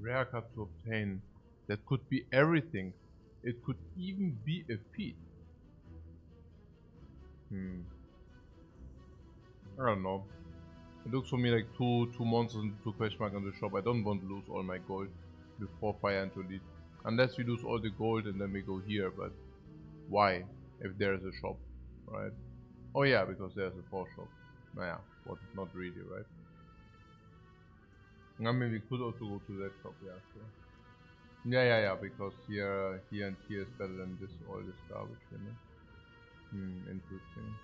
rare card to obtain. That could be everything. It could even be a feat. I don't know. It looks for me like two monsters and 2 question marks on the shop. I don't want to lose all my gold before Fire into Elite. Unless we lose all the gold and then we go here, but why? If there is a shop, right? Oh yeah, because there's a 4 shop. Naja, but not really, right? I mean, we could also go to that shop, yeah, sure. Yeah, because here and here is better than this, all this garbage, you know? Interesting.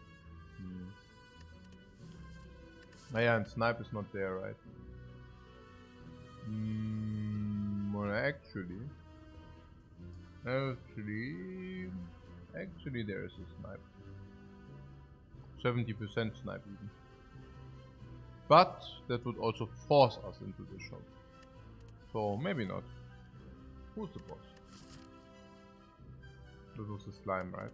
Yeah, and snipe is not there, right? Well, actually, there is a snipe. 70% snipe even. But that would also force us into the shop. So maybe not. Who's the boss? This was the slime, right?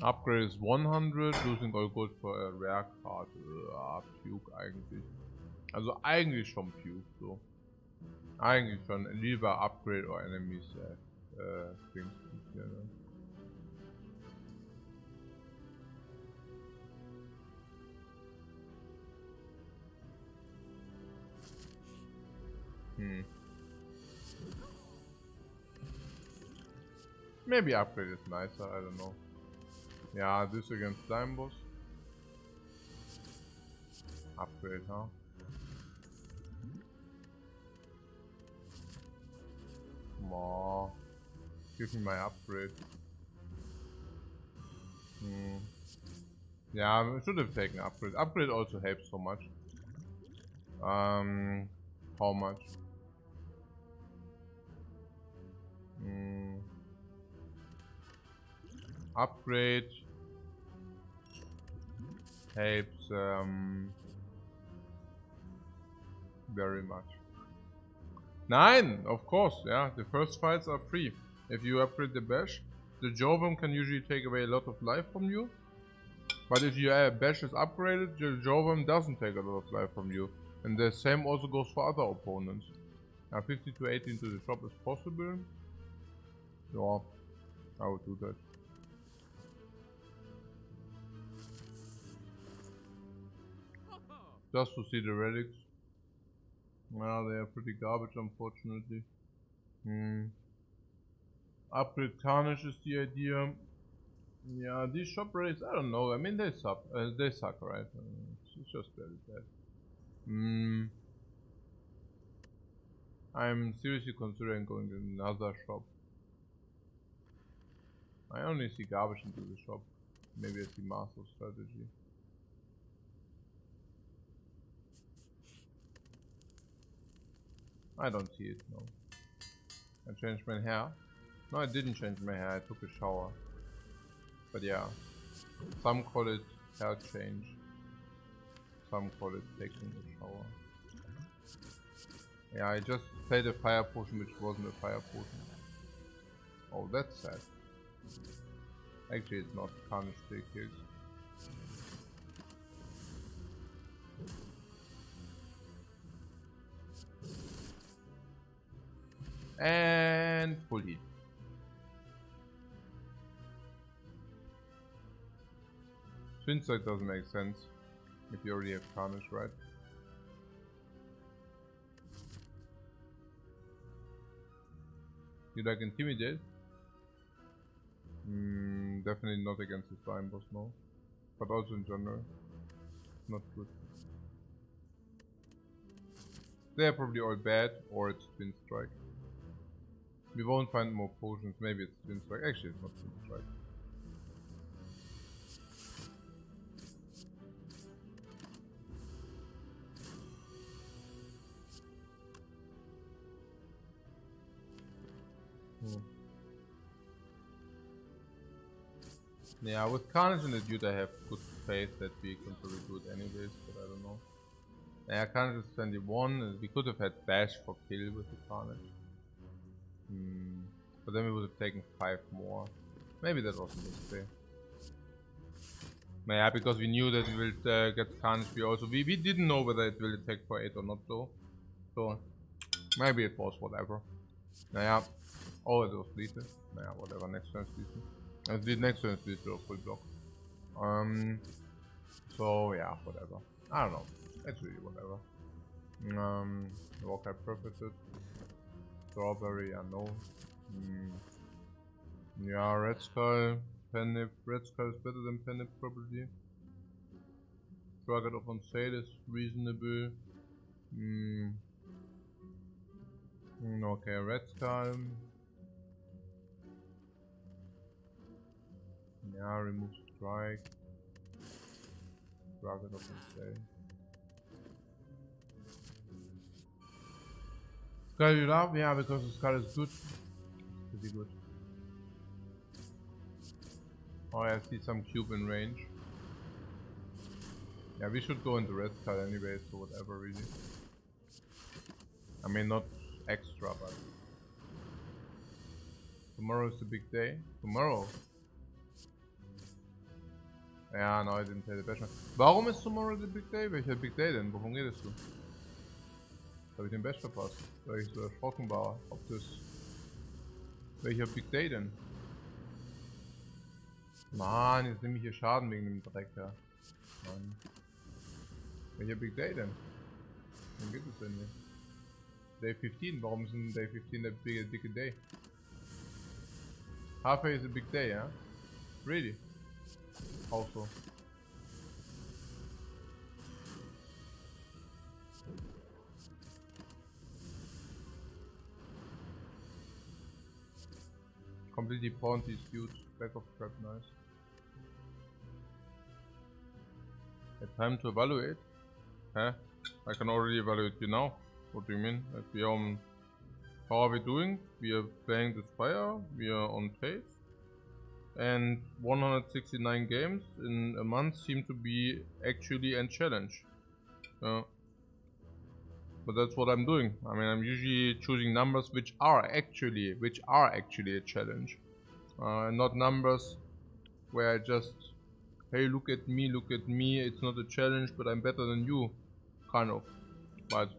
Upgrade is 100, losing all gold for a rare card. Puke eigentlich. Also eigentlich schon Puke, so. Eigentlich schon lieber Upgrade or enemies things. Yeah, Maybe upgrade is nicer, I don't know. Yeah, this against slime boss. Upgrade, huh? Come on. Give me my upgrade. Yeah, I should have taken upgrade. Upgrade also helps so much. How much? Upgrade helps very much. Nine, of course, yeah. The first fights are free. If you upgrade the bash, the Jovem can usually take away a lot of life from you. But if your bash is upgraded, the Jovem doesn't take a lot of life from you. And the same also goes for other opponents. Now 50 to 80 into the shop is possible. Yeah, I would do that. Just to see the relics. Well, they are pretty garbage, unfortunately. Upgrade Carnage is the idea. Yeah, these shop relics, I don't know. I mean, they suck. Right? It's just very bad. I'm seriously considering going to another shop. I only see garbage into the shop. Maybe I see master strategy. I don't see it, no. I changed my hair. No, I didn't change my hair, I took a shower. But yeah, some call it hair change. Some call it taking a shower. Yeah, I just played a fire potion which wasn't a fire potion. Oh, that's sad. Actually, it's not. Carnage take kills. And full heat. Twin Strike doesn't make sense if you already have Carnage, right? You like Intimidate? Definitely not against the slime boss, no. But also in general, not good. They're probably all bad, or it's Twin Strike. We won't find more potions, maybe it's Twin Strike. Actually, it's not Twin Strike. Yeah, with Carnage and the Dude I have good faith that we can probably do it anyways, but I don't know. Yeah, Carnage is 21, and we could have had Bash for kill with the Carnage. But then we would have taken 5 more. Maybe that was a mistake. Yeah, because we knew that we will get Carnage. We didn't know whether it will attack for 8 or not though. So maybe it was whatever. Yeah. Oh, it was lethal. Yeah, whatever. Next turn is lethal. The next turn is lethal, full block. So yeah, whatever. I don't know. It's really whatever. Rock I purposed. Strawberry, I know. Yeah, Red Skull. Penip. Red Skull is better than Penip probably. Target of on sale is reasonable. Okay, Red Skull. Yeah, remove strike. Target of on sale. Skull you love? Yeah, because the skull is good. Pretty good. Oh, I see some cube in range. Yeah, we should go into red skull anyway, so whatever really. I mean, not extra, but... Tomorrow is the big day. Tomorrow? Ja, no, I didn't tell the Bash. Warum ist tomorrow the big day? Welcher Big Day denn? Wovon redest du? Habe ich den Bash verpasst? Weil ich so erschrocken war. Ob das... Welcher Big Day denn? Mann, jetzt nehme ich hier Schaden wegen dem Dreck, ja. Mann. Welcher Big Day denn? Wann gibt es denn hier? Day 15, warum ist denn Day 15 der big Day? Halfway is a big day, yeah? Really? Also. Completely pawned these dudes. Back of trap, nice. Time to evaluate? Huh? I can already evaluate you now. What do you mean? How are we doing? We are playing the Spire, we are on pace. And 169 games in a month seem to be actually a challenge. But that's what I'm doing. I mean, I'm usually choosing numbers which are actually a challenge. Not numbers where I just, hey, look at me, it's not a challenge, but I'm better than you, kind of. But,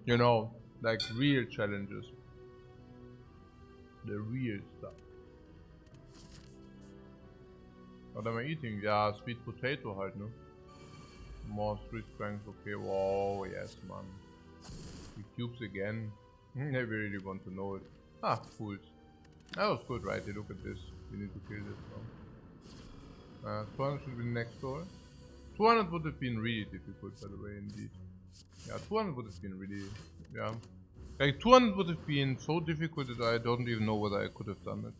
you know, like real challenges. The real stuff. What am I eating? Yeah, sweet potato halt, ne? More 3 strength, okay, wow, yes, man. The cubes again. I really want to know it. Ah, fools. That was good, right? Look at this. We need to kill this now. 200 should be next door. 200 would have been really difficult, by the way, indeed. Yeah, 200 would have been really... Yeah. Like, 200 would have been so difficult that I don't even know whether I could have done it.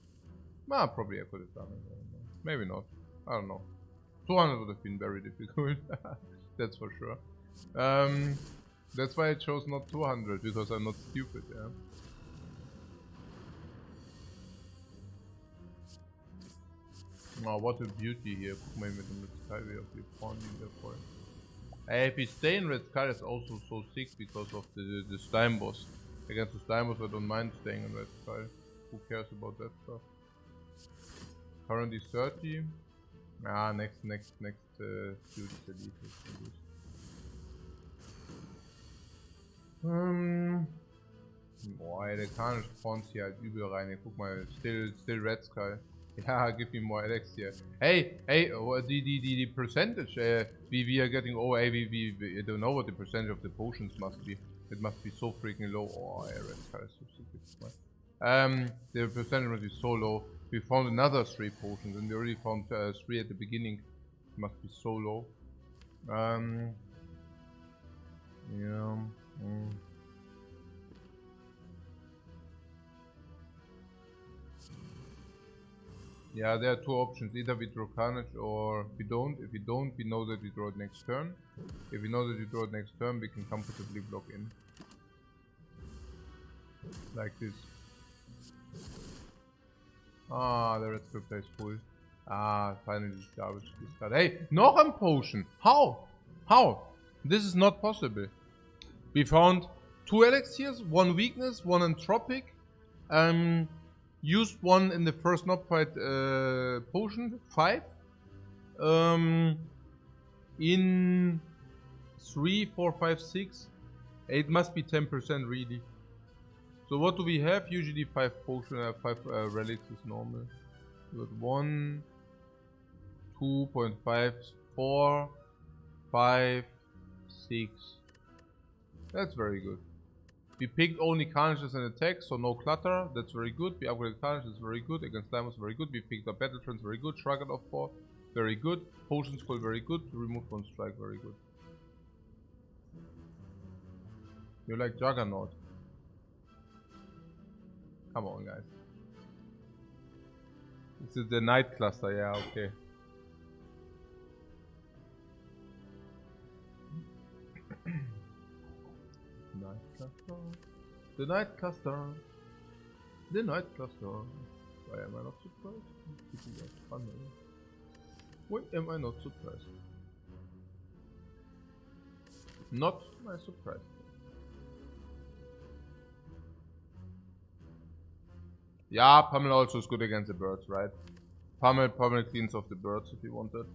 Nah, probably I could have done it. I don't know. Maybe not. I don't know. 200 would have been very difficult. That's for sure. That's why I chose not 200, because I'm not stupid, yeah. Oh, what a beauty here. Guck mal mit dem Red Sky, wie auf die Pawn der voll. If we stay in Red Sky, it's also so sick because of the slime boss. Against the slime boss, I don't mind staying in Red Sky. Who cares about that stuff? Currently 30. Ah, next dude is elite. Boah, der Carnage spawnt hier halt übel rein. Guck mal, still Red Sky. Yeah, give me more Alex here. Hey, the percentage we are getting. Oh, hey, we don't know what the percentage of the potions must be. It must be so freaking low. Oh, yeah, Red Sky is so stupid. The percentage must be so low. We found another 3 potions, and we already found 3 at the beginning. It must be so low. Yeah. Yeah, there are 2 options. Either we draw Carnage or we don't. If we don't, we know that we draw it next turn. If we know that we draw it next turn, we can comfortably block in. Like this. Ah, the red script is full. Ah, finally this garbage is cut. Hey, noch ein Potion! How? How? This is not possible. We found 2 elixirs, 1 weakness, 1 entropic. Used one in the first knob fight potion 5. In 3, 4, 5, 6. It must be 10% really. So what do we have? Usually 5 potion, 5 relics is normal. We got 1, 2.5, 4, 5, 6. That's very good. We picked only carnages and attacks, so no clutter. That's very good. We upgraded carnages, very good. Against diamonds, very good. We picked up battle trends, very good. Shrug of 4, very good. Potions full, very good. Remove one strike, very good. You like Juggernaut? Come on, guys. This is the night cluster, yeah, okay. Night cluster. The night cluster. The night cluster. Why am I not surprised? Keeping that fun, why am I not surprised? Not my surprise. Yeah, Pummel also is good against the birds, right? Pummel cleans off the birds if you want that.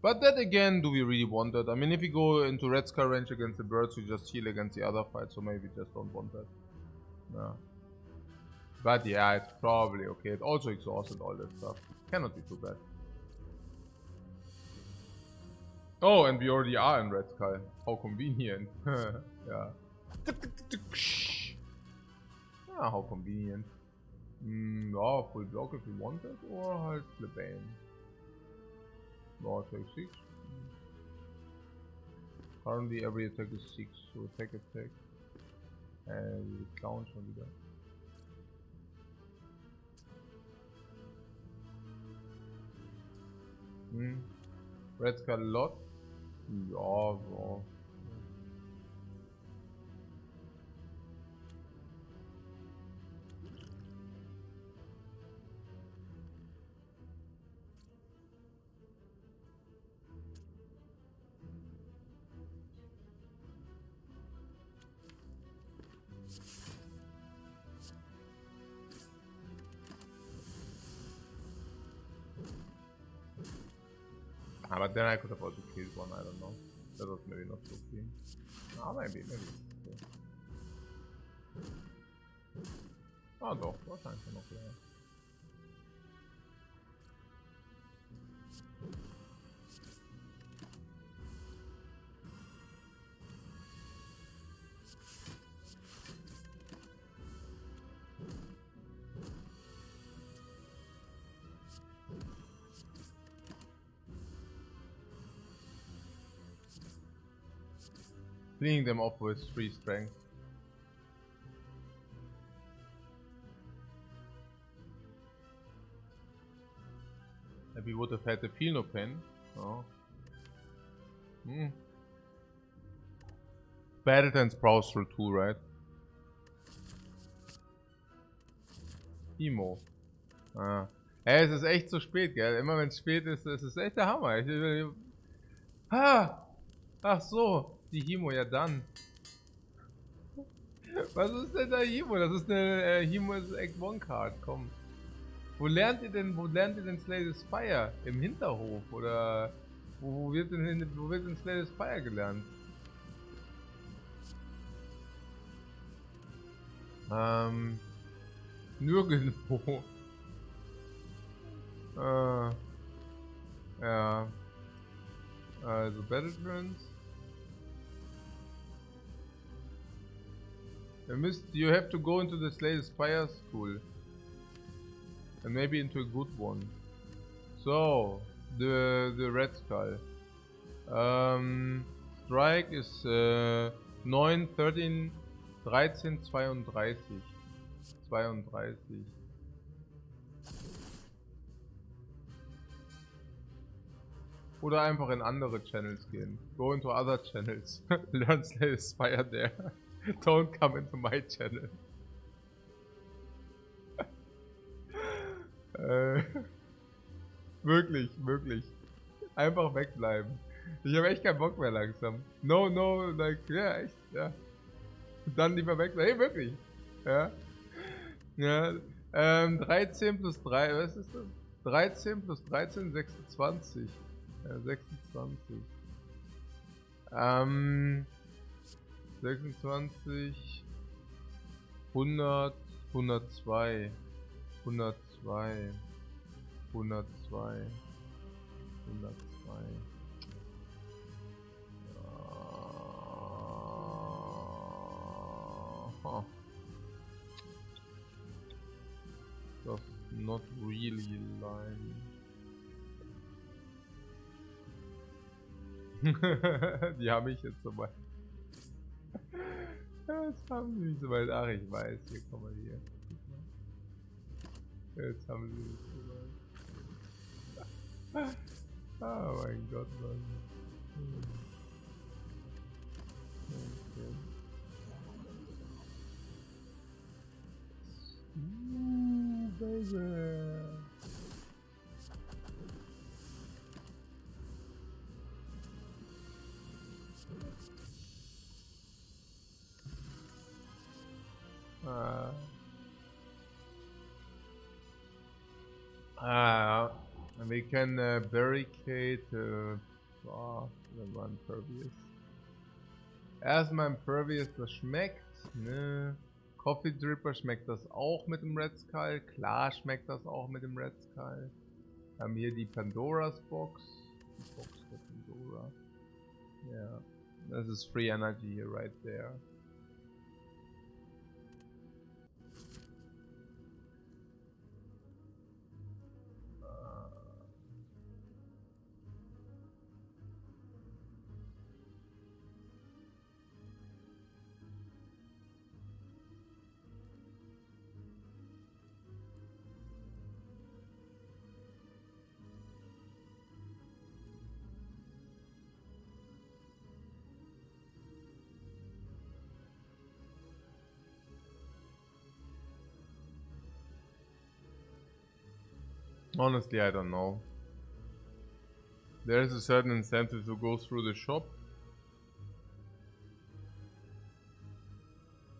But that again, do we really want that? I mean, if you go into Red Sky range against the birds, you just heal against the other fight, so maybe just don't want that. No. But yeah, it's probably okay. It also exhausted all that stuff. Cannot be too bad. Oh, and we already are in Red Sky. How convenient. Yeah. Ah, how convenient. Ja, full block if you want it, or halt Lebane. No, take 6. Currently every attack is 6, so attack. And the clown schon wieder. Red Sky a lot. Ja, so. But then I could have also killed one, I don't know. That was maybe not so clean. Ah, maybe. Okay. Ah doch, wahrscheinlich noch leer. Cleaning them off with 3 strength. Maybe would have had the Pheno pen. Oh. Battle Dance browse through 2, right? Emo. Ah. Ey, es ist echt zu spät, gell? Immer wenn es spät ist, es ist echt der Hammer. Ach so, die Himo, ja dann. Was ist denn da Himo? Das ist eine Himo ist Act 1 Card, komm. Wo lernt ihr denn Slay the Spire? Im Hinterhof? Oder wo wird denn Slay the Spire gelernt? Nirgendwo. Ja. Also Battlegrounds. You have to go into the Slay the Spire school. And maybe into a good one. So, the Red Skull. Strike is 9, 13, 13, 32. 32. Oder einfach in andere Channels gehen. Go into other channels. Learn Slay the Spire there. Don't come into my channel. Wirklich. Einfach wegbleiben. Ich habe echt keinen Bock mehr langsam. No, like, ja, echt, ja. Dann lieber wegbleiben. Hey, wirklich. Ja. Ja, 13 plus 3, was ist das? 13 plus 13, 26. Ja, 26. 26, 100, 102, 102, 102, 102. Does not really line. Die haben mich jetzt soweit. Jetzt haben sie mich soweit. Ach, ich weiß. Hier, komm mal hier. Jetzt haben sie mich soweit. Oh mein Gott, Mann. Okay. Baby. We can barricade the Impervious. Erstmal Impervious, das schmeckt, ne? Coffee Dripper schmeckt das auch mit dem Red Skull. Klar schmeckt das auch mit dem Red Skull. Wir haben hier die Pandora's Box. Die Box für Pandora. Ja, das ist Free Energy here right there. Honestly, I don't know. There is a certain incentive to go through the shop.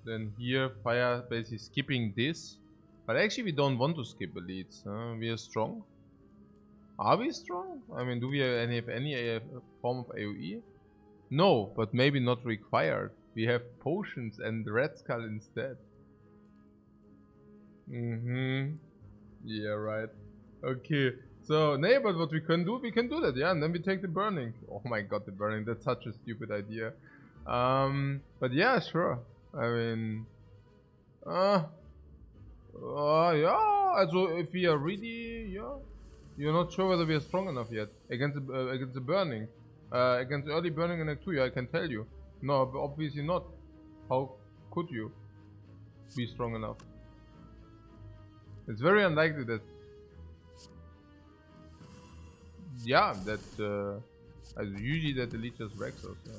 Then here, Fire basically skipping this. But actually we don't want to skip elites. We are strong. Are we strong? I mean, do we have any form of AoE? No, but maybe not required. We have potions and Red Skull instead. Yeah, right. Okay, so, nee, but what we can do that, yeah, and then we take the burning. Oh my god, the burning, that's such a stupid idea. But yeah, sure. I mean, yeah, also if we are really, yeah, you're not sure whether we are strong enough yet against the burning, against early burning in Act 2, yeah, I can tell you. No, obviously not. How could you be strong enough? It's very unlikely that. Yeah, that usually that elite just wrecks us. Yeah.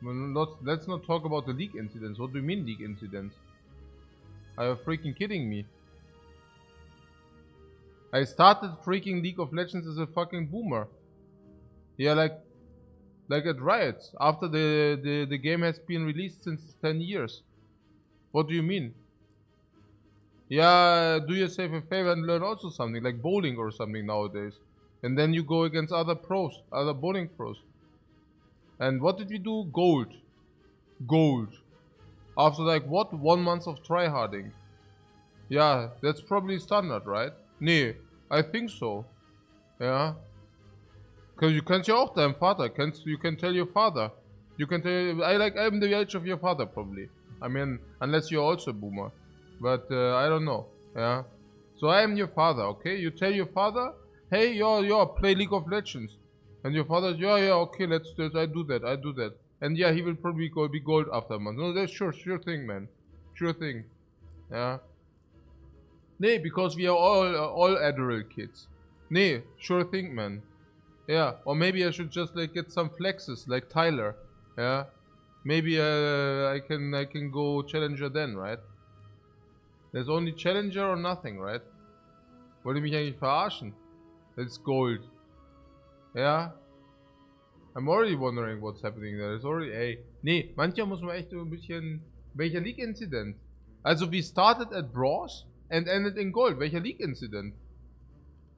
Well, let's not talk about the league incidents. What do you mean league incidents? Are you freaking kidding me? I started freaking League of Legends as a fucking boomer. Yeah, like at Riot. After the game has been released since 10 years. What do you mean? Yeah, do yourself a favor and learn also something, like bowling or something nowadays. And then you go against other pros, other bowling pros. And what did we do? Gold. Gold. After like what? 1 month of tryharding. Yeah, that's probably standard, right? Nee, I think so. Yeah. Because you kannst ja auch deinem Vater, you can tell your father. You can tell, I'm the age of your father probably. I mean, unless you're also a boomer. But I don't know, yeah. So I am your father, okay? You tell your father, hey, yo, play League of Legends. And your father, yeah, okay, let's do it, I do that. And yeah, he will probably be gold after a month. No, that's sure thing, man. Sure thing, yeah. Nee, because we are all adult kids. Nee, sure thing, man. Yeah, or maybe I should just like get some flexes, like Tyler, yeah. Maybe I can go Challenger then, right? There's only Challenger or nothing, right? Wollt ihr mich eigentlich verarschen? That's gold. Ja? I'm already wondering what's happening there. It's already A. Nee, manchmal muss man echt so ein bisschen... Welcher League Incident? Also we started at Bronze and ended in Gold. Welcher League Incident?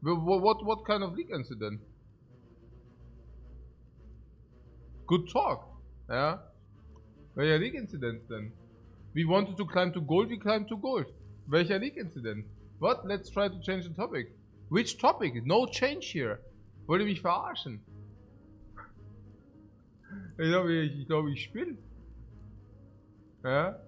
What kind of League Incident? Good talk. Ja. Welcher League Incident denn? We wanted to climb to Gold, we climbed to Gold. Welcher League Incident? What? Let's try to change the topic. Which topic? No change here. Wollt ihr mich verarschen? Ich glaube, ich spinne. Ja?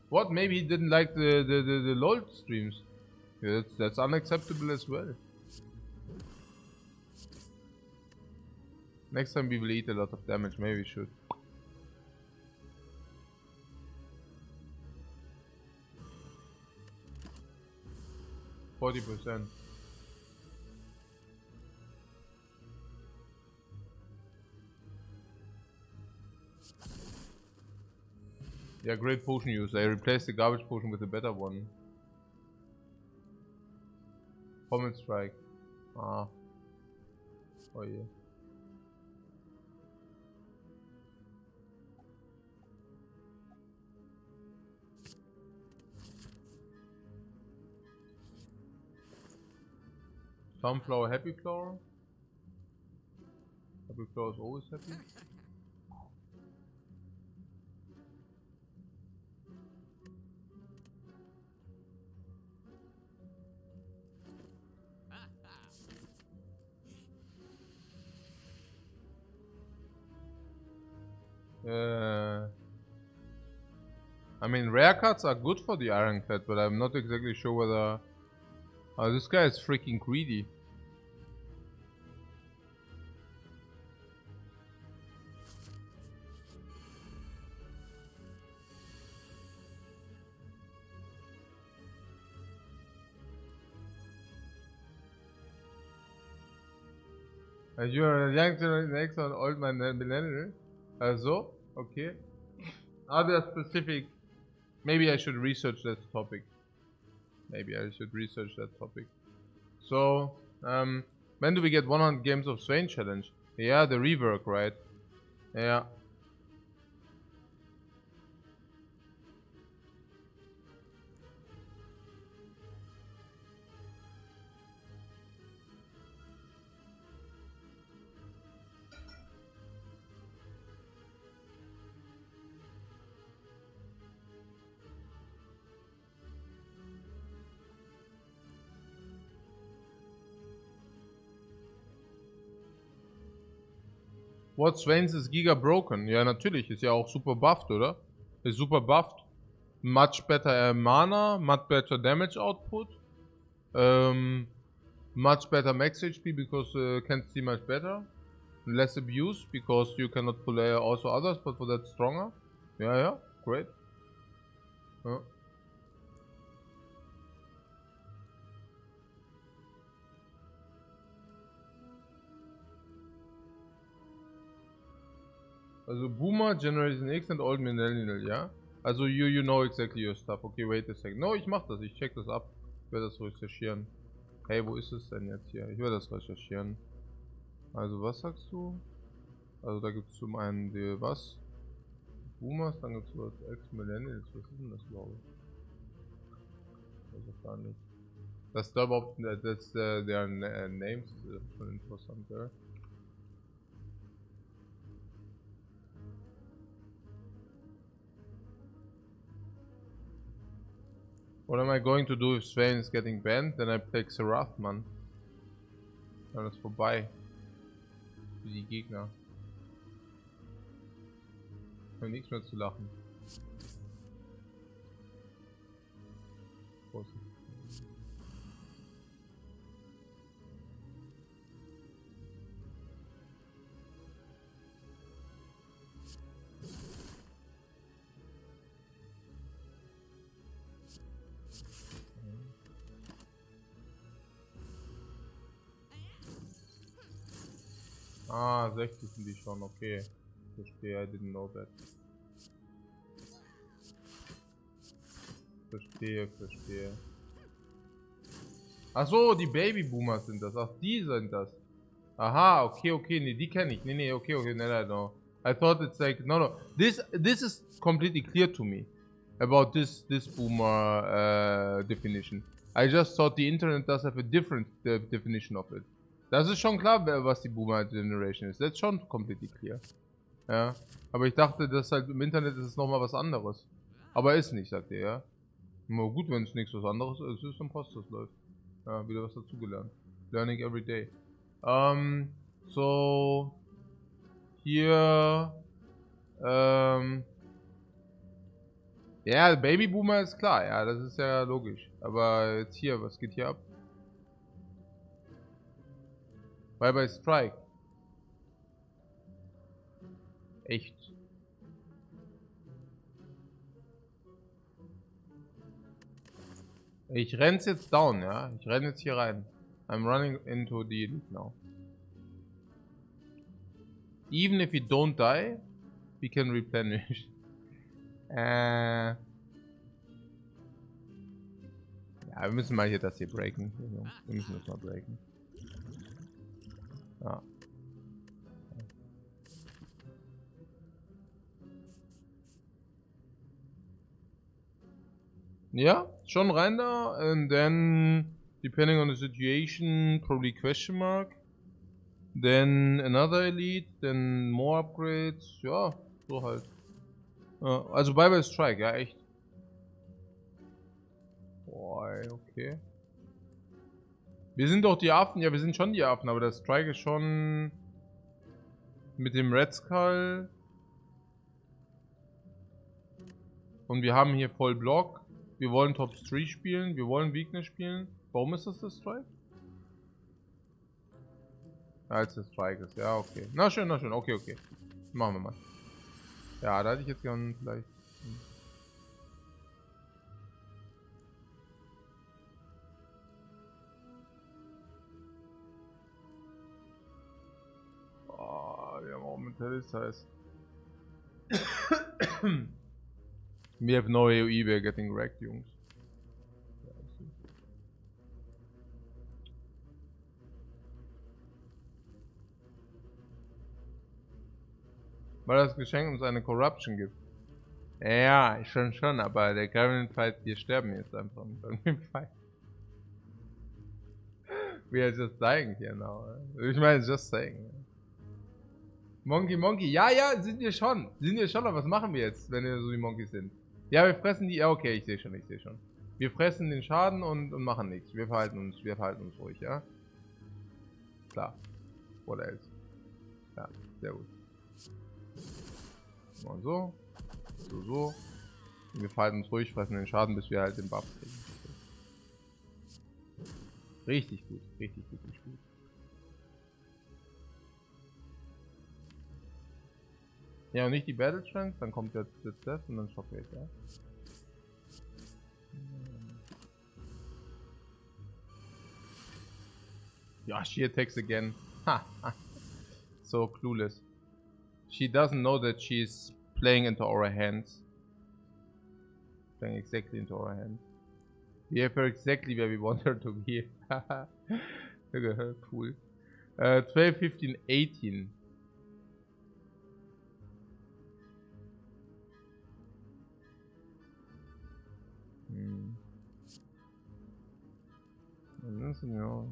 What? Maybe he didn't like the LOL streams. Yeah, that's unacceptable as well. Next time we will eat a lot of damage. Maybe we should. %. Yeah, great potion use. I replaced the garbage potion with a better one. Comet strike. Ah. Oh yeah. Sunflower, happy flower. Happy flower is always happy. I mean, rare cards are good for the Ironclad, but I'm not exactly sure whether... Oh, this guy is freaking greedy. You are a young next on old man millennial. So, okay. Are there specific... Maybe I should research that topic. So, when do we get 100 games of Swain challenge? Yeah, the rework, right? Yeah. What Swains is Giga broken? Ja, natürlich. Ist ja auch super buffed, oder? Ist super buffed. Much better mana, much better damage output. Much better max HP because can see much better. Less abuse because you cannot pull also others, but for that stronger. Yeah, great. Ja. Also Boomer, Generation X and Old Millennial, ja? Also you know exactly your stuff. Okay, wait a second. No, ich mach das, ich check das ab. Ich werde das recherchieren. Hey, wo ist es denn jetzt hier? Ich werde das recherchieren. Also was sagst du? Also da gibt es zum einen die was? Boomers, dann gibt es was Ex-Millennials. Was ist denn das überhaupt? Das ist gar nicht. Das da überhaupt, das deren Names ist schon interessant, ja? What am I going to do if Swain is getting banned? Then I play Xerath, Mann. Dann ist vorbei. Für die Gegner. Ich habe nichts mehr zu lachen. Prost. Ah, 60 sind die schon, okay. Verstehe, I didn't know that. Verstehe. Ach so, die Babyboomers sind das. Ach, die sind das. Aha, okay, nee, die kenne ich. Nee, okay, no. I thought it's like, no. This is completely clear to me about this boomer definition. I just thought the internet does have a different definition of it. Das ist schon klar, was die Boomer Generation ist. That's schon completely clear. Ja, aber ich dachte, dass halt im Internet ist es nochmal was anderes. Aber ist nicht, sagt ihr, ja. Na gut, wenn es nichts was anderes ist, dann passt das, Leute. Ja, wieder was dazugelernt. Learning every day. So hier ja, Babyboomer ist klar, ja, das ist ja logisch. Aber jetzt hier, was geht hier ab? Bye Strike. Echt. Ich renn's jetzt down, ja. Ich renn jetzt hier rein. I'm running into the elite now. Even if we don't die, we can replenish. Ja, wir müssen mal hier das hier breaken. Wir müssen das mal breaken. Ja. Yeah, schon rein da, and then depending on the situation, probably question mark. Then another elite, then more upgrades, ja, so halt. Also Bye Strike, ja echt. Boah, okay. Wir sind doch die Affen, ja wir sind schon die Affen, aber der Strike ist schon mit dem Red Skull. Und wir haben hier voll Block. Wir wollen Top 3 spielen, wir wollen Weakness spielen. Warum ist das der Strike? Als der Strike ist, ja okay. Na schön, okay. Machen wir mal. Ja, da hätte ich jetzt gern vielleicht... Oh, wir haben auch Mentality Size. We have no AoE, we're getting wrecked, Jungs. Weil das Geschenk uns eine Corruption gibt. Ja, schon, aber der Graven Fight, wir sterben jetzt einfach im Graven Fight. We are just dying here now. Ich meine, just saying. Monkey, ja, sind wir schon, aber was machen wir jetzt, wenn wir so wie Monkeys sind? Ja, wir fressen die, ja okay, ich sehe schon. Wir fressen den Schaden und machen nichts. Wir verhalten uns ruhig, ja? Klar. What else? Ja, sehr gut. Mal so. So. Und wir verhalten uns ruhig, fressen den Schaden, bis wir halt den Buff kriegen. Richtig gut gespielt. Ja, und nicht die Battle Strength, dann kommt jetzt das und dann Shockwave, ja? Ja, she attacks again. Ha! So clueless. She doesn't know that she's playing into our hands. Playing exactly into our hands. We have her exactly where we want her to be. Look at her, cool. 12, 15, 18. Ja.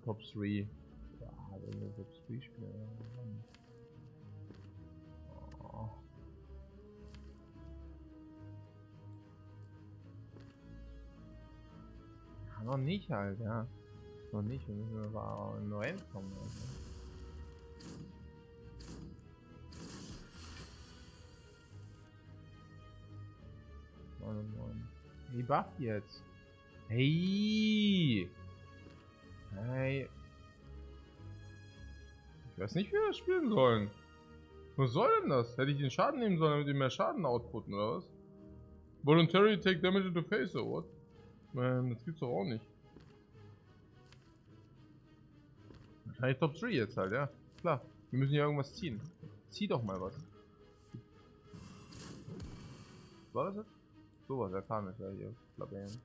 Top 3. Ja, wenn wir Top 3 spielen. Oh. Ja, noch nicht halt, ja. Noch nicht, wir müssen aber nur reinkommen. Also. Wie buff jetzt? Hey! Ich weiß nicht, wie wir das spielen sollen. Was soll denn das? Hätte ich den Schaden nehmen sollen, damit die mehr Schaden outputten, oder was? Voluntarily take damage into face, or what? Man, das gibt's doch auch nicht. Wahrscheinlich Top 3 jetzt halt, ja. Klar. Wir müssen hier irgendwas ziehen. Zieh doch mal was. War das jetzt? Sowas, er kann es ja hier. Labellen.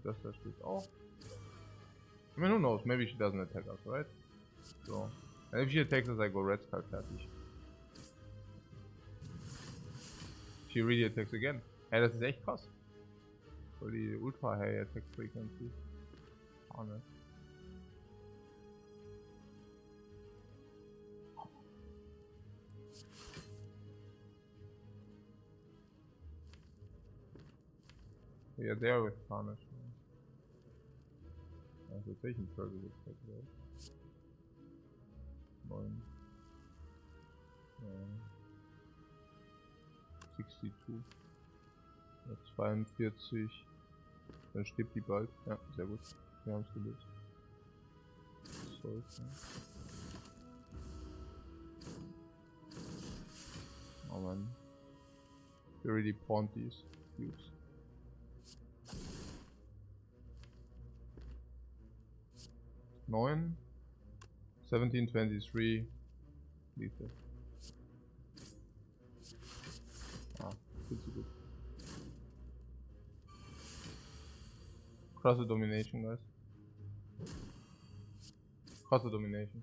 Das da steht auch. I mean, who knows? Maybe she doesn't attack us, right? So. And if she attacks us, I go red skull fertig. She really attacks again. Hey, das ist echt krass. Voll die Ultra High Attack Frequency. Oh, ne. Yeah, there with Carnage. Also taking further attack, right? 9. 62. 42. Dann stirbt die bald. Ja, sehr gut. Wir haben es gelöst. Sollte. Oh man. They really pawned these cubes. Nine. 1723. Lethal. Ah, viel zu gut. Krasse Domination, guys. Krasse Domination.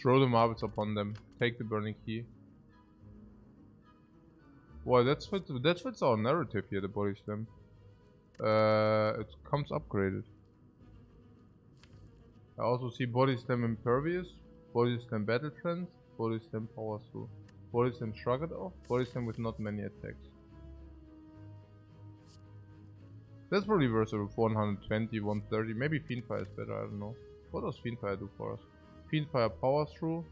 Throw the marbles upon them. Take the burning key. Well, that fits our narrative here, the body slam. It comes upgraded. I also see body slam impervious, body slam battle trance, body slam power through, body slam shrug it off, body slam with not many attacks. That's probably worth of 120, 130, maybe Fiendfire is better, I don't know. What does Fiendfire do for us? Fiendfire power through,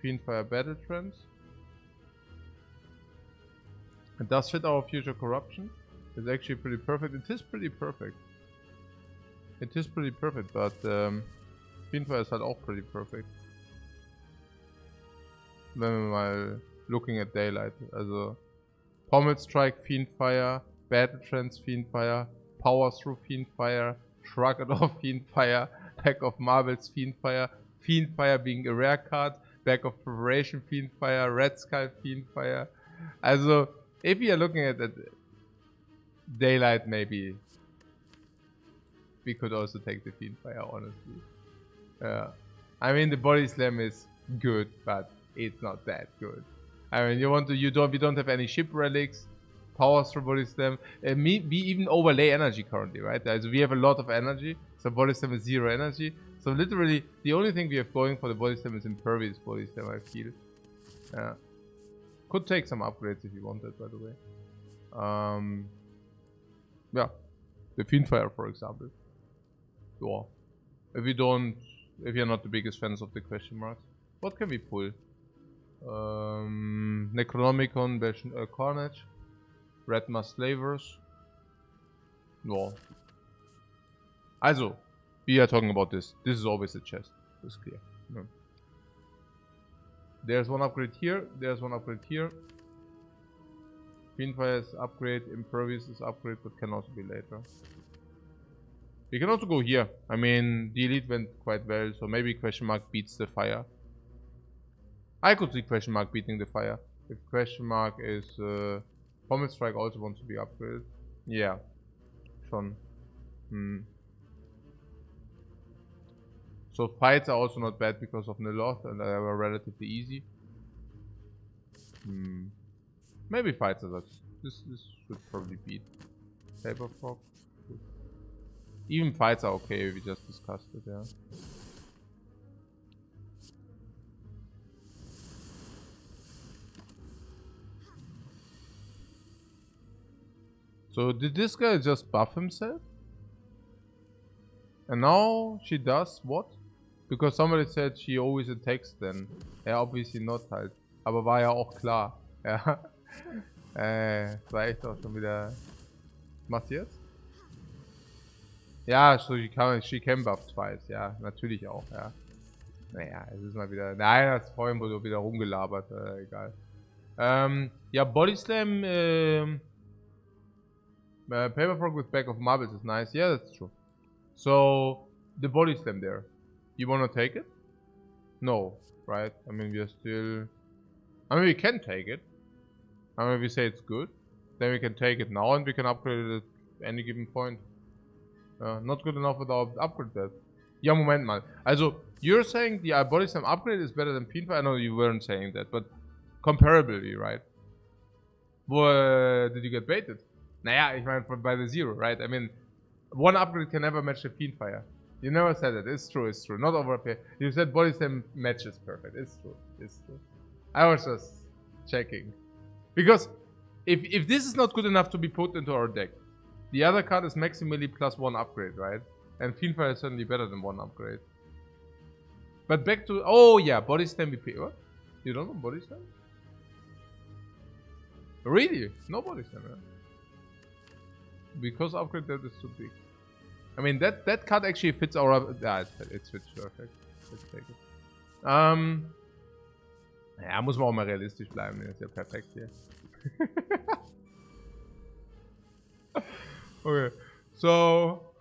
Fiendfire battle trance. It does fit our future corruption. It's actually pretty perfect. It is pretty perfect. It is pretty perfect, but Fiendfire ist halt auch pretty perfect. Wenn wir mal looking at Daylight, also Pommel Strike, Fiendfire, Battle Trance, Fiendfire, Power Through, Fiendfire, Shrug It Off, Fiendfire, Pack of Marbles, Fiendfire, Fiendfire being a rare card, Back of Preparation, Fiendfire, Red Skull, Fiendfire. Also, if you are looking at that Daylight, maybe we could also take the Fiendfire, honestly. I mean, the body slam is good, but it's not that good. I mean, we don't have any ship relics, power through body slam. We even overlay energy currently, right? So we have a lot of energy, so body slam is 0 energy. So literally, the only thing we have going for the body slam is impervious body slam, I feel. Could take some upgrades if you wanted, by the way. Yeah, the Fiendfire, for example. Yeah. If you're not the biggest fans of the question marks, what can we pull? Necronomicon, Carnage, Red Mask Slavers. No. Also, we are talking about this. This is always a chest. It's clear. No. There's one upgrade here. There's one upgrade here. Fiendfire is upgrade. Impervious is upgrade, but can also be later. We can also go here. I mean, the elite went quite well, so maybe question mark beats the fire. I could see question mark beating the fire. If question mark is Pommel Strike also wants to be upgraded. Yeah, schon. So fights are also not bad because of Niloth and they were relatively easy. Maybe fights are this should probably beat Paper Frog. Even fights are okay, we just discussed it, yeah. So did this guy just buff himself? And now she does what? Because somebody said she always attacks then. Ja, obviously not halt. Aber war ja auch klar. Ja. War echt auch schon wieder... Was macht sie jetzt? Ja, so she can buff twice. Ja, natürlich auch, ja. Naja, es ist mal wieder... Nein, das vorhin wurde wieder rumgelabert. Egal. Ja, Body Slam... Paper Frog with back of marbles is nice. Yeah, that's true. So, the Body Slam there. You wanna take it? No, right? I mean, we are still... I mean, we can take it. I mean, we say it's good. Then we can take it now and we can upgrade it at any given point. Not good enough without upgrade that. Ja, Moment mal. Also, you're saying the Body Slam upgrade is better than Fiendfire? I know you weren't saying that, but comparably, right? Did you get baited? Naja, ich meine, by the zero, right? I mean, one upgrade can never match the Fiendfire. You never said it. It's true, it's true. Not overpay. You said Body Slam matches perfect. It's true, it's true. I was just checking. Because if this is not good enough to be put into our deck, the other card is maximally plus one upgrade, right? And Fiendfire is certainly better than one upgrade. But back to... Oh yeah, Body Slam BP. What? You don't know Body Slam? Really? No Body Slam, yeah? Because upgrade that is too big. I mean, that card actually fits our... Yeah, it fits perfect. Let's take it. Ja, muss man auch mal realistisch bleiben. Das ist ja perfekt hier. Okay, so...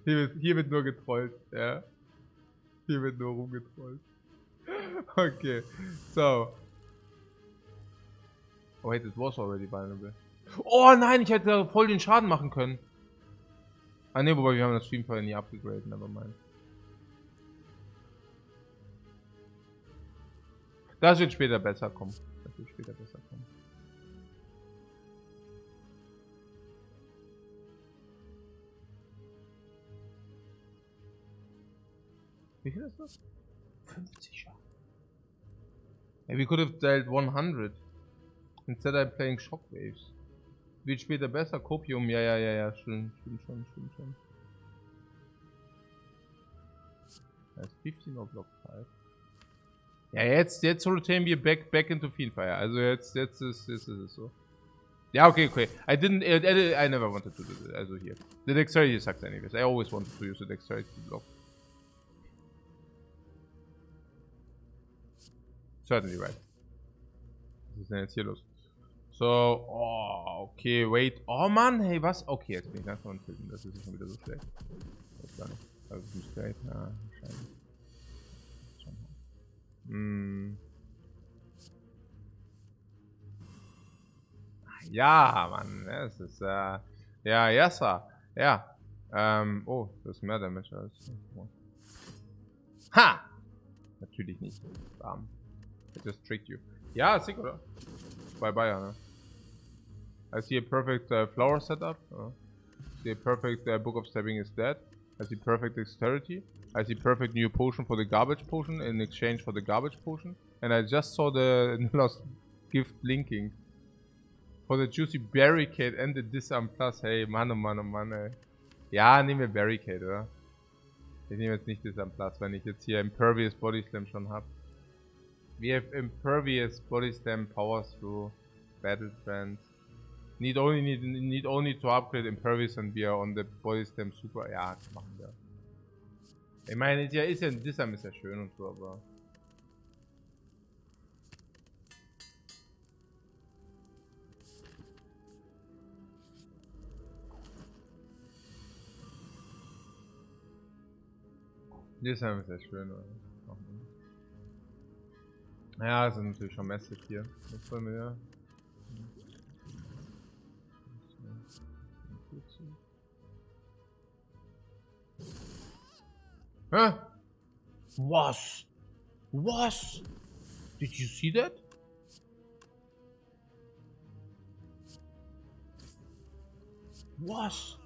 Hier wird nur getrollt, ja. Hier wird nur rumgetrollt. Okay, so. Oh, wait, it was already vulnerable. Oh nein, ich hätte voll den Schaden machen können. Ah ne, wobei wir haben das Streamfire nie abgegradet, nevermind. Das wird später besser kommen. Das wird später besser kommen. Wie viel ist das? 50 Schaden. Hey, we could have dealt 100. Instead I'm playing Shockwaves. Wird später besser, Copium, ja, stimmt schon. Das ist 15 or Block 5. Ja, jetzt rotieren wir back into Fiendfire. Also jetzt ist es so. Ja, okay. I never wanted to do that. Also hier. The dexterity sucks anyways. I always wanted to use the dexterity to block. Certainly right. Was ist denn jetzt hier los? So, oh, okay, wait. Oh Mann, hey, was? Okay, jetzt bin ich langsam am Tilten. Das ist schon wieder so schlecht. Das gar nicht. Also nicht straight, ja, wahrscheinlich. Ja, Mann, es ist, ja, Sir. Ja. Oh, das ist mehr Damage als... Ha! Natürlich nicht. Bam. I just tricked you. Ja, sick, oder? Bye, ne? I see a perfect flower setup. I see a perfect Book of Stabbing is dead. I see perfect dexterity. I see perfect new potion for the garbage potion in exchange for the garbage potion. And I just saw the lost gift blinking. For the juicy barricade and the disarm plus. Hey, Mann, oh Mann, ey. Ja, nehmen wir Barricade, oder? Ich nehme jetzt nicht disarm plus, wenn ich jetzt hier Impervious Body Slam schon habe. We have Impervious Body Slam Power Through Battle Trends. Need only to upgrade Impervious and we are on the Body Slam Super. Ja, das machen wir. Ich meine, Disarm ist ja schön und so, aber... Die ist einfach sehr schön, oder? Ja, das ist natürlich schon mäßig hier. Was wollen wir ja? Huh? Was? Was? Did you see that? Was?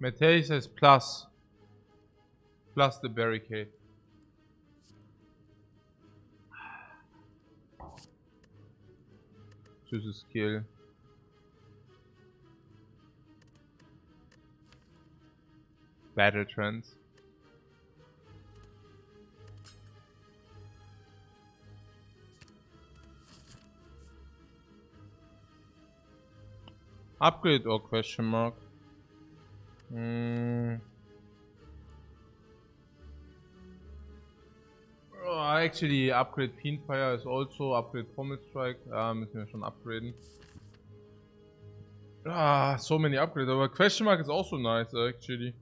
Matei says plus. Plus the barricade. Choose a skill. Battle trends. Upgrade or question mark? Oh, actually, upgrade Fiendfire is also upgrade Pommel Strike. Müssen wir schon upgraden. So many upgrades, aber question mark is also nice, actually.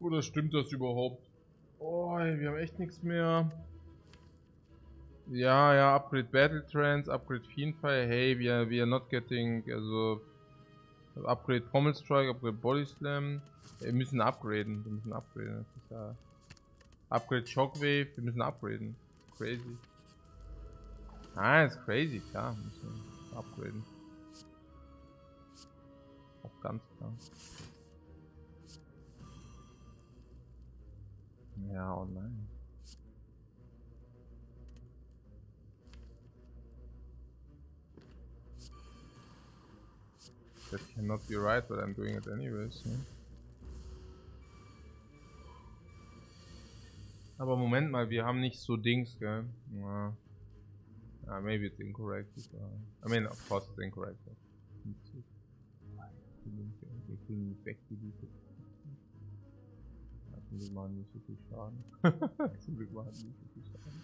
Oder stimmt das überhaupt? Oh, wir haben echt nichts mehr. Ja, upgrade Battle Trance, upgrade Fiendfire. Hey, we are not getting, also upgrade Pommel Strike, upgrade Body Slam. Wir müssen upgraden, Das ist ja upgrade Shockwave, wir müssen upgraden. Crazy. Ist crazy, klar, müssen wir upgraden. Auch ganz klar. Ja, oh nein. That cannot be right, but I'm doing it anyways. Ne? Aber Moment mal, wir haben nicht so Dings, gell? Ja. Maybe it's incorrect. I mean, of course it's incorrect. Wir kriegen nicht weggedeletet. Zum Glück machen nicht so viel Schaden. Zum Glück machen nicht so viel Schaden.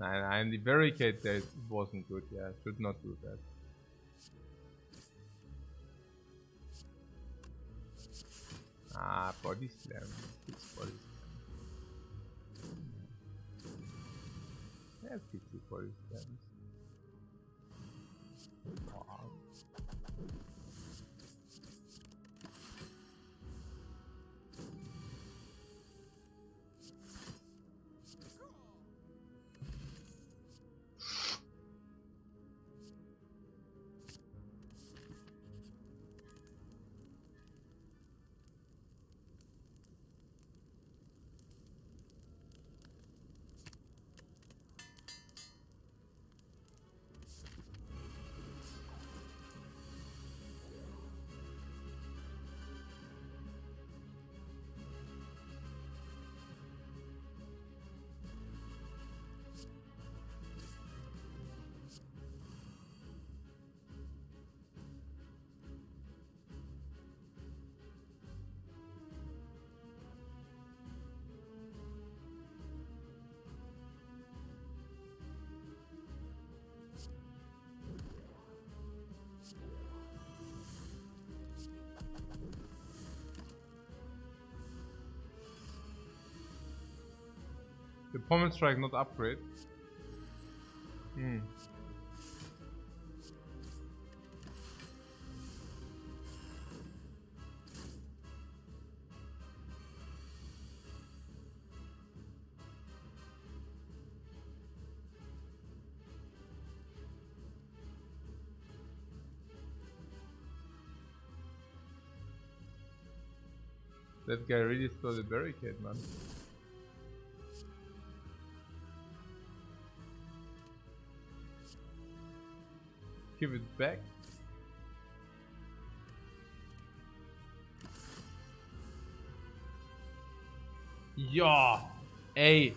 Nein, the barricade there wasn't good. Yeah, I should not do that. Body slam. It's body slam. Yeah, fix the body slams. Wow. The Pommel Strike not upgrade. That guy really stole the barricade, man. Give it back. Ja, ey.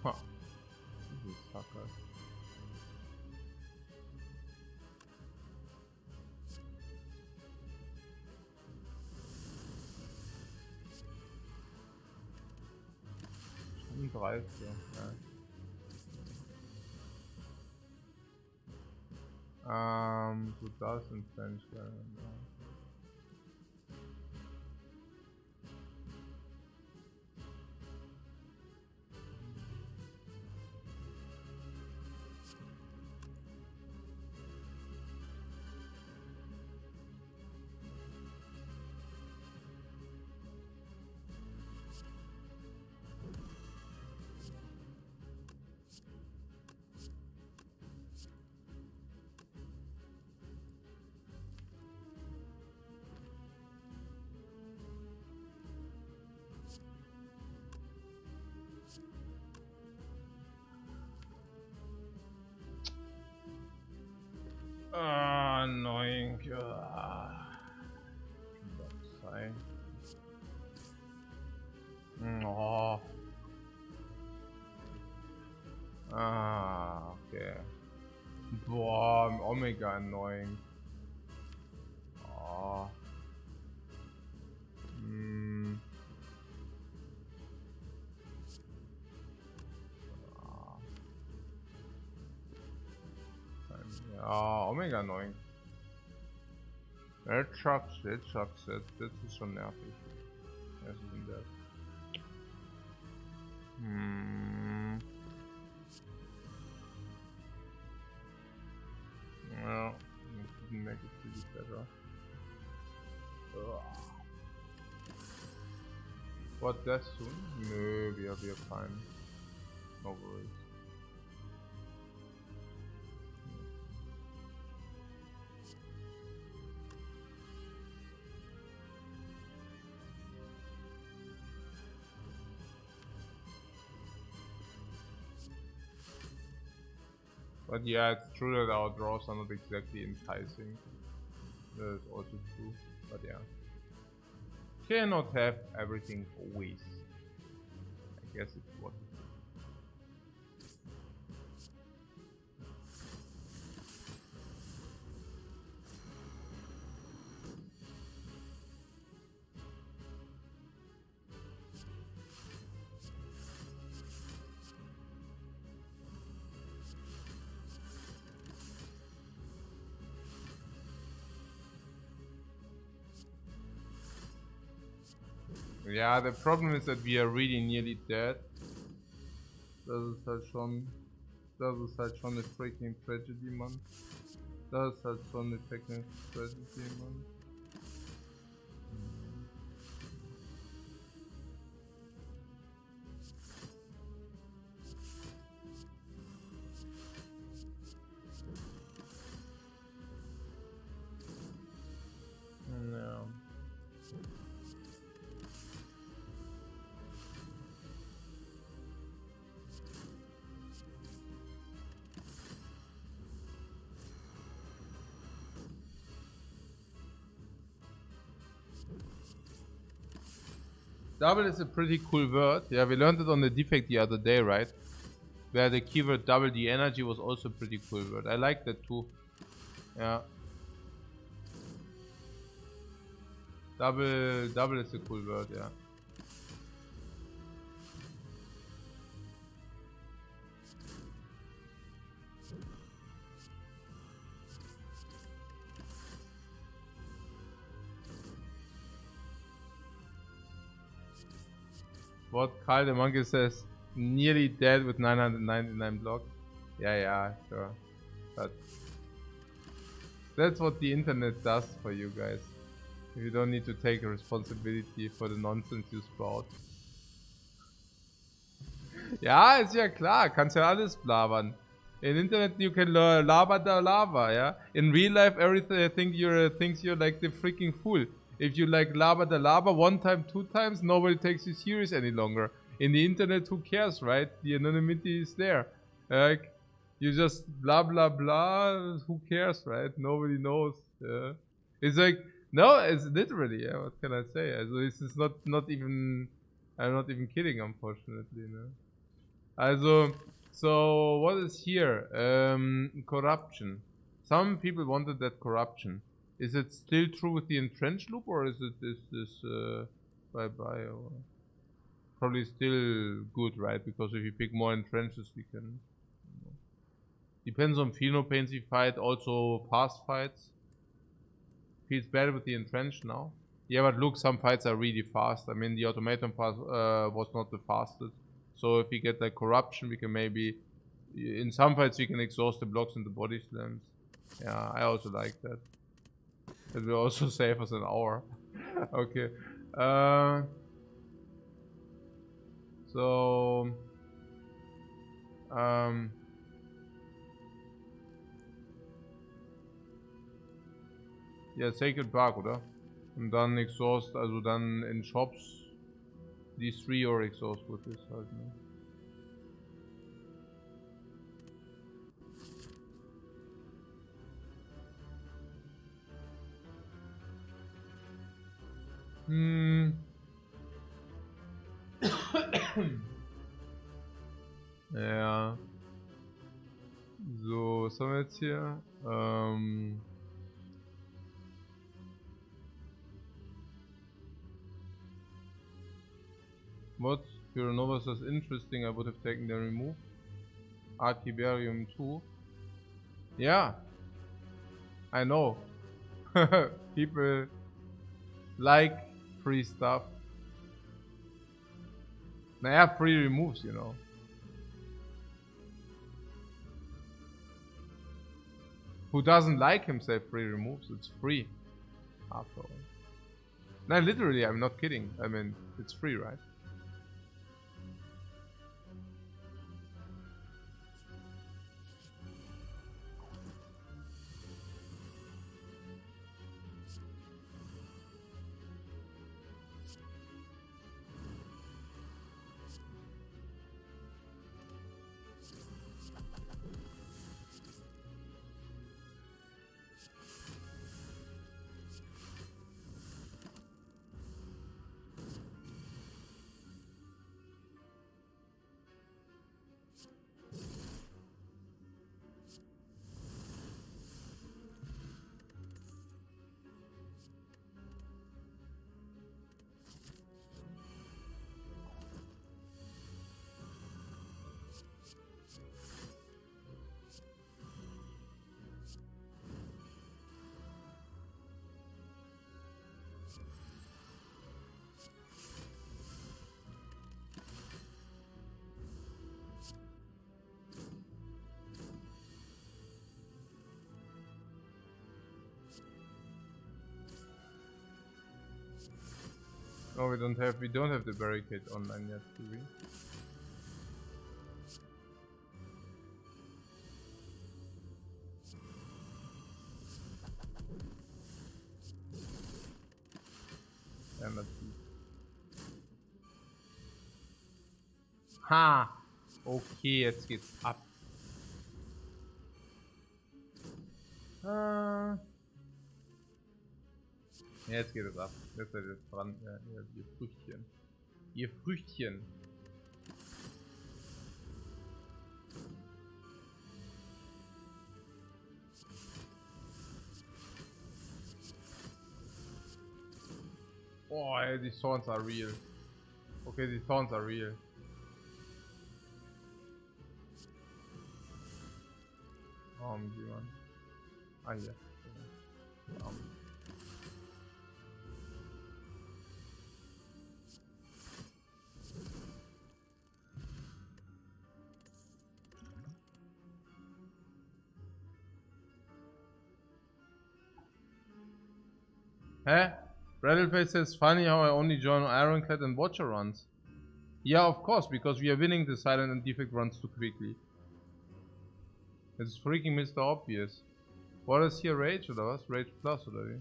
Huh. These suckers. Schon 30, ja. So das in French, ja. Annoying. Oh. Okay. Boah, Omega annoying. Oh. Ja, Omega annoying. It sucks. Das ist schon nervig. Das ist in der. Well, it didn't make it really better. What, that soon? Nö, wir fine. No worries. But yeah, it's true that our draws are not exactly enticing. That is also true, but yeah. Cannot have everything always. I guess it's what it is. Yeah, the problem is that we are really nearly dead. Das ist halt schon eine freaking Tragedy, Mann. Das ist halt schon eine freaking Tragedy, Mann. No. Double is a pretty cool word. Yeah, we learned it on the defect the other day, right? Where the keyword double the energy was also a pretty cool word. I like that too. Yeah. Double is a cool word, yeah. What Kyle the Monkey says, nearly dead with 999 block. Yeah, sure. But that's what the internet does for you guys. If you don't need to take responsibility for the nonsense you spout. Ja, ist ja klar. Kannst ja alles labern. In Internet you can laber da lava, yeah? In real life everything thinks you're like the freaking fool. If you like laber da lava 1 time, 2 times, nobody takes you serious any longer. In the internet, who cares, right? The anonymity is there. Like, you just blah blah blah, who cares, right? Nobody knows. It's like, no, it's literally, yeah, what can I say? Also, this is not even, I'm not even kidding, unfortunately, no? Also, so what is here? Corruption. Some people wanted that corruption. Is it still true with the entrenched loop, or is this bye bye? Or probably still good, right? Because if you pick more entrenches, you can. You know. Depends on phenopaincy fight, also past fights. Feels better with the entrenched now. Yeah, but look, some fights are really fast. I mean, the automaton pass was not the fastest. So if we get like corruption, we can maybe, in some fights we can exhaust the blocks and the body slams. Yeah, I also like that. It will also save us an hour. Okay. So ja, Sacred Bark, oder? Und dann Exhaust, also dann in Shops these 3 or Exhaust with this halt, ne? Ja. So, was haben wir jetzt hier? What? Pyranova says interesting, I would have taken the remove. Archibarium 2. Yeah. I know. People like free stuff. Naja, free removes, you know. Who doesn't like himself free removes? It's free. After all. No, literally, I'm not kidding. I mean, it's free, right? Oh, we don't have the barricade online yet, do we? Ja, natürlich. Ha! Okay, jetzt geht's ab. Jetzt geht es ab. Jetzt seid ihr dran. Ja, ihr Früchtchen. Ihr Früchtchen. Oh, ey, die Thorns are real. Okay, die Thorns are real. Wie man. Ah, hier. Hä? Rattleface says, funny how I only join Ironclad and Watcher runs. Yeah, of course, because we are winning the silent and defect runs too quickly. It's freaking Mr. Obvious. What is here, Rage oder was? Rage Plus oder wie?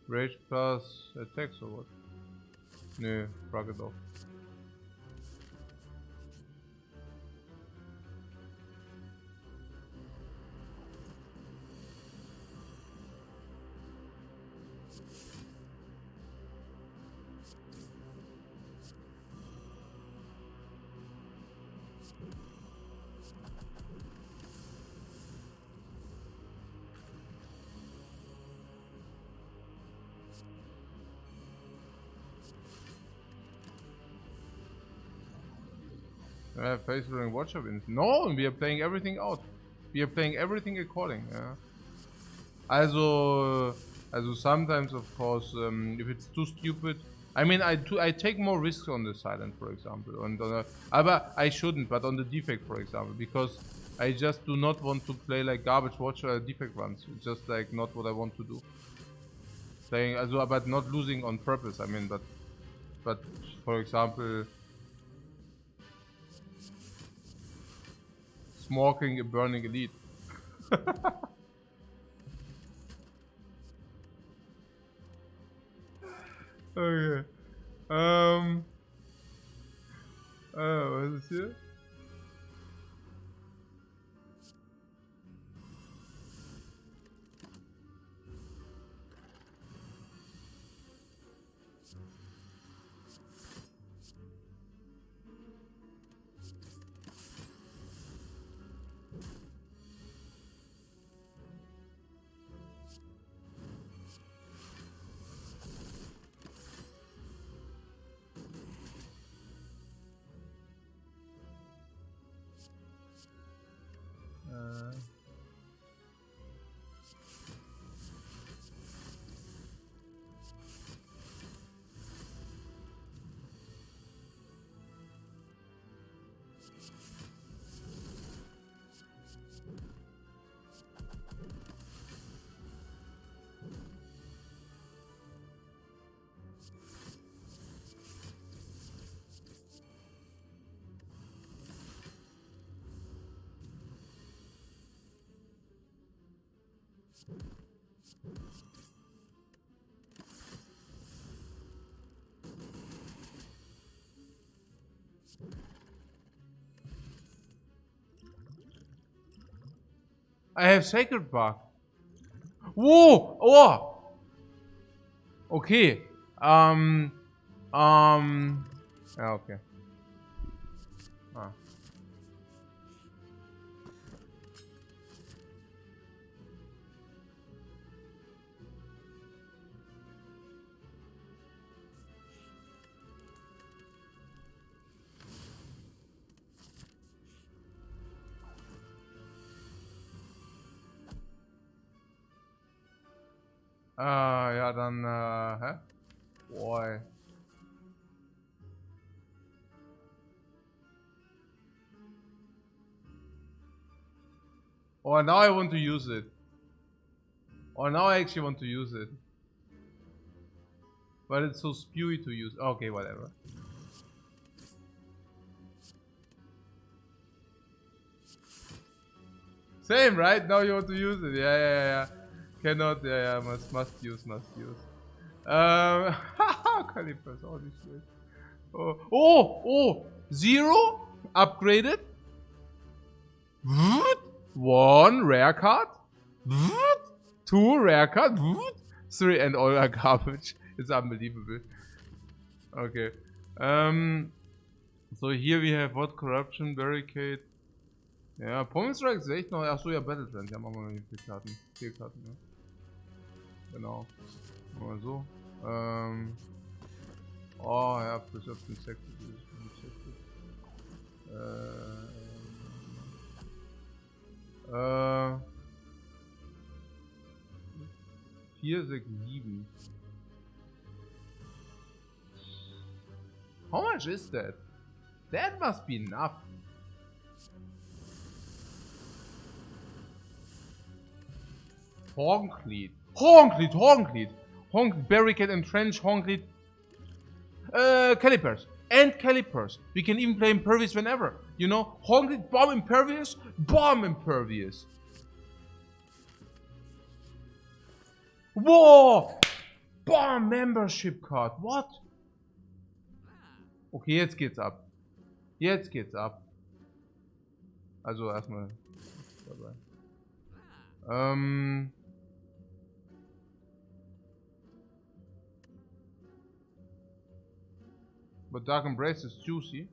Rage Plus Attacks or what? Nö, frag it off. Face rolling Watcher wins. No, we are playing everything out. We are playing everything according, yeah. Also sometimes of course, if it's too stupid. I mean, I take more risks on the silent, for example. And but I shouldn't, but on the defect, for example, because I just do not want to play like garbage Watcher defect runs. It's just like not what I want to do. Playing, also, but not losing on purpose. I mean, but for example, smoking a burning elite. Okay. Was ist hier? I have Sacred Bark. Whoa! Oh! Okay. Ja, okay. Ah. Ja, dann, hä? Boy. Oh, now I want to use it. Oh, now I actually want to use it. But it's so spewy to use. Okay, whatever. Same, right? Now you want to use it. Yeah. Cannot, yeah, must use. Calipers, holy shit. Oh, 0 upgraded. 1 rare card. 2 rare card. 3 and all are garbage. It's unbelievable. Okay. So here we have what? Corruption, Barricade. Ja, Promise Strike ist echt noch. Achso, ja, Battle Trend. Ja, machen wir mal 4 Karten. 4 Karten, ja. Genau. Machen wir so. Oh, ja, Preserve Insected. Vier, 6, 7. How much is that? That must be enough. Horncleat. Honk, barricade, entrench, honk, lead. Calipers. And calipers. We can even play impervious whenever. You know, honk, lead, bomb, impervious, bomb, impervious. Whoa! Bomb, membership card. What? Okay, jetzt geht's ab. Jetzt geht's ab. Also erstmal dabei. But Dark Embrace is juicy.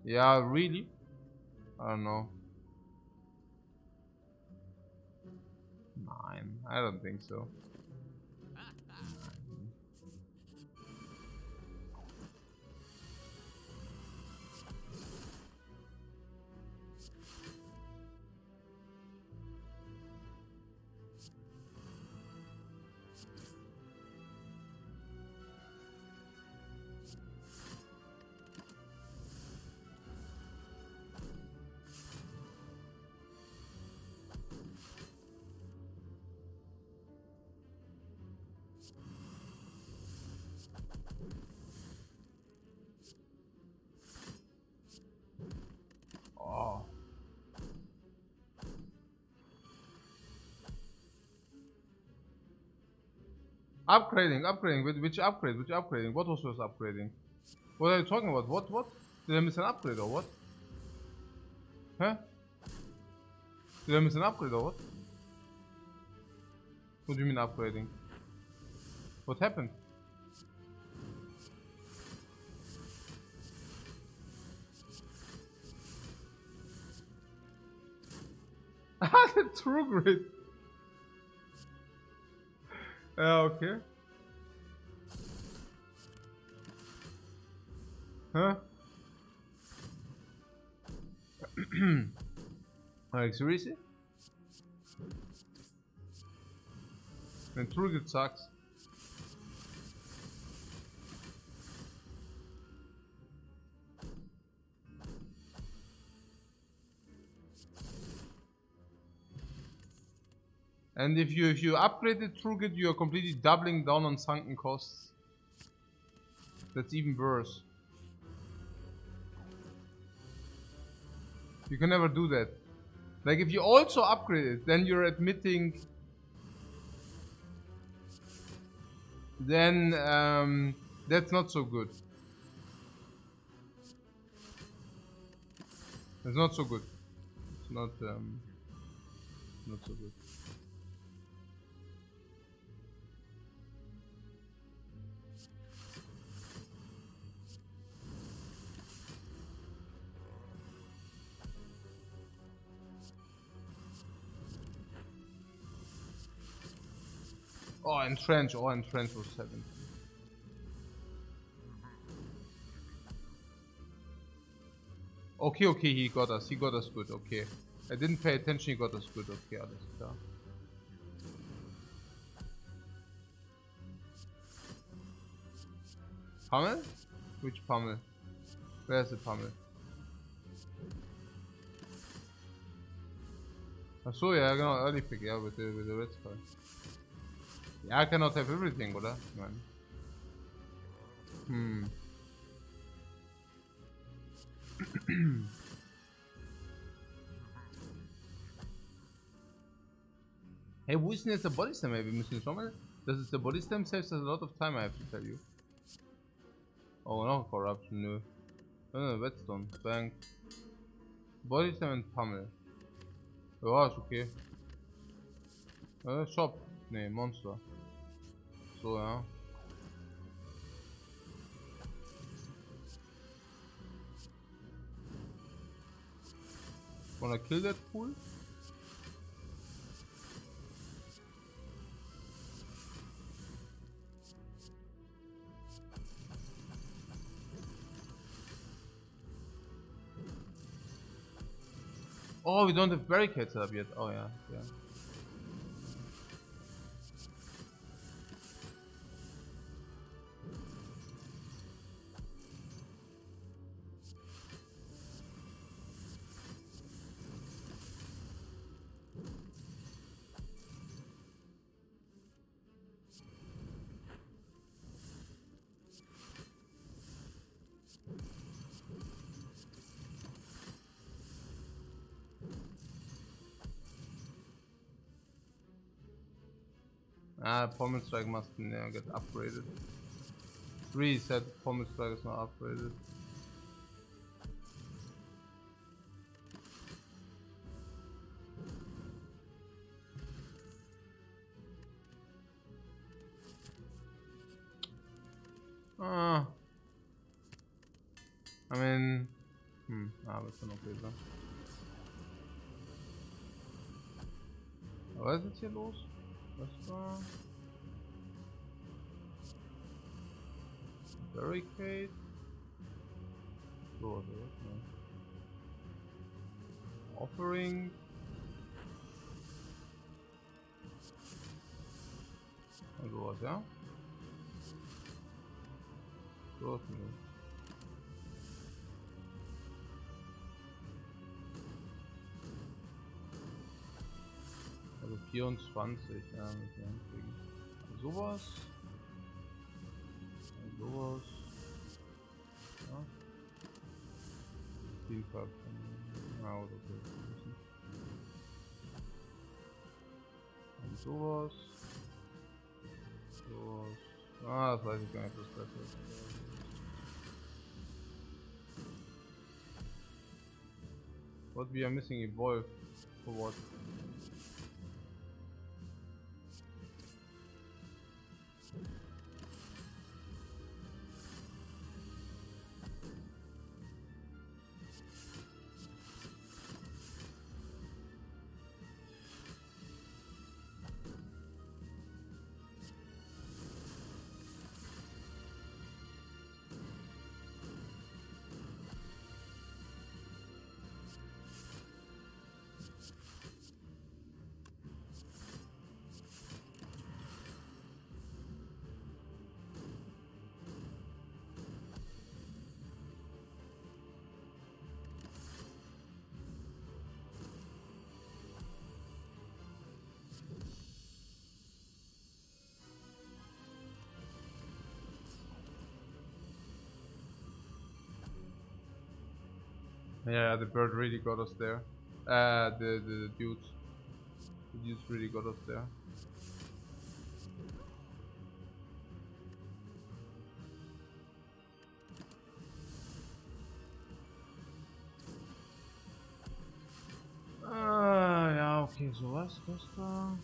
Yeah, really? I don't know. Nine. I don't think so. Oh. Upgrading. Which upgrade? Which upgrading? What was upgrading? What are you talking about? What? Did I miss an upgrade or what? Huh? Did I miss an upgrade or what? What do you mean upgrading? What happened? Ah, the true grid. Okay. Huh? Like seriously? And true grid sucks. And if you upgrade the true grid, you are completely doubling down on sunken costs. That's even worse. You can never do that. Like if you also upgrade it, then you're admitting. Then that's not so good. It's not so good. It's not so good. Oh, entrench. Oh, entrench was 7. Okay, he got us. He got us good. Okay. I didn't pay attention. He got us good. Okay, alles klar. Pummel? Which pummel? Where's the pummel? Ach so, ja genau, Early Pick, ja, with the red spell. Yeah, I cannot have everything, oder? Nein. Hey, wo ist denn jetzt der Body Slam? Wir müssen schon mal. Das ist der Body Slam saves us a lot of time, I have to tell you. Oh, no corruption, nö. No, Whetstone, Bank. Body Slam and Pummel. Ja, ist okay. Shop. Nee, Monster. So, ja. Wanna kill that fool? Oh, we don't have barricades up yet. Oh yeah, yeah. Pommel strike must get upgraded. Reset, pommel strike is not upgraded. I mean, das kann okay sein. Was ist jetzt hier los? Was war? Barricade? So, ne? Offering? Und sowas, ja? So ist ne. Also 24, ja, mit dem hinkriegen. Sowas. Sowas. Ja. Vielfalt von. Ja, oder so. Und sowas. Sowas. Das weiß ich gar nicht, was besser ist. What we are missing evolve. For what? Yeah, the bird really got us there. The dudes. The dudes really got us there. Ja, okay, sowas, das da.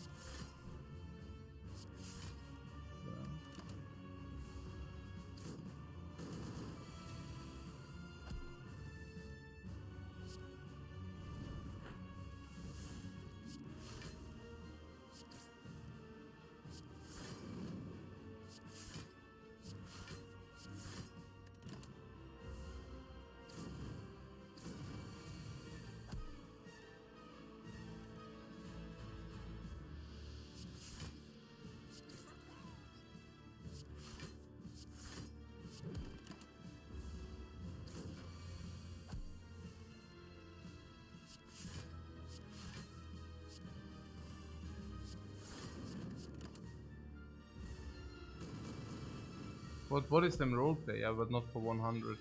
What is them roleplay? Yeah, but not for 100.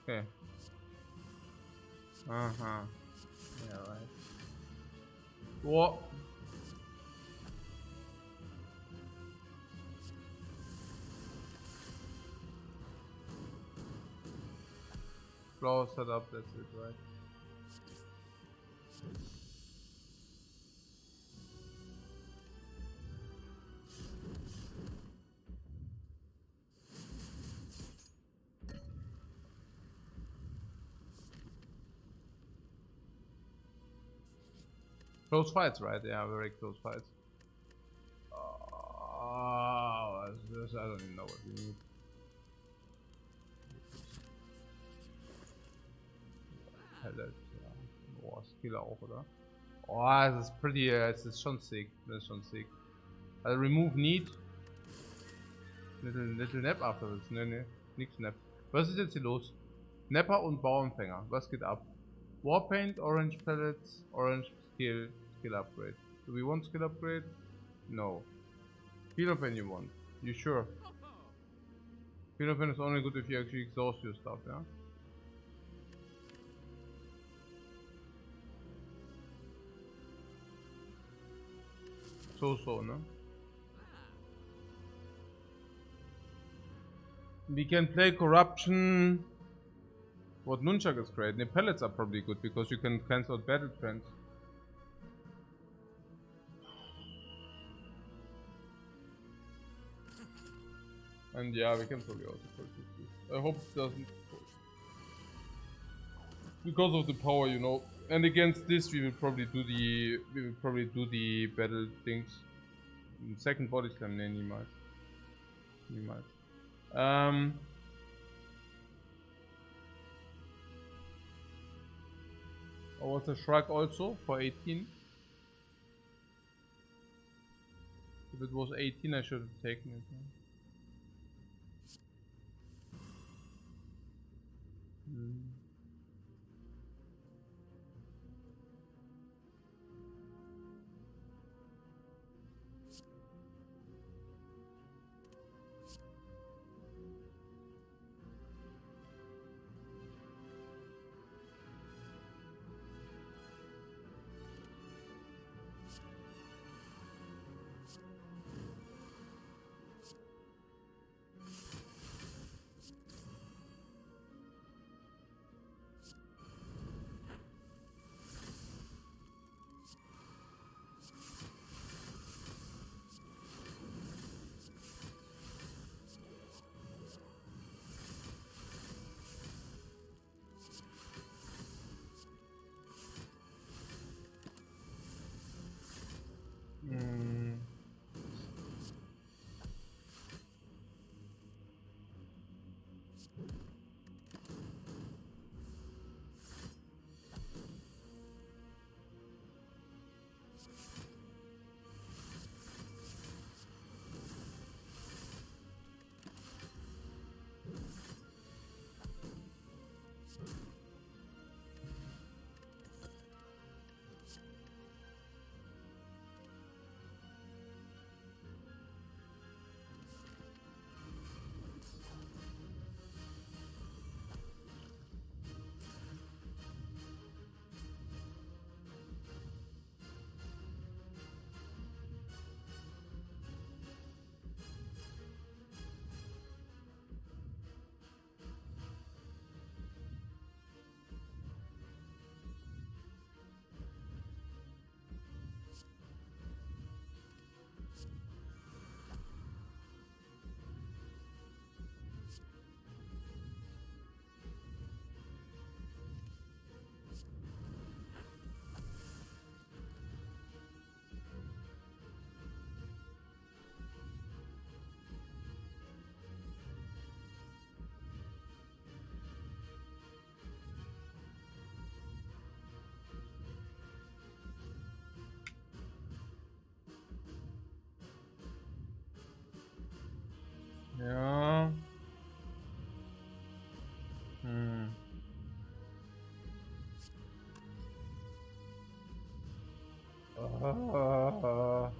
Okay. Yeah, right. What? Flower set up, that's it, right? Close fights, right? Yeah, very close fights. This? I don't even know what we need. Pellet, ja. Boah, Skiller auch, oder? Oh, das ist pretty, es ist schon sick. Das ist schon sick. Also remove need. Little Nap afterwards. Ne, nix Nap. Was ist jetzt hier los? Napper und Bauempfänger. Was geht ab? Warpaint, Orange Pellets, Orange Skill Upgrade. Do we want skill upgrade? No. Feel of you want. You sure? Feel of is only good if you actually exhaust your stuff, yeah? So, ne? We can play corruption. What nunchuck is great. The pellets are probably good because you can cancel battle trends. And yeah, we can probably also purchase this. I hope it doesn't. Because of the power, you know. And against this, we will probably do the battle things. Second body slam, ne, niemals. Niemals. Oh, was a shrug also for 18? If it was 18, I should have taken it. Yeah. Ja. Ah.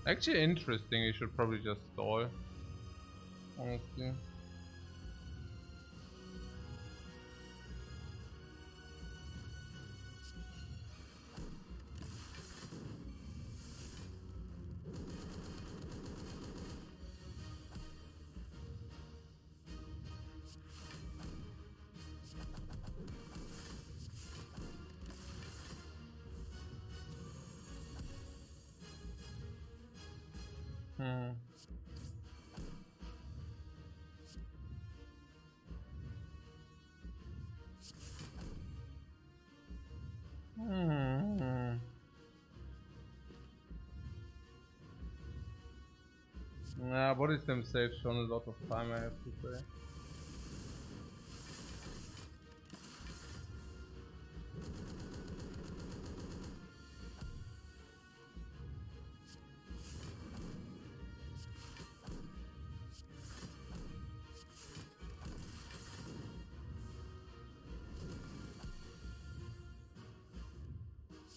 Actually interesting, you should probably just stall. Honestly. Yeah, body stem saves Sean a lot of time, I have to say.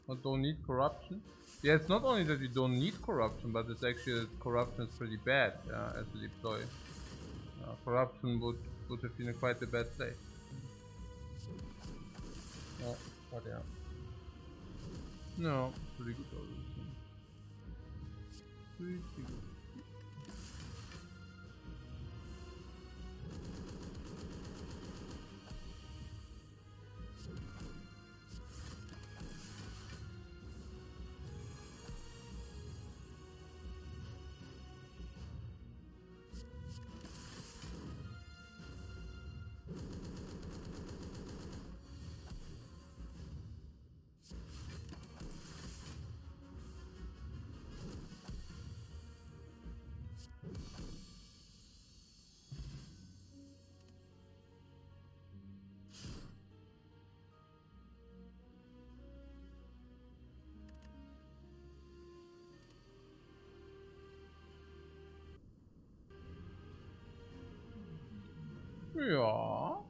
But don't need corruption. Yeah, it's not only that you don't need corruption, but it's actually that corruption is pretty bad as a deploy. Corruption would have been quite a bad play. Oh, but yeah. No, pretty good already. Pretty good. Ja.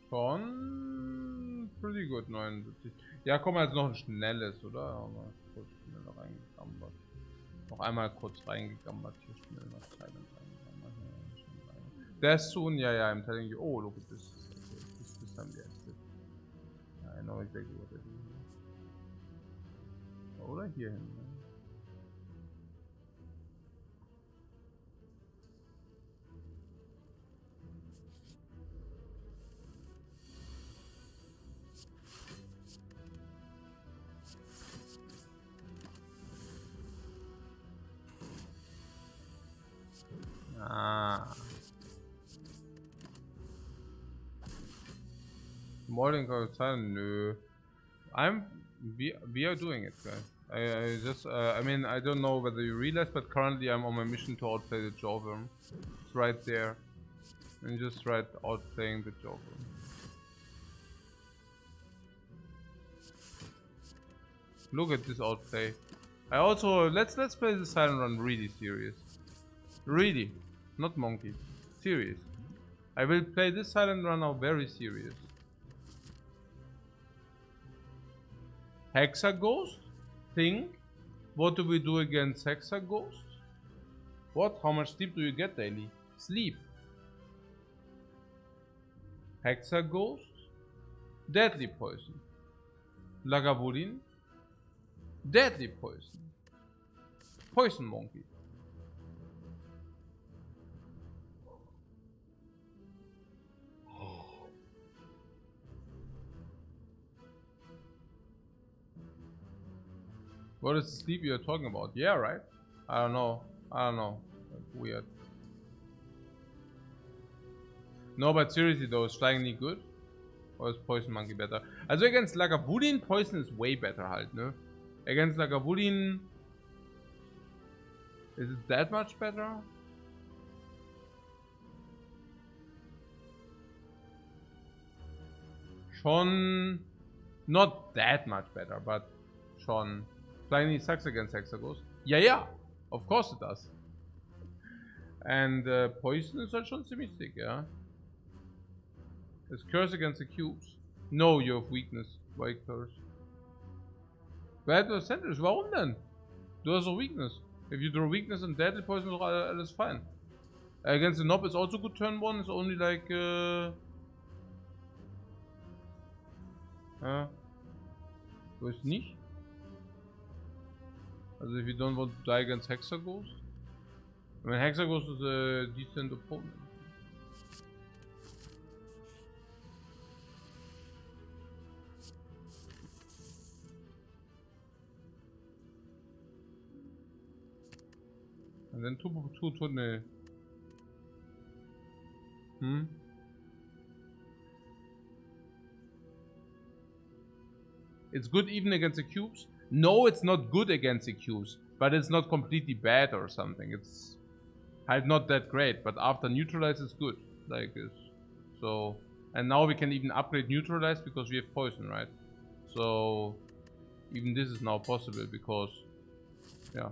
Schon pretty good, 79. Ja, komm, jetzt noch ein schnelles, oder? Mal kurz schnell reingegammert. Noch einmal kurz reingegammert, hier schnell was Silent reingegammert. That's soon, yeah, I'm telling you. Oh, look at this. Okay, this time the exit. Yeah, I know exactly what I do here. Oder hier hin, ne? Morning silent, no. We are doing it, guys. I just, I mean, I don't know whether you realize, but currently I'm on my mission to outplay the Jawworm. It's right there. And just right outplaying the Jawworm. Look at this outplay. I also, let's play the silent run really serious. Really. Not monkey. Serious. I will play this silent run now very serious. Hexa Ghost? Think? What do we do against Hexa Ghost? What? How much sleep do you get daily? Sleep. Hexa Ghost? Deadly Poison. Lagavulin? Deadly Poison. Poison Monkey. What is the sleep you're talking about? Yeah, right? I don't know. That's weird. No, but seriously though, is Flying Knee good? Or is Poison Monkey better? Also against Lagavulin, Poison is way better halt, ne? Against Lagavulin... Is it that much better? Schon... Not that much better, but... Schon... Flying Knee sucks against Hexa Ghost. Yeah, of course it does. And Poison is halt schon ziemlich sick, ja. Is curse against the cubes? No, you have weakness. Why curse? Bad or centers? Warum denn? Du hast doch weakness. If you draw weakness and deadly poison, ist doch alles fine. Against the knob is also good turn 1, it's only like wo ist nicht? Also if you don't want to die against Hexaghost? I mean Hexaghost is a decent opponent. And then two ne. It's good even against the cubes? No, it's not good against the cubes, but it's not completely bad or something. It's not that great, but after neutralize it's good, like this. So, and now we can even upgrade neutralize because we have poison, right? So, even this is now possible because, yeah.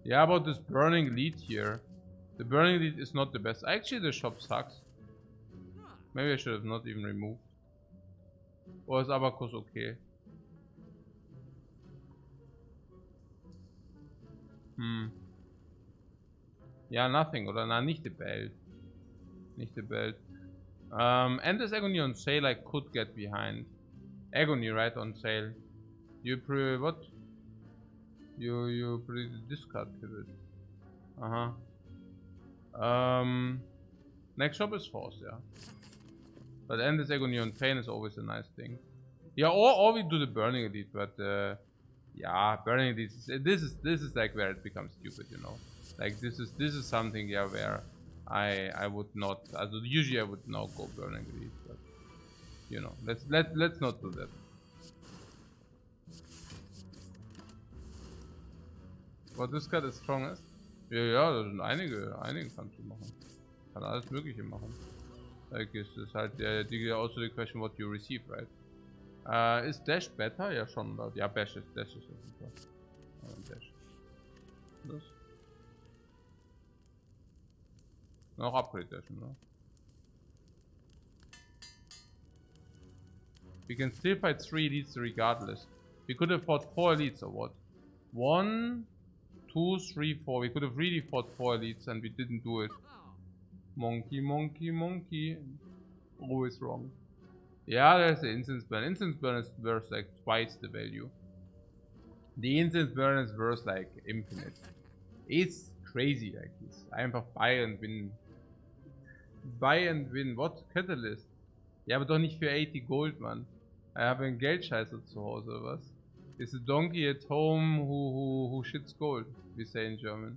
Yeah, about this burning lead here. The burning lead is not the best. Actually, the shop sucks. Maybe I should have not even removed. Or is Abacus okay? Ja, nothing, oder? Na, nicht the belt. Nicht the belt. And this Agony on sale I could get behind. Agony, right, on sale. You what? You discard pivot. Next shop is force, yeah. But Endless Agony on Pain is always a nice thing. Yeah, or we do the Burning Elite, but yeah, Burning Elite. This is like where it becomes stupid, you know. Like this is something, yeah, where I would not. Also usually I would not go Burning Elite, but you know, let's not do that. War das gerade das strongest? Ja, da sind einige kannst du machen. Kann alles Mögliche machen. Like ist halt also the question what you receive, right? Is Dash better? Ja schon. Ja, Dash ist super. Dash. Das. Noch Upgrade Dashen, ne? We can still fight 3 elites regardless. We could have fought 4 elites or what? 1, 2, 3, 4. We could have really fought 4 elites and we didn't do it. Monkey. Always wrong. Yeah, there's the instance burn. Instance burn is worth like twice the value. The instance burn is worth like infinite. It's crazy like this. Einfach buy and win. Buy and win. What? Catalyst? Ja, aber doch nicht für 80 Gold, Mann. Ich habe einen Geldscheißer zu Hause, was? Is a donkey at home who shits gold, we say in German.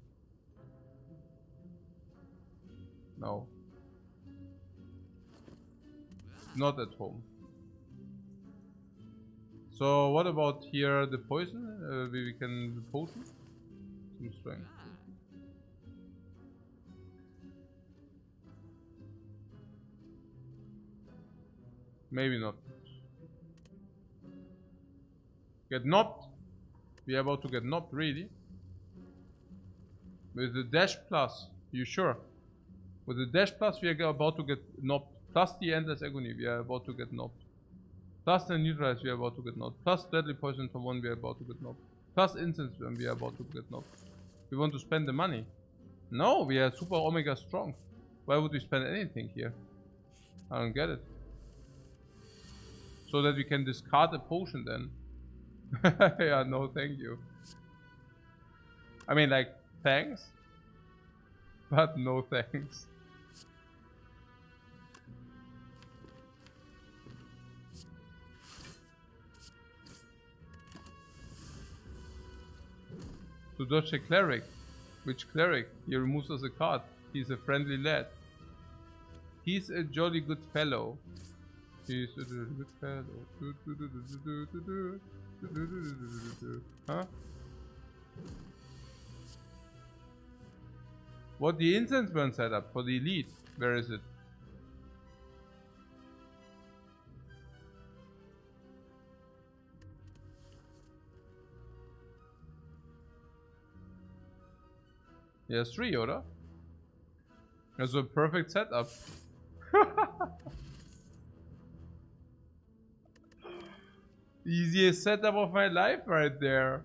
No. Not at home. So what about here the poison? We can the potion? Some strength. Maybe not. Get knocked. We are about to get knocked, really? With the dash plus, you sure? With the dash plus we are about to get knocked. Plus the endless agony, we are about to get knocked. Plus the neutralize, we are about to get knocked. Plus deadly poison from 1, we are about to get knocked. Plus incense burn, we are about to get knocked. We want to spend the money. No, we are super omega strong. Why would we spend anything here? I don't get it. So that we can discard a potion then. Yeah, no thank you. I mean like, thanks. But no thanks. To dodge a cleric. Which cleric? He removes us a card. He's a friendly lad. He's a jolly good fellow. He's a jolly good fellow. Huh? What the incense burn setup for the elite? Where is it? Yes, 3, oder? That's a perfect setup. Easiest setup of my life right there.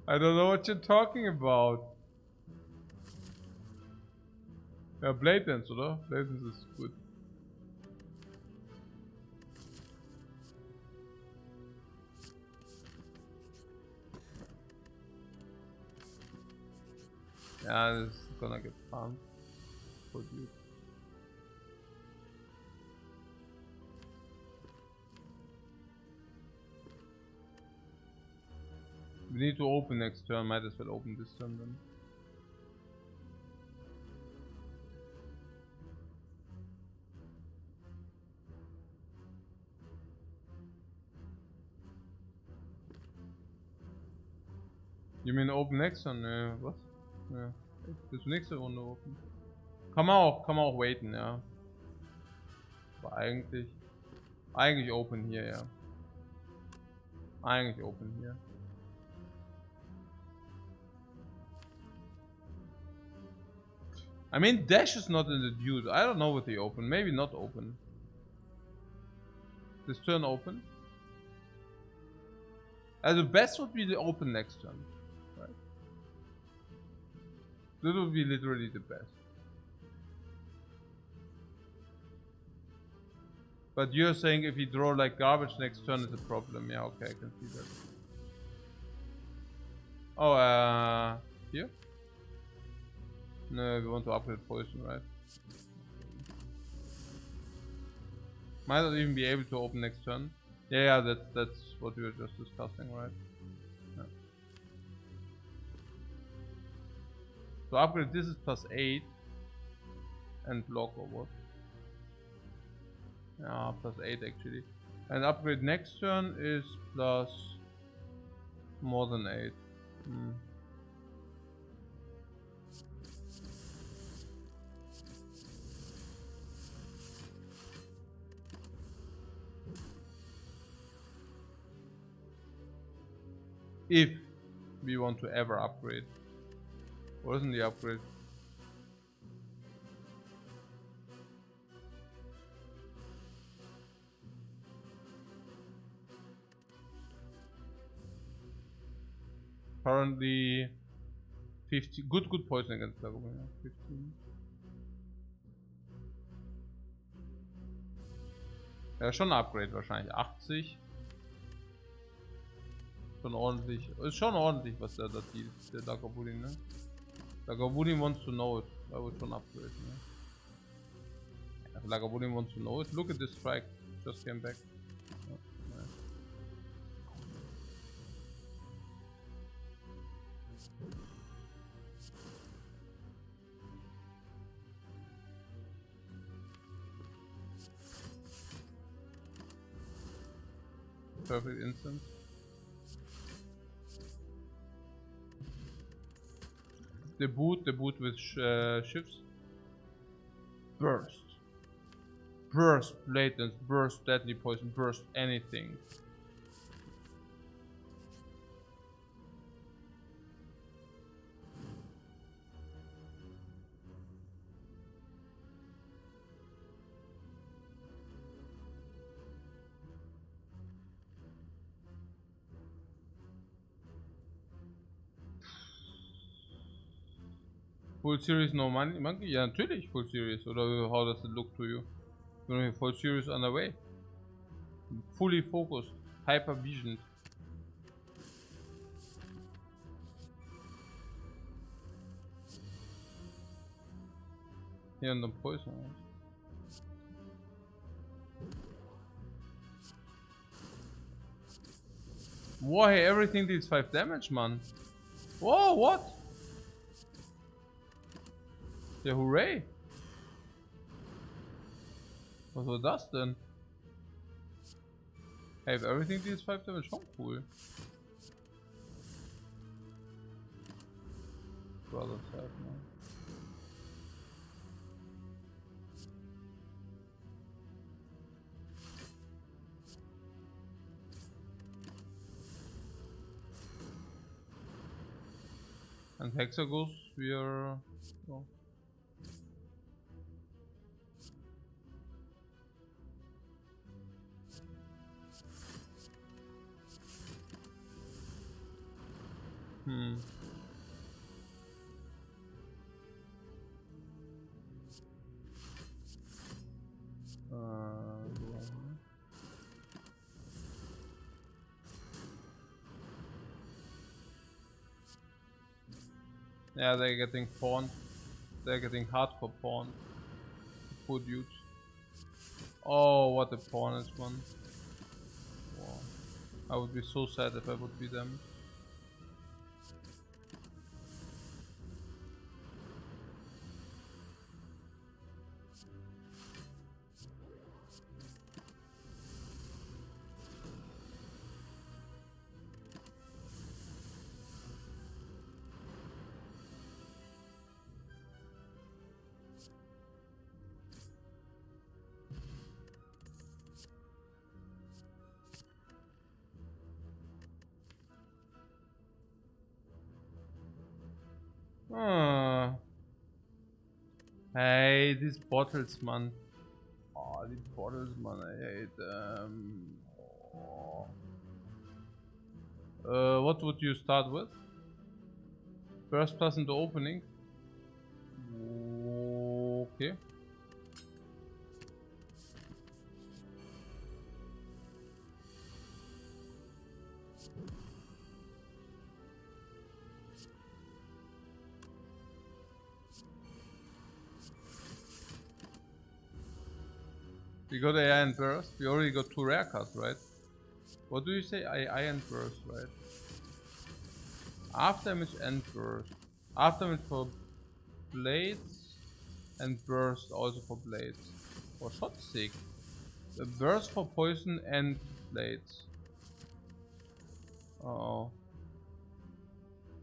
I don't know what you're talking about. Ja, Blade Dance, oder? Blade Dance ist gut. Yeah, this is gonna get fun. For you. We need to open next turn, might as well open this turn then. You mean open next turn? Was? Ja. Bis zur nächsten Runde open. Kann man auch waiten, ja. Aber eigentlich open hier, ja. Eigentlich open hier. I mean, dash is not in the dude. I don't know what they open. Maybe not open. This turn open. The best would be the open next turn. Right? That would be literally the best. But you're saying if you draw like garbage next turn is a problem. Yeah, okay, I can see that. Oh, here? No, we want to upgrade poison, right? Might not even be able to open next turn. Yeah, that's what we were just discussing, right? Yeah. So upgrade this is +8 and block or what? Yeah, +8 actually. And upgrade next turn is plus more than 8. If we want to ever upgrade. What isn't the upgrade? Currently 50. Good poison against Lagomina. 15. Ja, schon ein Upgrade wahrscheinlich. 80. Schon ordentlich. Ist schon ordentlich, was der da dealt, der Lagomina, ne? Lagomina wants to know it. I would schon upgrade, ne? If Lagomina wants to know it. Look at this strike. Just came back. Oh, nice. Perfect instant. The boot with shifts. Burst. Burst blatants, burst deadly poison, burst anything. Full series no money monkey? Ja, natürlich full series. Oder how does it look to you? Full series on the way. Fully focused. Hyper visioned. Here on the poison. Whoa, hey, everything deals 5 damage, man. Whoa, what? Ja, hooray! Was war das denn? Hey, if everything deals 5 damage, schon cool. Brother sad, man. And Hexagons, we are... Oh. Yeah, they're getting pawned. They're getting hardcore pawned. Poor dudes. Oh, what a pawn is one. Wow. I would be so sad if I would be them. Hey, these bottles, man. Oh, these bottles, man. I hate them. Oh. What would you start with? First plus in the opening. Okay. We got AI and burst. We already got 2 rare cards, right? What do you say? AI and burst, right? After damage and burst. After damage for blades and burst also for blades. Or shot sick. The burst for poison and blades. Oh.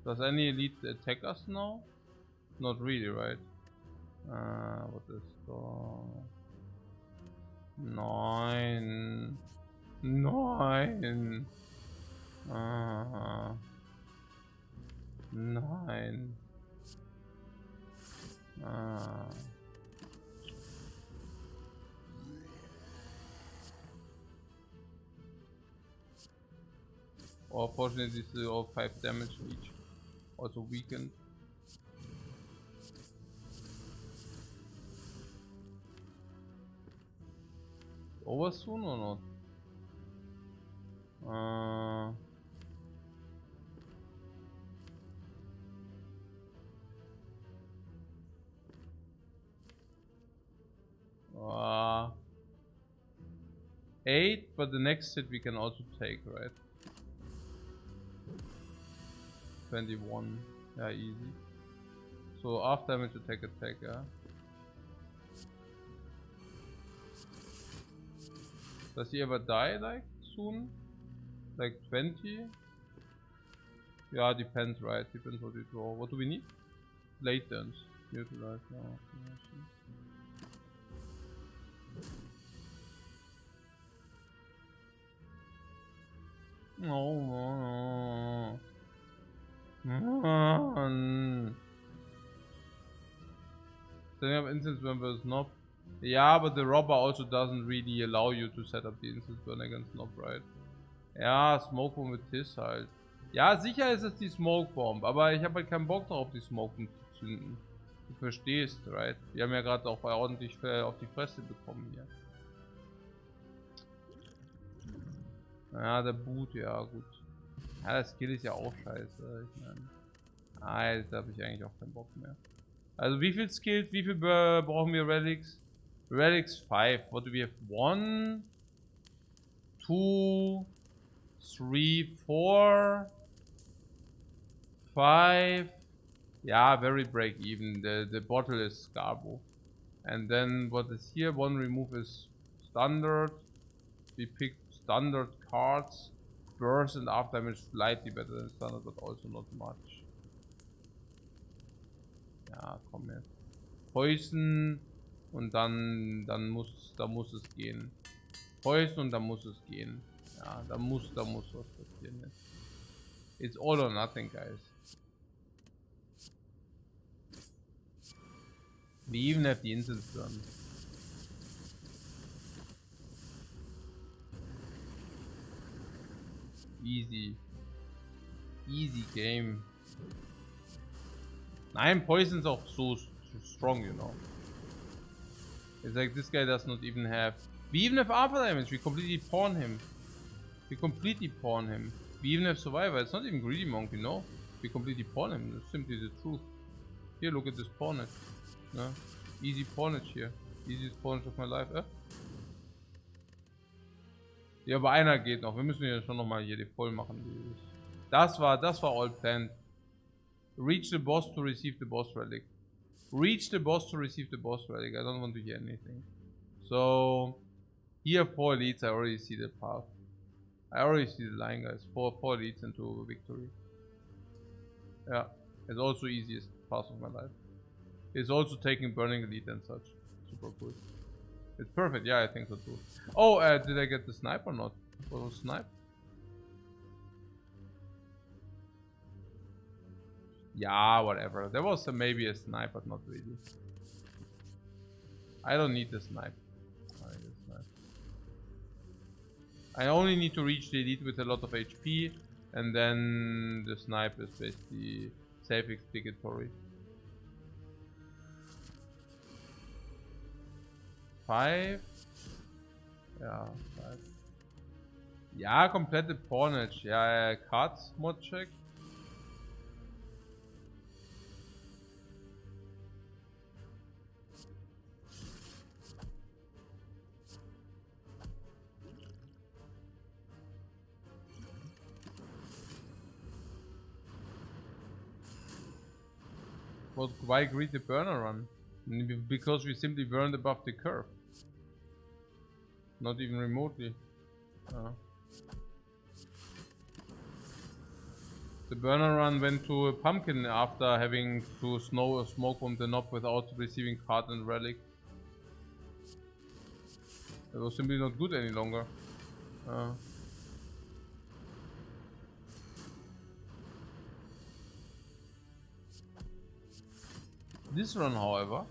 Does any elite attack us now? Not really, right? What is the 9? 9. 9. Or fortunately, this is all 5 damage each. Also weakened. Over soon or not? 8, but the next hit we can also take, right? 21, yeah, easy. So after damage attack, yeah. Does he ever die like soon? Like 20? Yeah, depends, right? Depends what we draw. What do we need? Latents. Utilize now. No. Then we have instance burn versus Nob. Yeah, but the robber also doesn't really allow you to set up the instance burn against Nob, right? Ja, Smoke Bomb mit Tiss halt. Ja, sicher ist es die Smoke Bomb, aber ich habe halt keinen Bock darauf, die Smoke Bomb zu zünden. Du verstehst, right? Wir haben ja gerade auch ordentlich auf die Fresse bekommen hier. Ja, der Boot, ja gut. Ja, das Skill ist ja auch scheiße. Ich meine, jetzt habe ich eigentlich auch keinen Bock mehr. Also wie viel Skills, wie viel brauchen wir Relics? Relics 5. What do we have? 1, 2, 3, 4, 5. Yeah, very break even. The bottle is Scarbo. And then what is here? 1 remove is standard. We pick standard cards. Burst and after damage slightly better than standard, but also not much. Ja, komm jetzt. Poison und dann muss es gehen. Poison und dann muss es gehen. Ja, da muss was passieren jetzt. It's all or nothing, guys. We even have the incense done. Easy. Easy game. 9 poisons are so strong, you know. It's like this guy does not even have... We even have alpha damage. We completely pawn him. We even have survivor. It's not even greedy monk, you know. We completely pawn him. It's simply the truth. Here, look at this pawnage. No? Easy pawnage hier. Easiest pawnage of my life. Ja, aber einer geht noch. Wir müssen hier schon nochmal hier die voll machen. Das war all planned. Reach the boss to receive the boss relic. Reach the boss to receive the boss relic. I don't want to hear anything. So, here 4 elites. I already see the path. I already see the line, guys. 4 elites into victory. Yeah, it's also easiest path of my life. It's also taking burning elite and such. Super cool. It's perfect. Yeah, I think so too. Oh, did I get the snipe or not? What was snipe? Yeah, whatever. There was maybe a snipe, but not really. I don't need the snipe. I only need to reach the elite with a lot of HP, and then the snipe is basically self-explanatory. 5? Yeah, 5. Yeah, komplette pawnage. Yeah, cards mod check. But why greet the burner run? Because we simply burned above the curve. Not even remotely. The burner run went to a pumpkin after having to smoke bomb the knob without receiving card and relic. It was simply not good any longer. This run, however,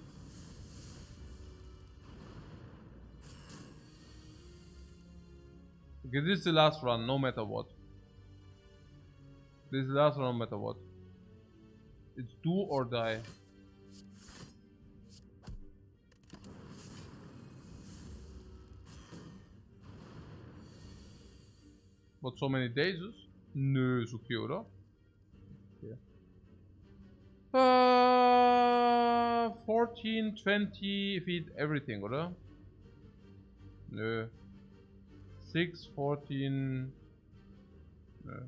okay, this is the last run, no matter what. This is the last run, no matter what. It's do or die. What, so many days? Nö, ist okay, oder? Okay. 14, 20, feed everything, oder? Nö. 6, 14. Nö.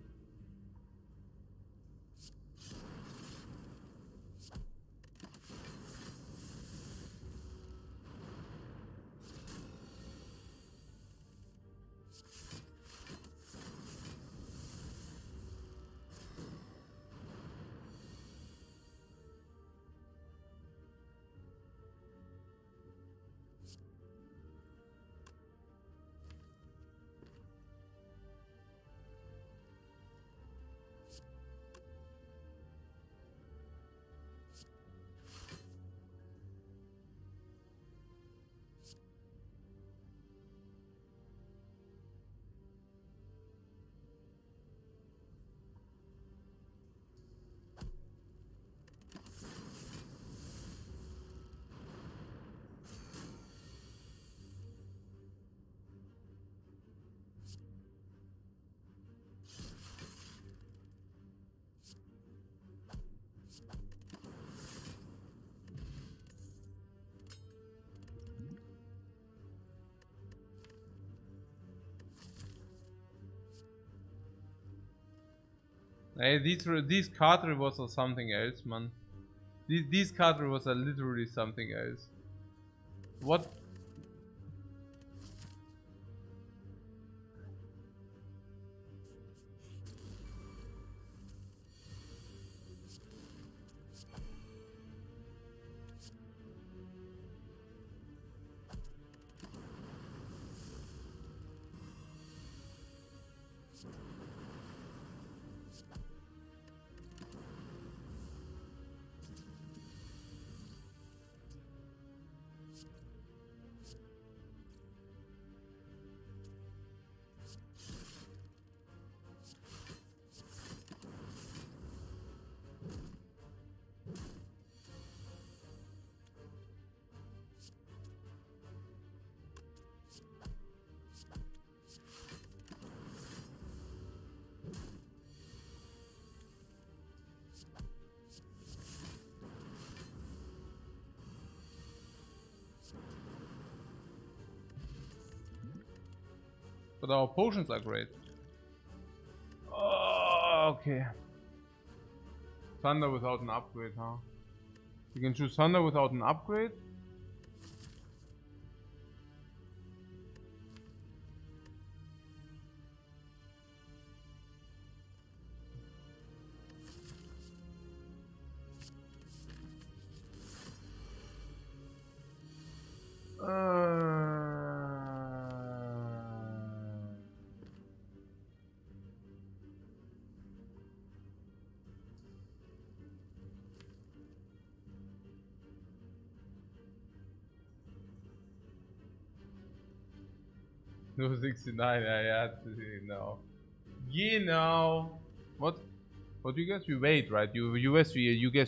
Hey, these card rewards are something else, man. These card rewards are literally something else. What? But our potions are great. Oh, okay. Thunder without an upgrade, huh? You can choose Thunder without an upgrade. No 69, yeah, no. You know. What do you guess? We wait, right? You guess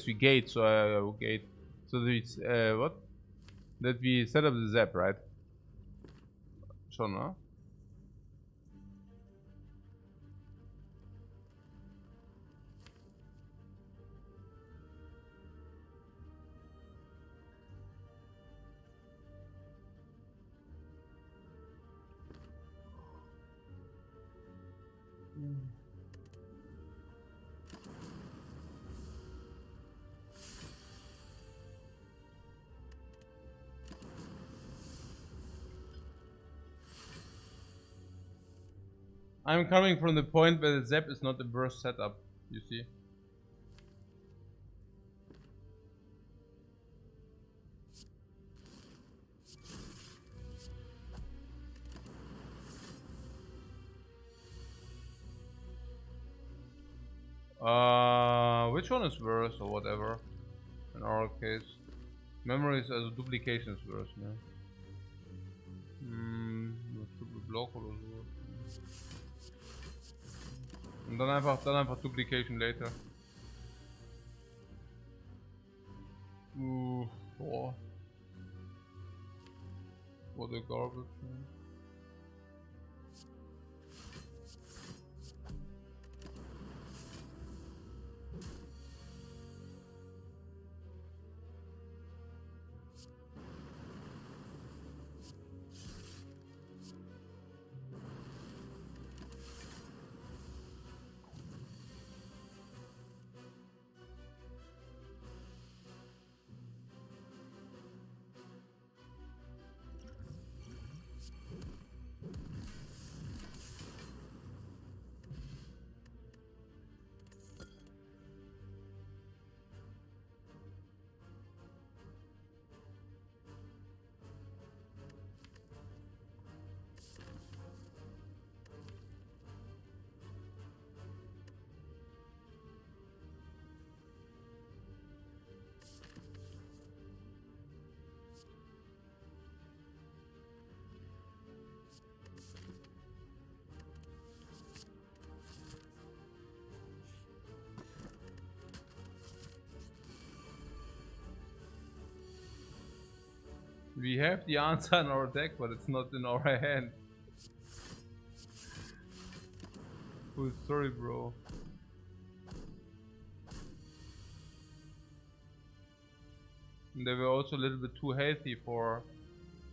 we gate, so gate. So it's what? That we set up the zap, right? Schon, ne? I'm coming from the point where the zap is not the worst setup, you see. Which one is worse or whatever? In our case, memories as a duplication is worse, ne? Triple block oder so. Und dann einfach duplication later. Boah. What a garbage, man. We have the answer in our deck, but it's not in our hand. Oh, sorry, bro. And they were also a little bit too healthy for,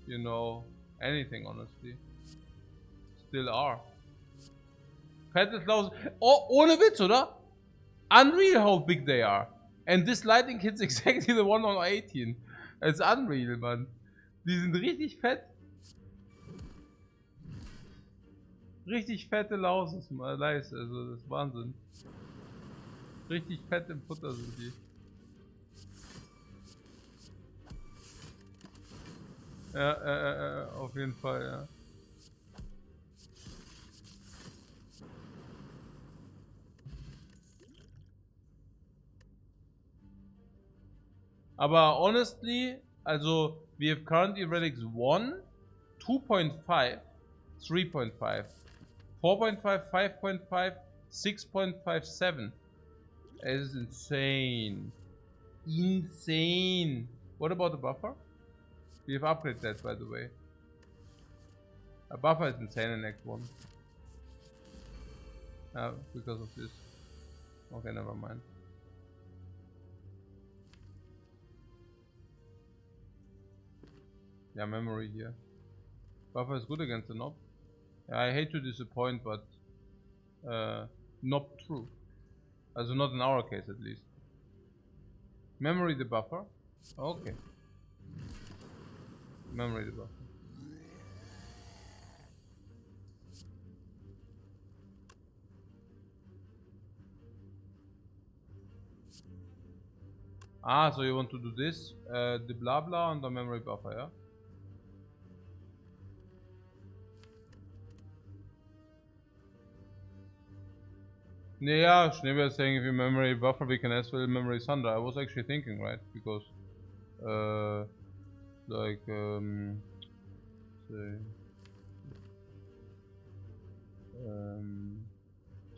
you know, anything, honestly. Still are. Fette Klaus. Oh, ohne Witz, oder? Unreal how big they are. And this lightning hits exactly the one on 18. It's unreal, man. Die sind richtig fett. Richtig fette Lauses, nice, also das ist Wahnsinn. Richtig fett im Futter sind die. Ja, auf jeden Fall, ja. Aber honestly, also we have currently relics 1, 2.5, 3.5, 4.5, 5.5, 6.57. It is insane. Insane. What about the buffer? We have upgraded that, by the way. A buffer is insane in Act 1. Because of this. Okay, never mind. Yeah, memory here. Buffer is good against the knob. I hate to disappoint, but not true. Also not in our case at least. Memory the buffer. Okay. Memory the buffer. Ah, so you want to do this, the blah blah on the memory buffer, yeah? Yeah, Schneeber is saying if you memory buffer, we can as well memory Thunder. I was actually thinking, right? Because, like, say,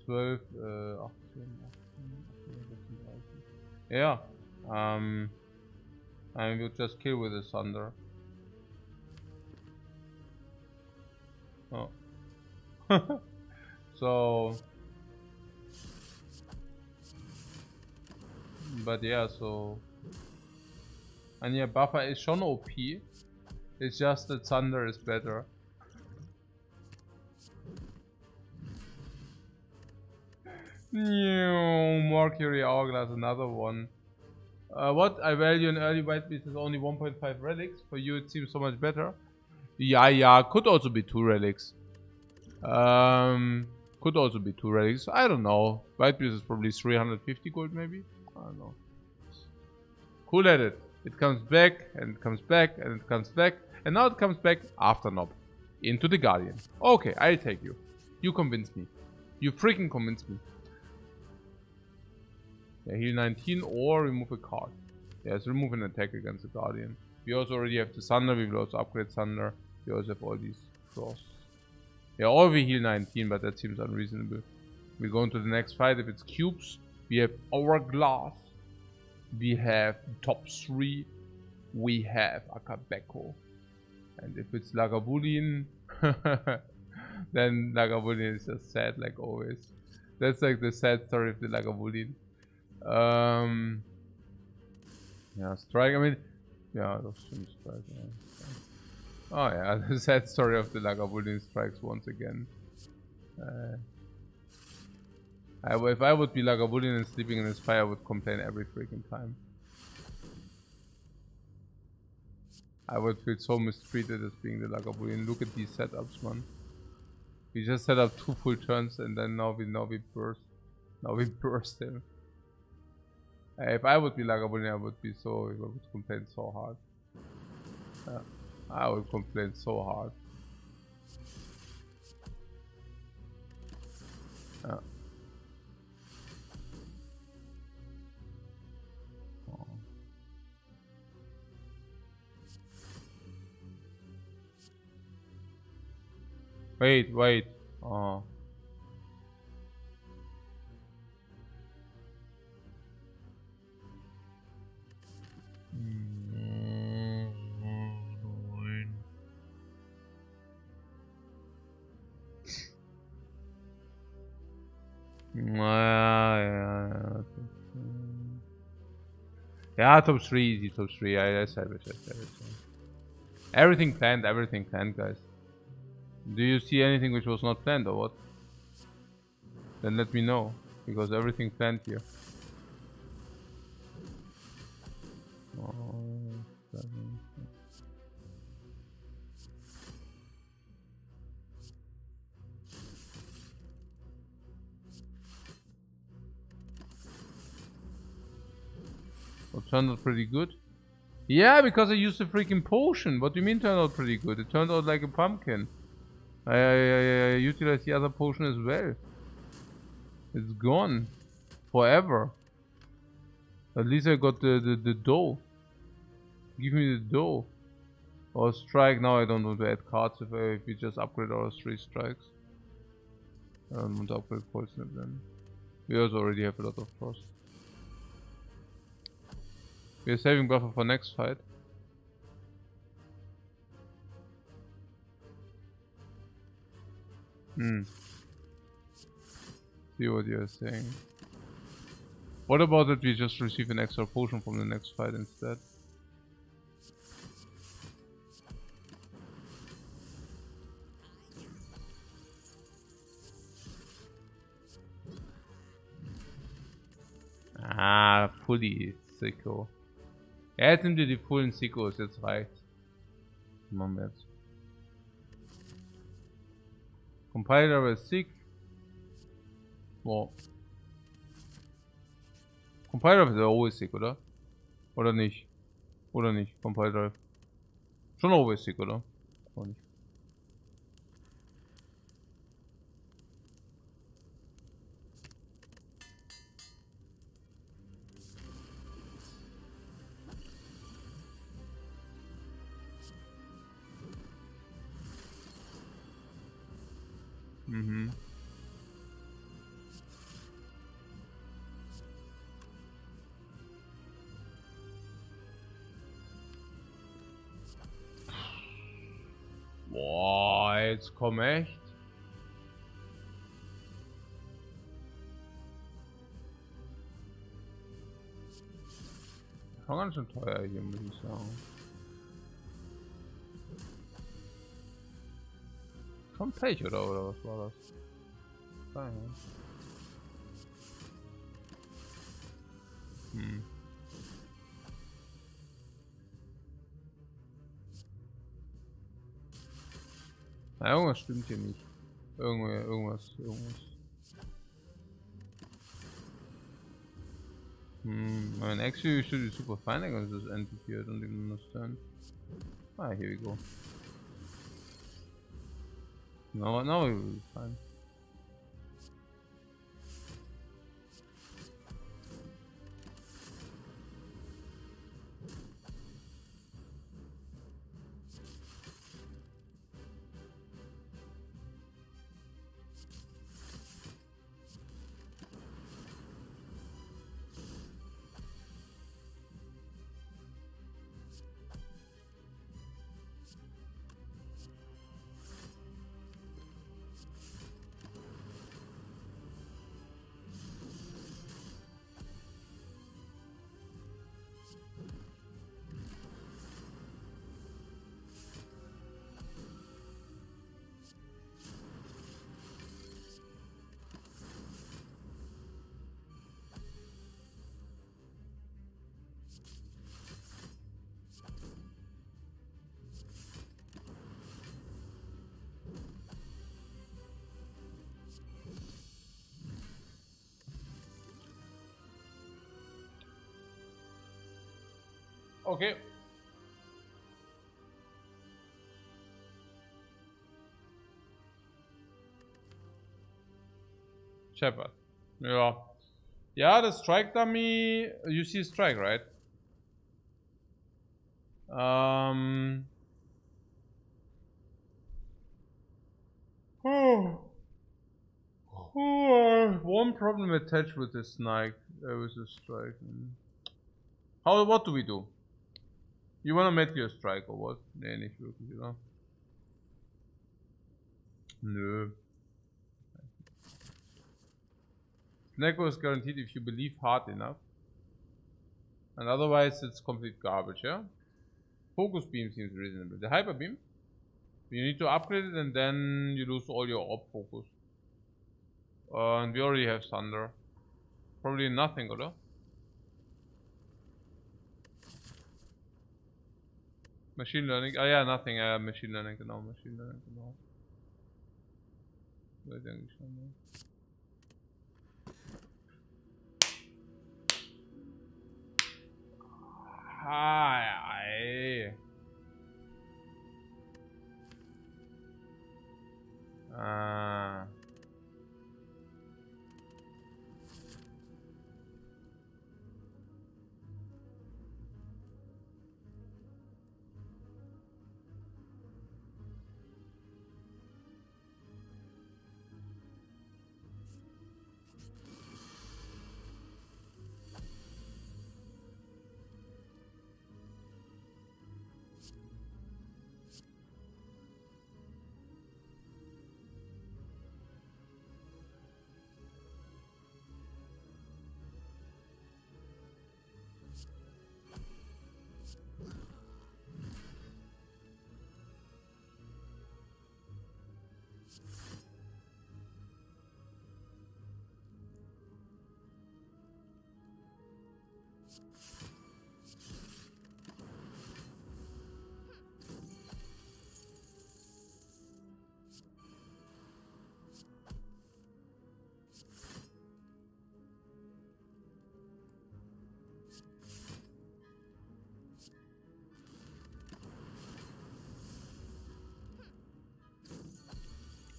12, 18, yeah, and we'll just kill with the Thunder. Oh. So, but yeah, so, and yeah, buffer is schon OP. It's just that Thunder is better. Mercury Hourglass, another one. What I value in early white beast is only 1.5 relics. For you, it seems so much better. Yeah, could also be 2 relics. Could also be 2 relics. I don't know. White beast is probably 350 gold, maybe. I don't know. Cool at it. It comes back and it comes back and it comes back, and now it comes back after Nob into the Guardian. Okay, I'll take you. You convinced me. You freaking convinced me. Yeah, heal 19 or remove a card. Yes, remove an attack against the Guardian. We also already have the Thunder. We will also upgrade Thunder. We also have all these frosts. Yeah, or we heal 19, but that seems unreasonable. We go into the next fight. If it's cubes, we have Hourglass. We have top 3. We have Akabeko. And if it's Lagavulin, then Lagavulin is just sad like always. That's like the sad story of the Lagavulin. Yeah, strike. I mean, yeah, those strike. Yeah. Oh yeah, the sad story of the Lagavulin strikes once again. If I would be Lagavulin and sleeping in his fire, I would complain every freaking time. I would feel so mistreated as being the Lagavulin. Look at these setups, man. We just set up 2 full turns and then now we burst. Now we burst him. If I would be Lagavulin, I would complain so hard. I would complain so hard. Wait. Oh. Yeah, top 3, easy top 3. I said it. Everything planned, guys. Do you see anything which was not planned or what? Then let me know, because everything planned here. Well, turned out pretty good. Yeah, because I used a freaking potion. What do you mean turned out pretty good? It turned out like a pumpkin. I utilized the other potion as well. It's gone. Forever. At least I got the dough. Give me the dough. Or strike. Now I don't want to add cards if we just upgrade our 3 strikes. I don't want to upgrade poison then. We also already have a lot of frost. We are saving buffer for next fight. See what you're saying. What about that we just receive an extra potion from the next fight instead? Ah, fully Sicko. Ja, jetzt nimmt ihr die fullen Sickos, jetzt reicht's. Machen wir jetzt. Compiler ist sick. Wow. Compiler ist ja always sick, oder? Oder nicht? Oder nicht? Compiler. Schon always sick, oder? Oder nicht? Mhm. Boah, jetzt komm echt. Schon ganz schön teuer hier, muss ich sagen. Schon Pech, oder was war das? Ah, ja. Hm. Na, irgendwas stimmt hier nicht. Irgendwas. Mein actually should be super fine against this entity, I don't even understand. Ah, here we go. Now we will be fine. Okay. Shepard. Ja. Ja, the strike dummy. You see strike, right? One problem attached with the snake. With the strike. What do we do? You wanna make your strike or what? Nee, nicht wirklich, oder? Nö. Snacko is guaranteed if you believe hard enough. And otherwise it's complete garbage, yeah? Focus beam seems reasonable. The hyper beam? You need to upgrade it and then you lose all your op focus. And we already have thunder. Probably nothing, oder? Machine learning. Ah ja, nothing. Machine learning, genau. Machine learning, genau. Weiß eigentlich schon, ne? Hi. Ah.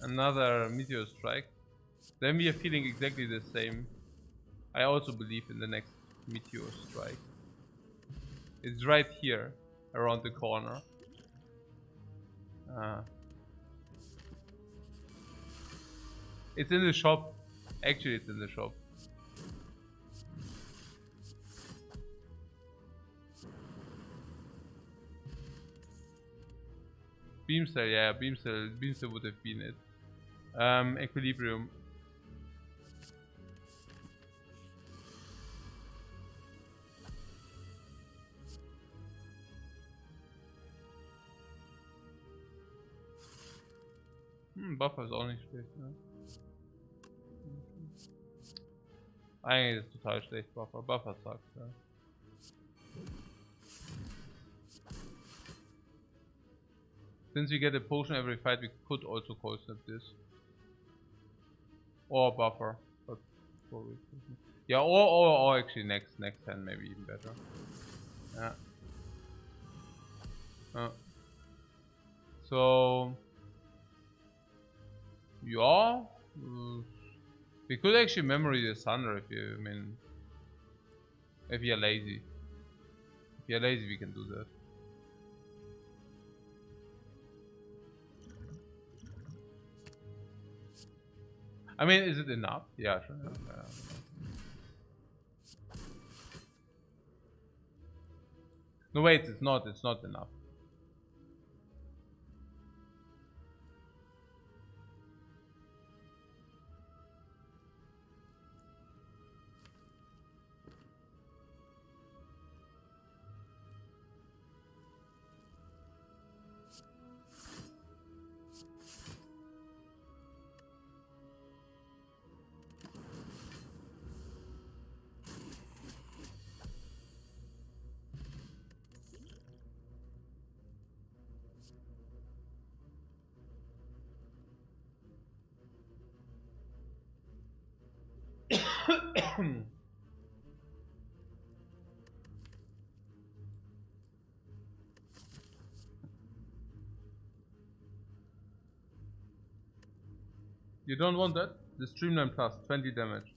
Another meteor strike. Then we are feeling exactly the same. I also believe in the next meteor strike. It's right here, around the corner. It's in the shop. Actually, it's in the shop. Beam cell, yeah, beam cell would have been it. Equilibrium. Buffer ist auch nicht schlecht, ne? Eigentlich ist es total schlecht, Buffer. Buffer sagt, ja. Since we get a potion every fight, we could also cold snap this. Or buffer. But yeah, or actually next hand maybe even better. Yeah. So yeah, we could actually memory the thunder if you if you're lazy. If you're lazy, we can do that. I mean, is it enough? Yeah, sure. Yeah. No, wait, it's not enough. You don't want that? The Streamline Plus, 20 damage.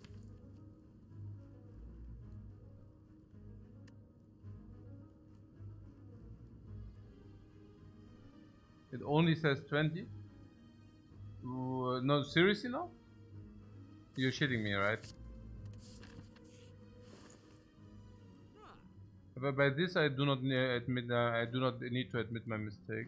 It only says 20? No, seriously now? You're shitting me, right? But by this I do not admit, I do not need to admit my mistake.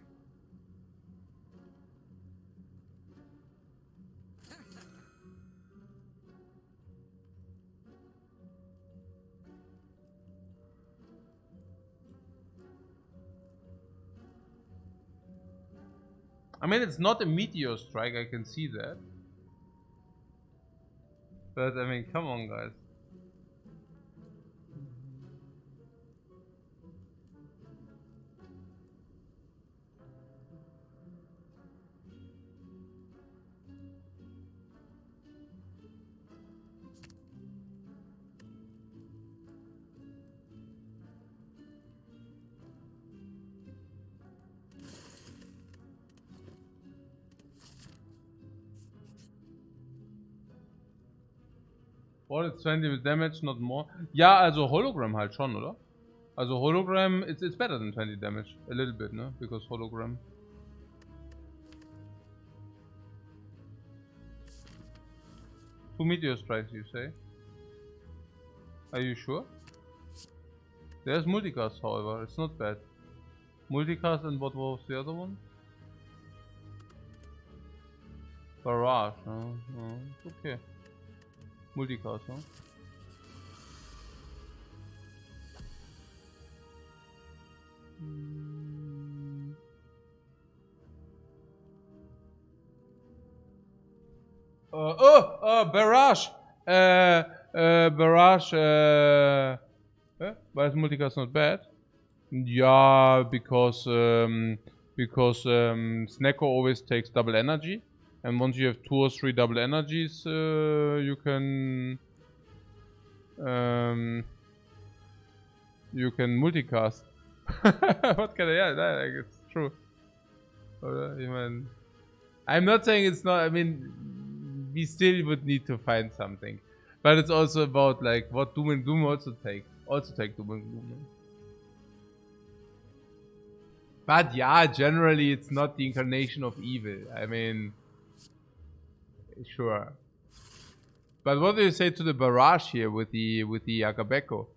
I mean, it's not a meteor strike, I can see that. But I mean, come on, guys. What, it's 20 damage, not more? Ja, also Hologram halt schon, oder? Also Hologram, it's better than 20 damage. A little bit, no? Because Hologram. Two meteor strikes, you say? Are you sure? There's multicast, however, it's not bad. Multicast, and what was the other one? Barrage, no, it's okay. Multicast, huh? Barrage! Barrage, why is multicast not bad? Yeah, because Snecko always takes double energy, and once you have 2 or 3 double energies, you can multicast. What can I? Yeah, it's true. Ich meine, I'm not saying it's not, I mean, we still would need to find something. But it's also about like what Doom and Gloom also take. Also take Doom and Gloom. But yeah, generally it's not the incarnation of evil. I mean, sure. But what do you say to the barrage here with the Akabeko?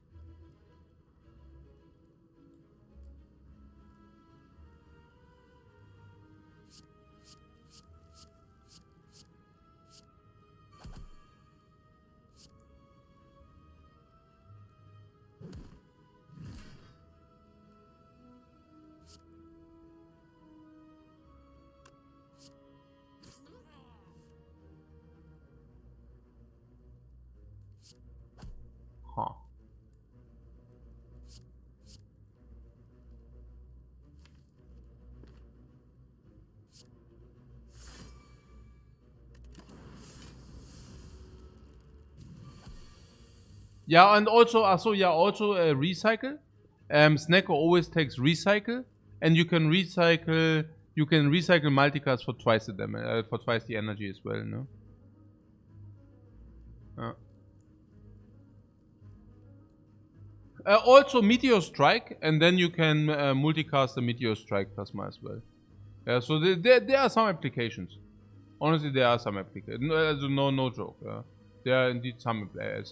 Huh. Yeah, and also, recycle. Snacko always takes recycle, and you can recycle. You can recycle multicast for twice the damage, for twice the energy as well. No. Also Meteor Strike, and then you can multicast the Meteor Strike plasma as well. Yeah, so there are some applications. Honestly, there are some applications. No joke. There are indeed some. Yeah.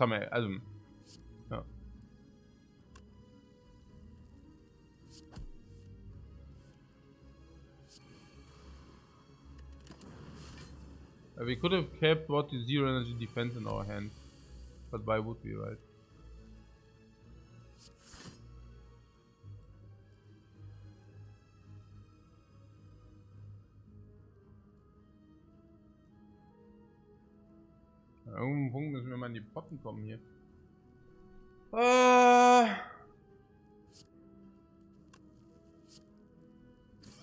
We could have kept what is zero energy defense in our hand, but why would we, right? Irgendeinem Punkt müssen wir mal in die Potten kommen hier.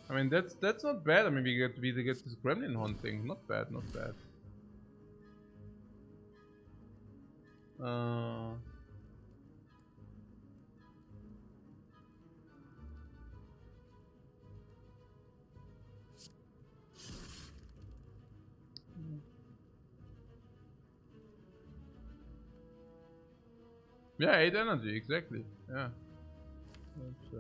I mean that's not bad. I mean we get this gremlin horn thing. Not bad, not bad. Yeah, 8 energy, exactly. Yeah. That's,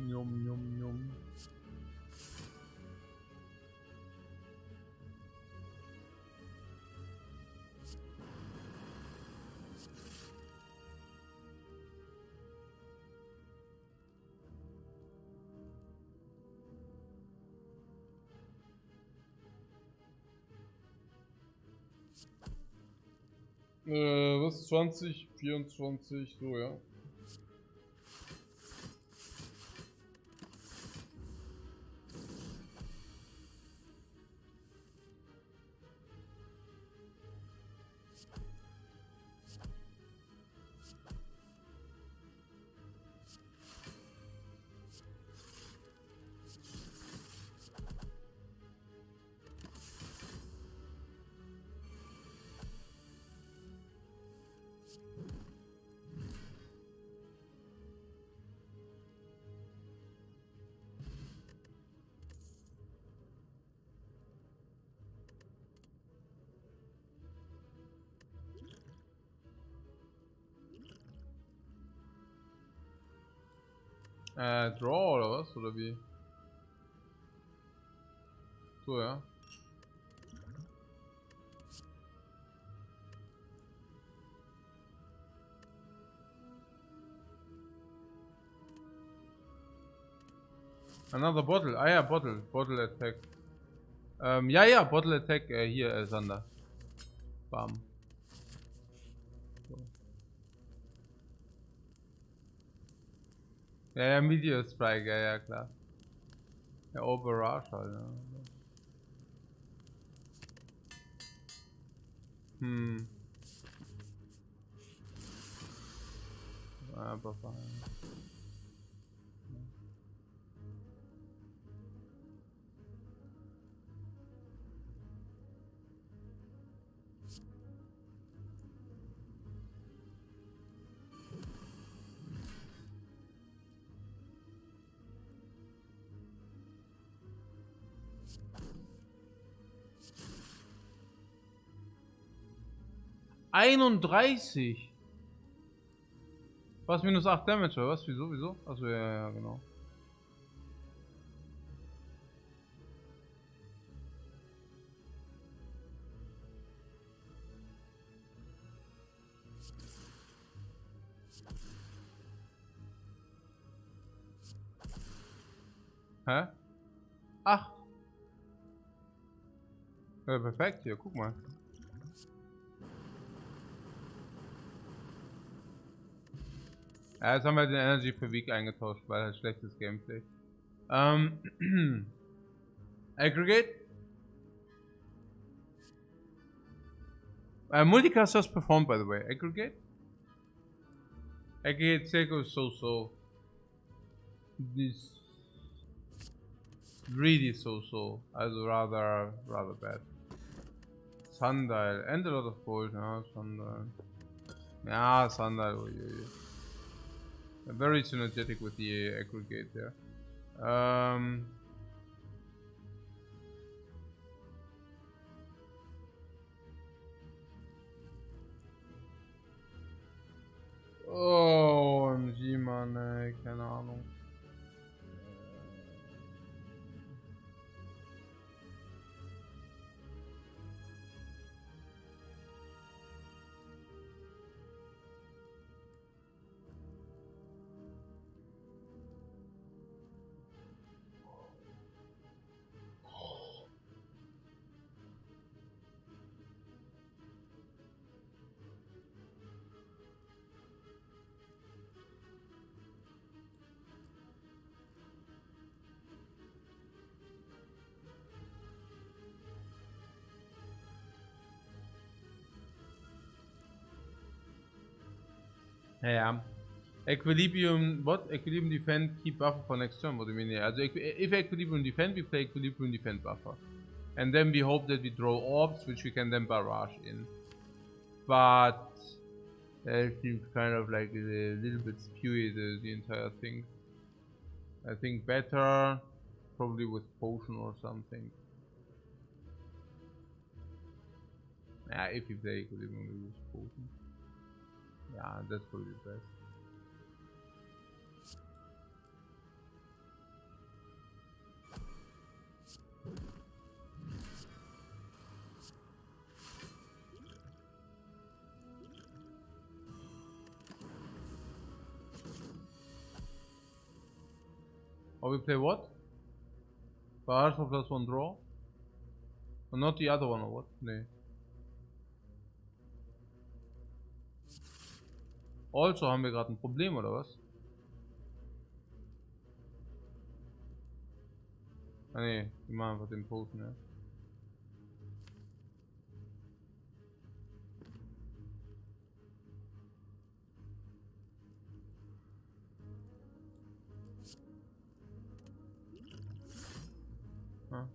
Yum, yum, yum. Was? 20, 24, so, ja. Draw oder was? Oder wie? So, ja. Another bottle. Ah ja, bottle. Bottle attack. Ja, bottle attack. Hier, Sander. Bam. So. Ja, Meteor Strike, ja, klar. Ja, Overrush halt, ja. Aber fein. 31. Was, minus 8 Damage, oder was? Wieso? Achso, ja, genau. Hä? Ach. Ja, perfekt, hier, guck mal. Ja, jetzt haben wir den Energy für Weak eingetauscht, weil halt schlechtes Gameplay. Aggregate. Multicast just performed, by the way. Aggregate? Aggregate Seiko is so. This really so. Also rather bad. Sundial. And a lot of gold, yeah, Sundial. Yeah, Sundial. Very synergetic with the aggregate there. Oh, OMG, Mann, ey, keine Ahnung. Yeah. Equilibrium, what? Equilibrium defend, keep buffer for next turn, what do you mean? Yeah, also if Equilibrium defend, we play Equilibrium defend buffer. And then we hope that we draw orbs, which we can then barrage in. But it seems kind of like a little bit skewy, the entire thing. I think better, probably with potion or something. Yeah, if you play Equilibrium, we use potion. Yeah, that's probably the best. Or we play what? Barrage for +1 draw? Or not the other one, or what? Nee. Also haben wir gerade ein Problem, oder was? Ah ne, wir machen einfach den Potion, ja. Ah.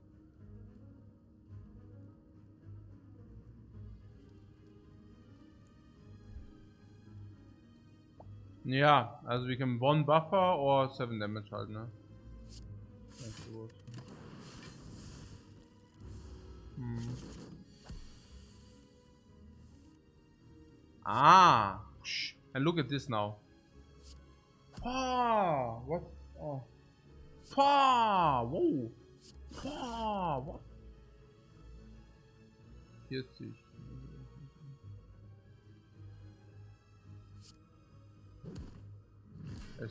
Ja, also we can 1 buffer or 7 damage halt, ne? Ah! Shh. And look at this now. Ah! What? Oh. Pah! Whoa! Pah! What? 40.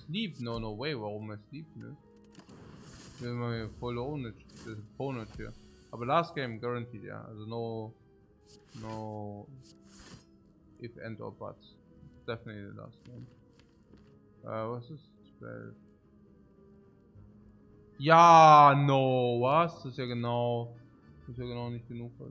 Sleep? No way, warum Sleep, ne? Wir haben hier voll Ownage, das ist Bonus hier. Aber last game guaranteed, ja. Also no if and or buts. Definitely the last game. Was ist 12? Ja, no, was? Das ist ja genau nicht genug. Was?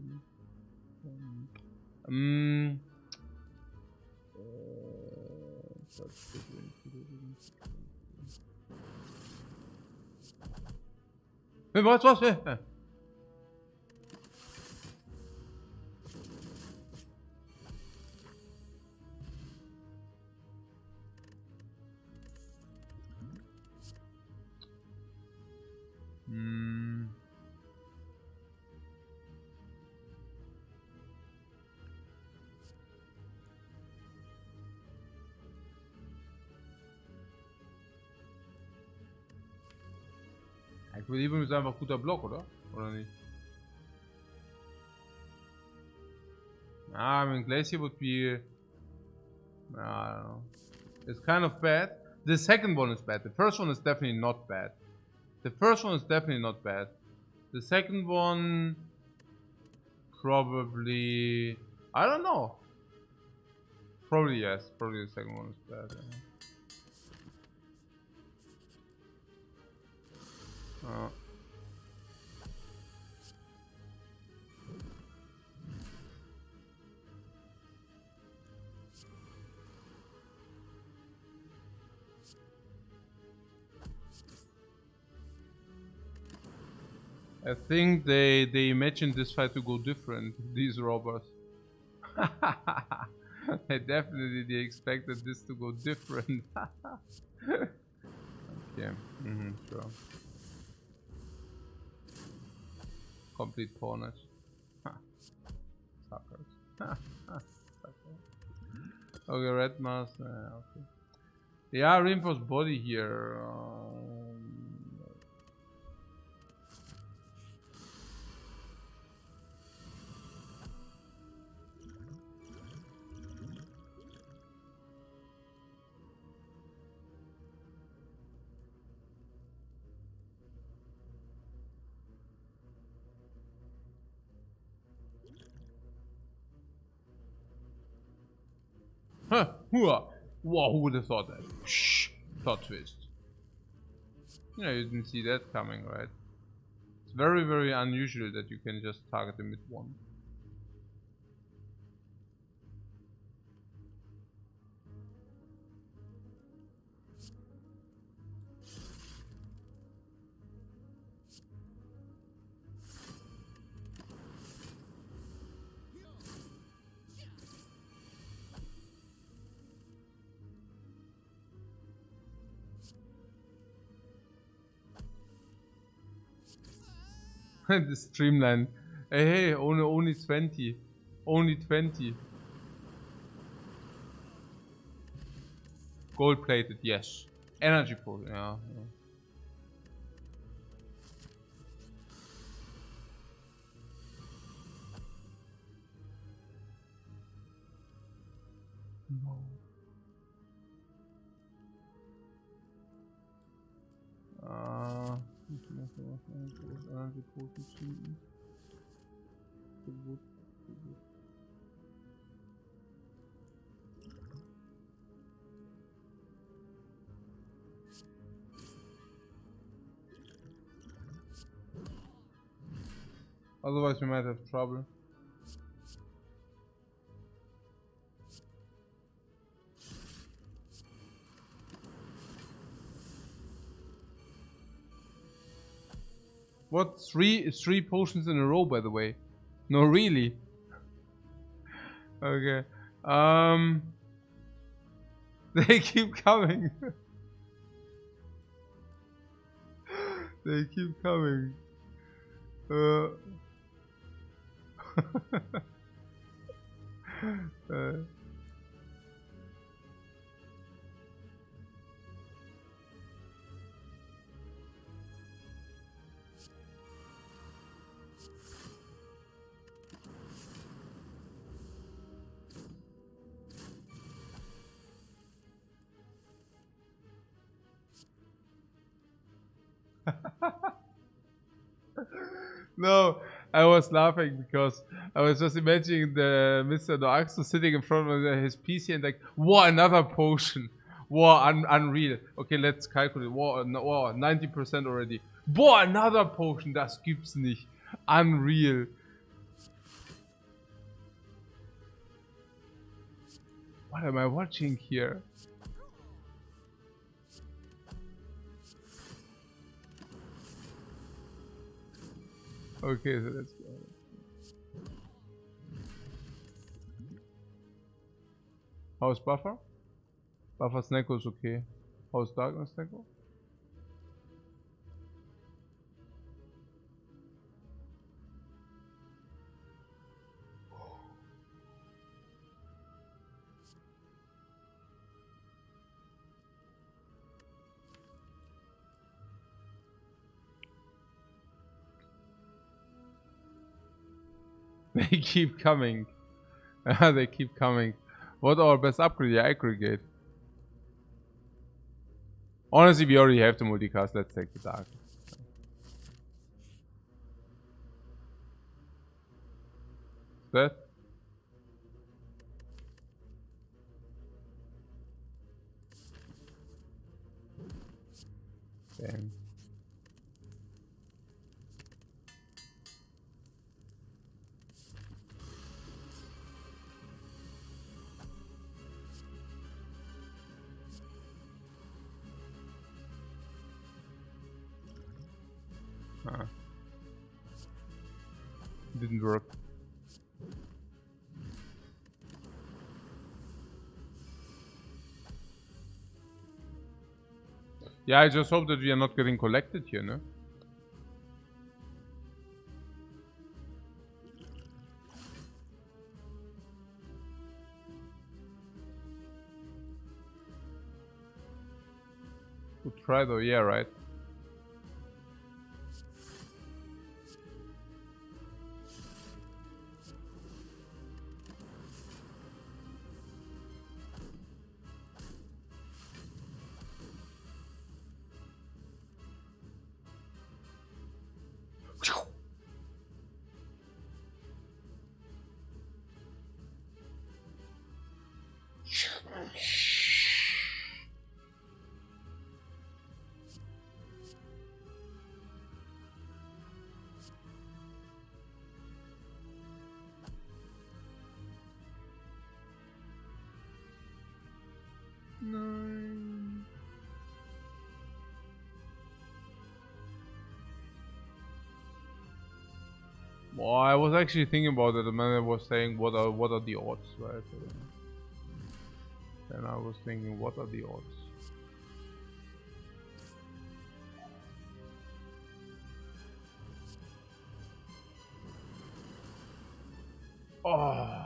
Equilibrium ist einfach guter Block, oder? Oder nicht? I mean, Glacier would be... I don't know. It's kind of bad. The second one is bad. The first one is definitely not bad. The first one is definitely not bad. The second one... Probably... I don't know. Probably yes. Probably the second one is bad. Yeah. I think they imagined this fight to go different, these robbers. They expected this to go different. Okay, sure. Complete pawnage. Suckers. Okay, red mask. Okay. Yeah, reinforced body here. Huh, wow, who would have thought that? Shh, plot twist. Yeah, you didn't see that coming, right? It's very, very unusual that you can just target the mid one. The streamline. Hey, only 20. Only 20. Gold plated, yes. Energy pool, yeah. No. Energy pool finden. Gut. Otherwise we might have trouble. What? Three potions in a row, by the way. No, really. Okay. They keep coming. They keep coming. No, I was laughing because I was just imagining the Mr. Noaxo sitting in front of his PC and like, wow, another potion. Wow, unreal. Okay, let's calculate. Wow, 90% already. Boah, another potion, das gibt's nicht. Unreal. What am I watching here? Okay, so let's go. How's Buffer? Buffer Snecko is okay. How's Darkness Snecko? They keep coming. They keep coming. What our best upgrade? Yeah, aggregate. Honestly, we already have the multicast. Let's take the dark. That? Damn. Didn't work. Yeah, I just hope that we are not getting collected here, no? Good try though, yeah, right. No. Well, I was actually thinking about it. The man I was saying, what are the odds, right? And I was thinking, what are the odds? Oh.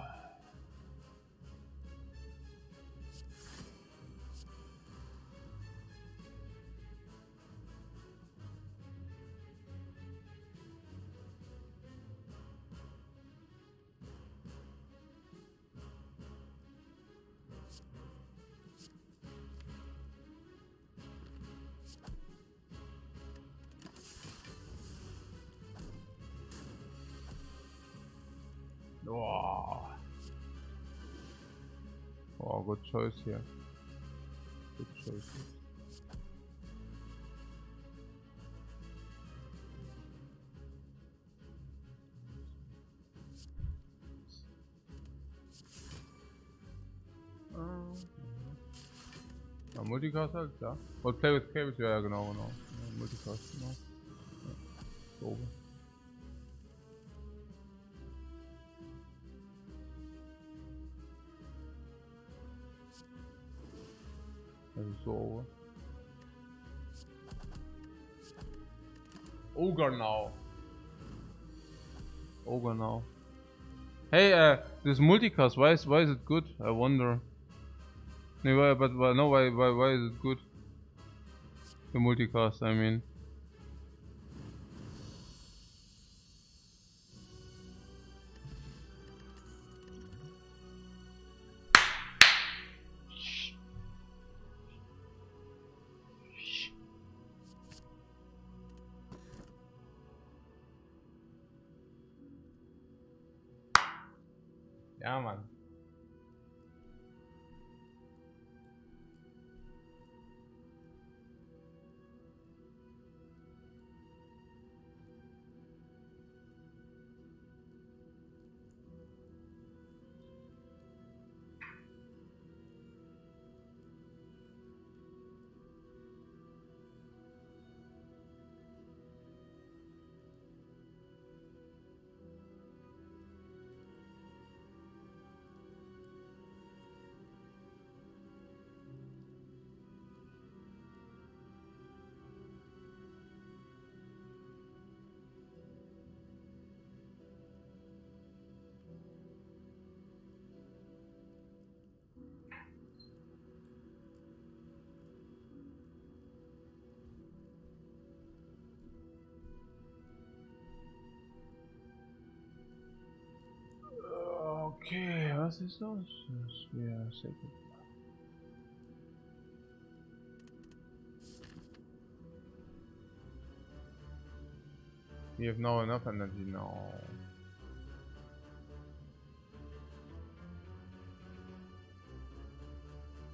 Oh. Oh, good choice here. Good choice. Ja, Multicast halt, ja. Und Play with Cables, ja, genau. Ja, Multicast, genau. Ja, so oben. Das ist so oben. Ogre now. Ogre now. Hey, this multicast, why is it good? I wonder. No, why is it good? The multicast, I mean. Ja, Mann. Okay, was ist das? Ja, second. We have now enough energy now.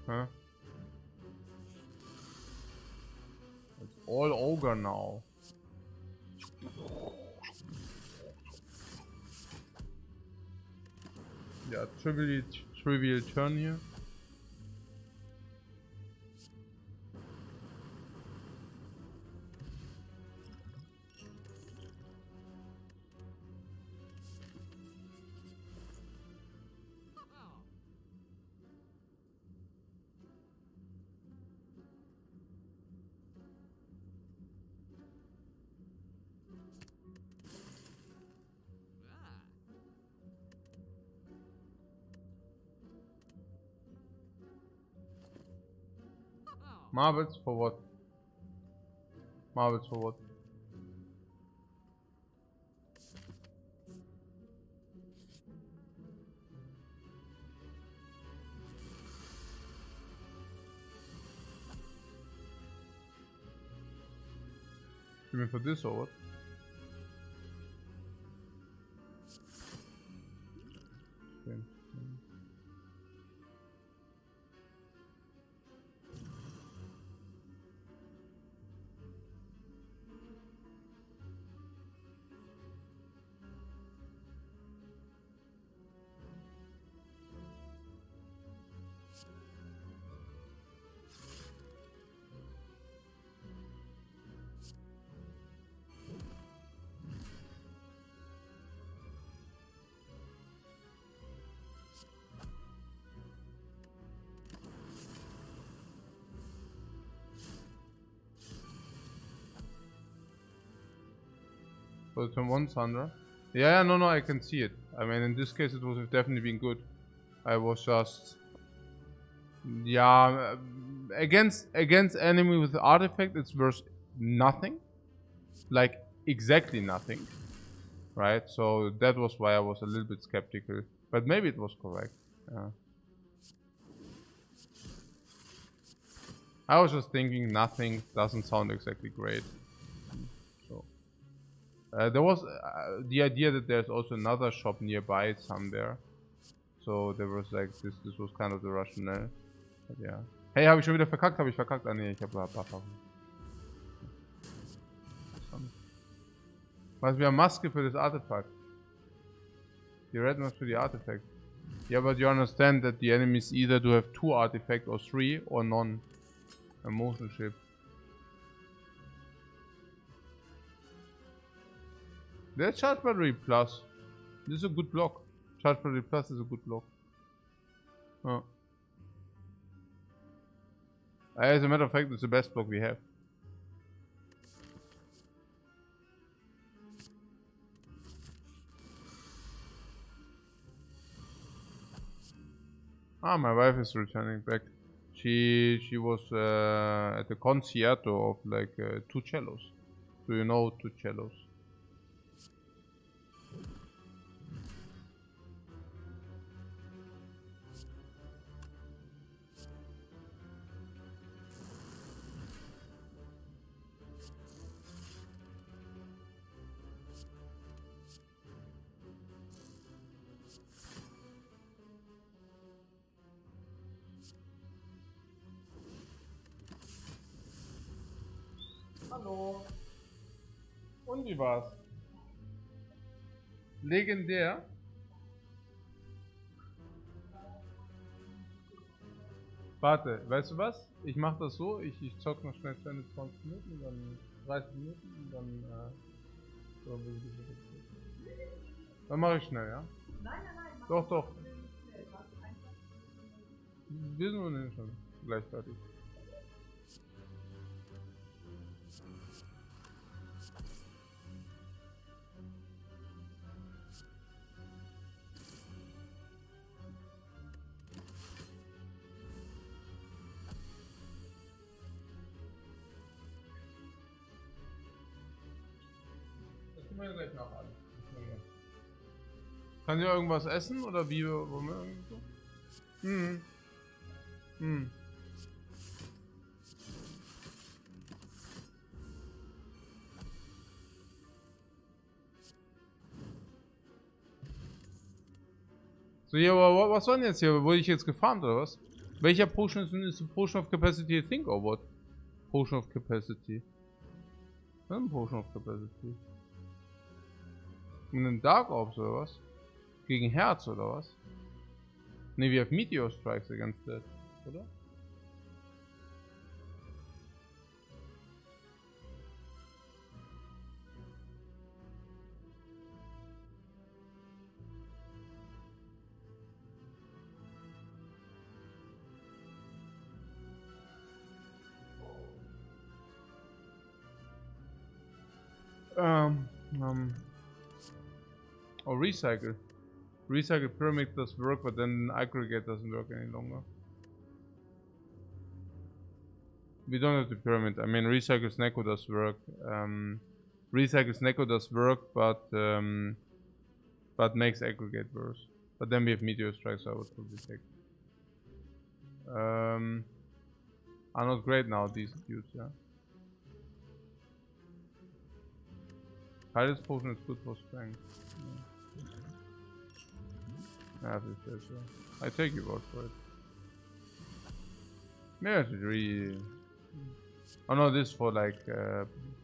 Huh? It's all ogre now. Yeah, trivial turn here. Marbles for what? Marbles for what? You mean for this or what? Okay. So turn 1 Sandra. Yeah, no, I can see it. I mean, in this case, it would have definitely been good. I was just, yeah, against enemy with artifact, it's worth nothing, like exactly nothing, right? So that was why I was a little bit skeptical, but maybe it was correct. Yeah. I was just thinking nothing doesn't sound exactly great. So there was the idea that there's also another shop nearby somewhere. So there was like this was kind of the rationale. But yeah. Hey, habe ich schon wieder verkackt? Habe ich verkackt? Ah nee, ich habe Buffer. Was wir haben Maske für das Artefakt. Die Red Mask für die Artifact. Yeah, but you understand that the enemies either do have 2 artifact or 3 or none. A motion ship. There's Charge Battery Plus. This is a good block. Charge Battery Plus is a good block. Oh. As a matter of fact, it's the best block we have. Ah, my wife is returning back. She was at the concierto of like 2 cellos. Do you know 2 cellos? Hallo. Und wie war's? Legendär. Warte, weißt du was? Ich mach das so, ich zock noch schnell 20 Minuten, dann 30 Minuten und dann so dann mache ich schnell, ja? Nein. Doch. Wir sind ohnehin schon gleich fertig. Das können wir ja gleich nachladen. Kann ich irgendwas essen oder wie? Wollen wir irgendwo? Hm. Hm. So, hier, aber was war denn jetzt hier? Wurde ich jetzt gefarmt oder was? Welcher Potion ist Potion of Capacity, I think, or what? Potion of Capacity. Potion of Capacity. Und ein Dark Orbs oder was? Gegen Herz oder was? Ne, wir have Meteor Strikes against that, oder? Oh, recycle. Recycle pyramid does work, but then aggregate doesn't work any longer. We don't have the pyramid. I mean, recycle Snecko does work. Recycle Snecko does work, but makes aggregate worse. But then we have meteor strikes, so I would probably take. Are not great now, these dudes, yeah. Titus potion is good for strength. Yeah, this is, I take your word for it. Maybe I should really. Oh no, this for like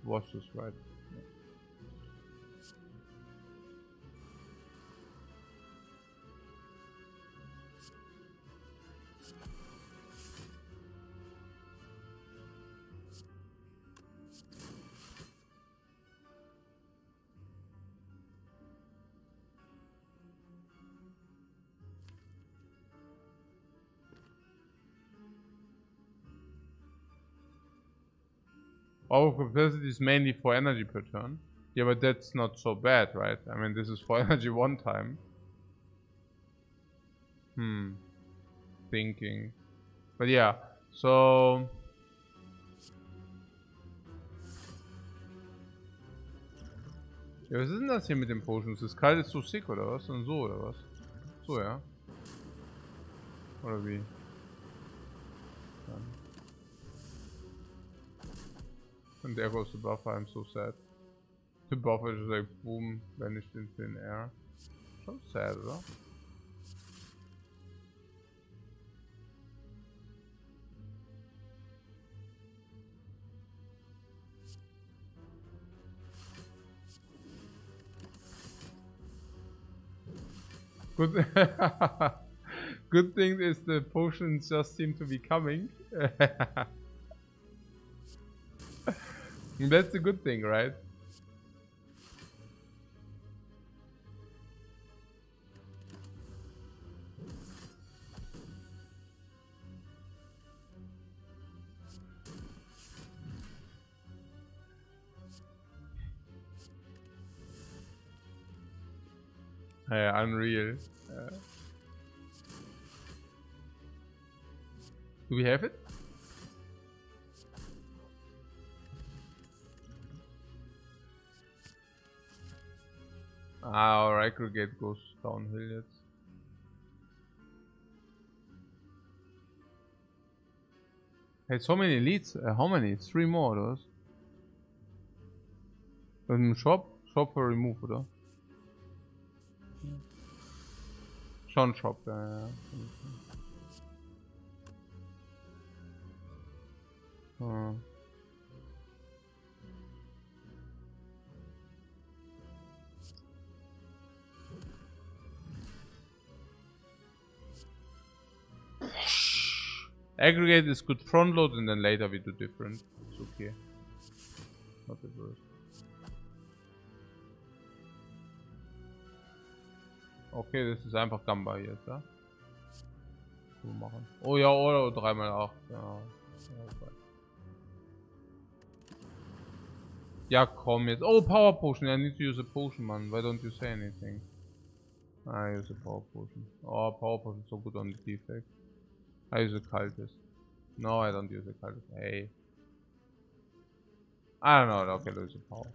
watches, right? Our capacity is mainly for energy per turn. Yeah, but that's not so bad, right? I mean, this is for energy one time. Thinking. But yeah, so... Ja, was ist denn das hier mit den Potions? Das Kalt ist so sick, oder was? Und so, oder was? So, ja. Oder wie? And there goes the buffer, I'm so sad. The buffer is like boom, vanished in thin air. So sad, oder? Good. Good thing is the potions just seem to be coming. That's a good thing, right? Yeah, unreal. Do we have it? Ah, our aggregate goes downhill yet. Hey, so many leads. How many? 3 more, those. Shop? Shop for remove, oder? Schon Shop, ja. Aggregate is good front load and then later we do different. It's okay. Not the worst. Okay, das ist einfach Gamba jetzt, ja? So machen. Oh ja, oder 3x8. Ja. Ja, komm jetzt. Oh, Power Potion. I need to use a potion, man. Why don't you say anything? I use a Power Potion. Oh, Power Potion is so good on the defect. I use a Cultist. No, I don't use a Cultist. Hey. I don't know. Okay, let's use a Power.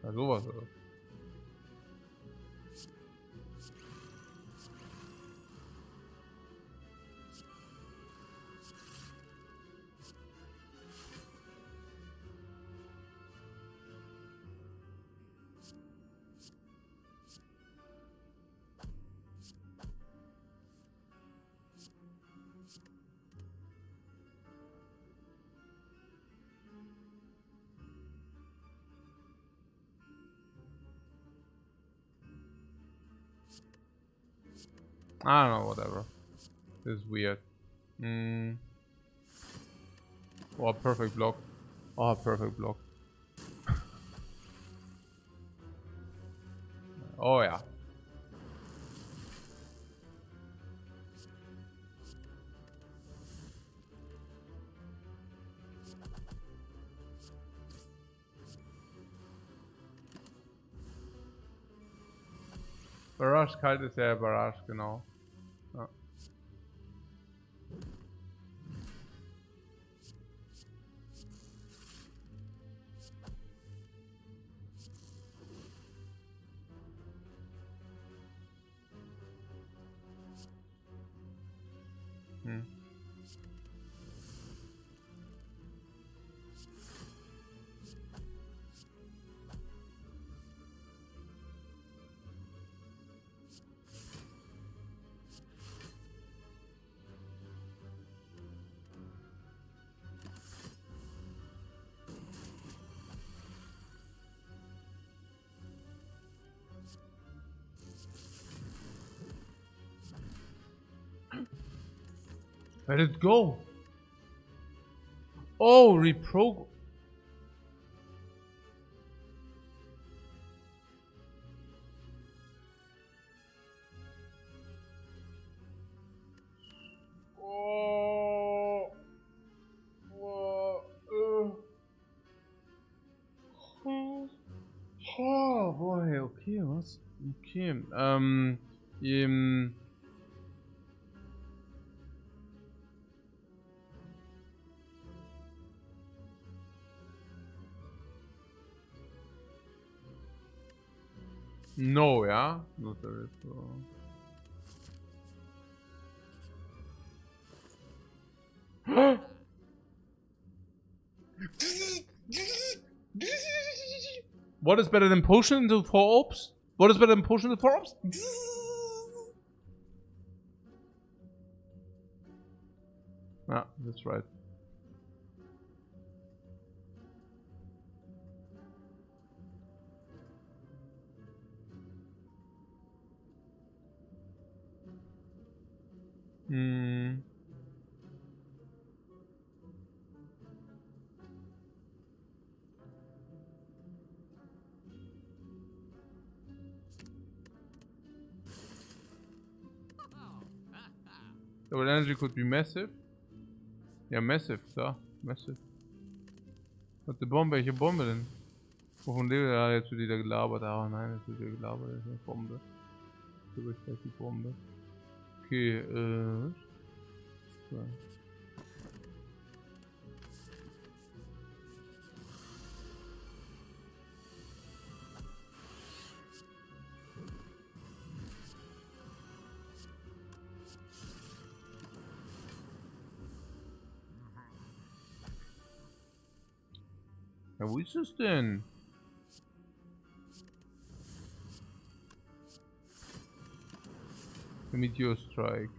Ja, sowas oder? I don't know, whatever. This is weird. Oh, perfect block. Oh, perfect block. Oh yeah. Barrage kalt ist ja Barrage, genau. Ja. Let it go. Oh, reprogram. Oh. Oh boy, okay, was? Okay. No, ja? Not a repro. What is better than potion into 4 orbs? What is better than potion into 4 orbs? Ah, that's right. Double energy could be massive. Ja, massive, da. Massive. Was die Bombe? Welche Bombe denn? Wovon lebt er? Jetzt wird wieder gelabert. Ah nein, jetzt wird wieder gelabert. Das ist eine Bombe. Das ist gleich die Bombe. Okay, so. Ja, wo ist es denn? Der Meteor Strike.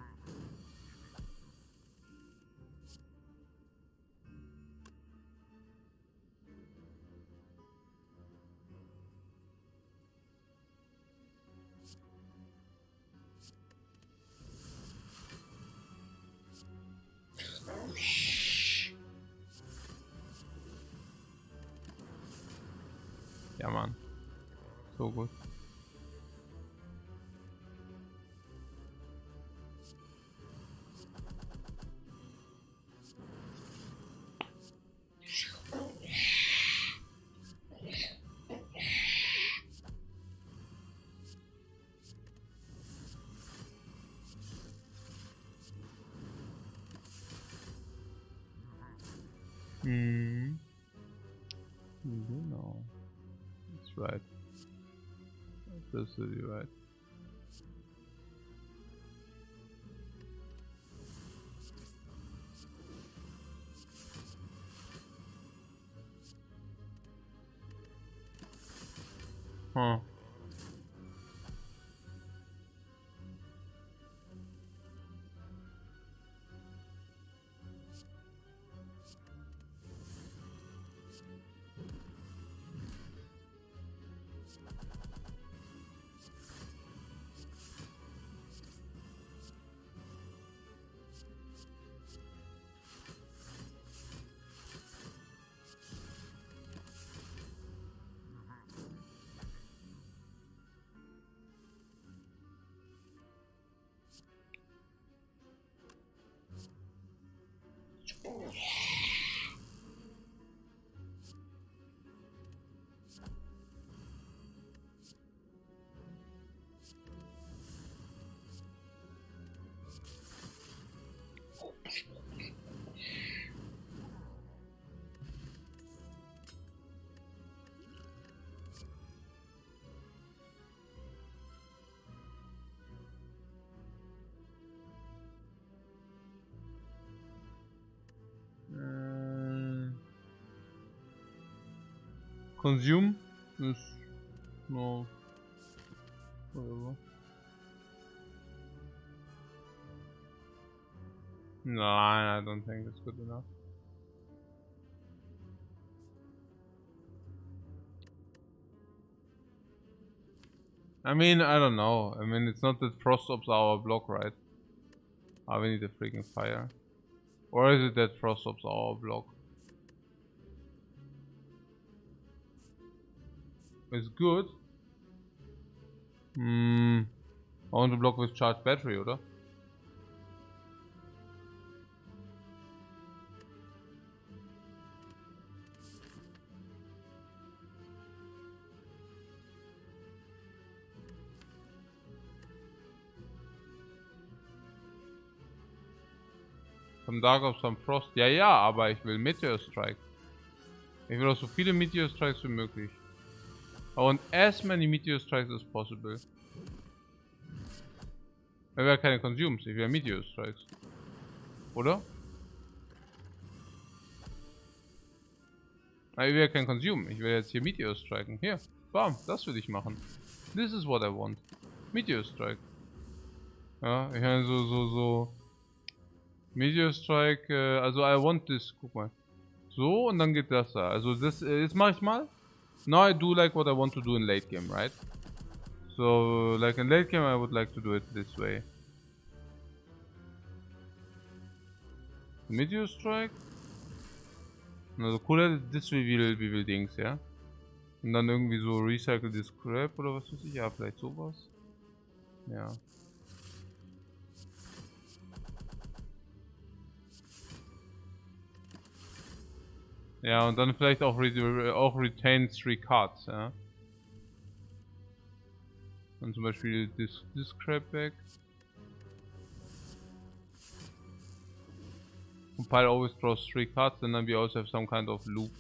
Ja, Mann. So gut. This will be right. Huh. Consume is no whatever. No, I don't think it's good enough. I mean, I don't know. I mean, it's not that Frost Ops are our block, right? Ah, we need a freaking fire. Or is it that Frost Ops are our block? It's good. I want to block with charged battery, oder? Some Dark of some Frost. Ja, ja, aber ich will Meteor Strike. Ich will auch so viele Meteor Strikes wie möglich. I want as many Meteor Strikes as possible. Ich will ja keine Consumes, ich will ja Meteor Strikes. Oder? Nein, ich will ja kein Consume. Ich will jetzt hier Meteor striken. Hier, bam, das will ich machen. This is what I want. Meteor Strike. Ja, ich meine so. Meteor Strike, also I want this, guck mal. So, und dann geht das da. Also das, jetzt mache ich mal. Now I do like what I want to do in late game, right? So, like in late game I would like to do it this way. Meteor Strike. Also cooler, das wie will Dings, ja? Und dann irgendwie so Recycle this Scrap oder was weiß ich, ja, vielleicht sowas. Ja. Ja, und dann vielleicht auch retain 3 Cards, ja. Und zum Beispiel this Scrap weg. Compile always draws 3 cards, and then we also have some kind of loop.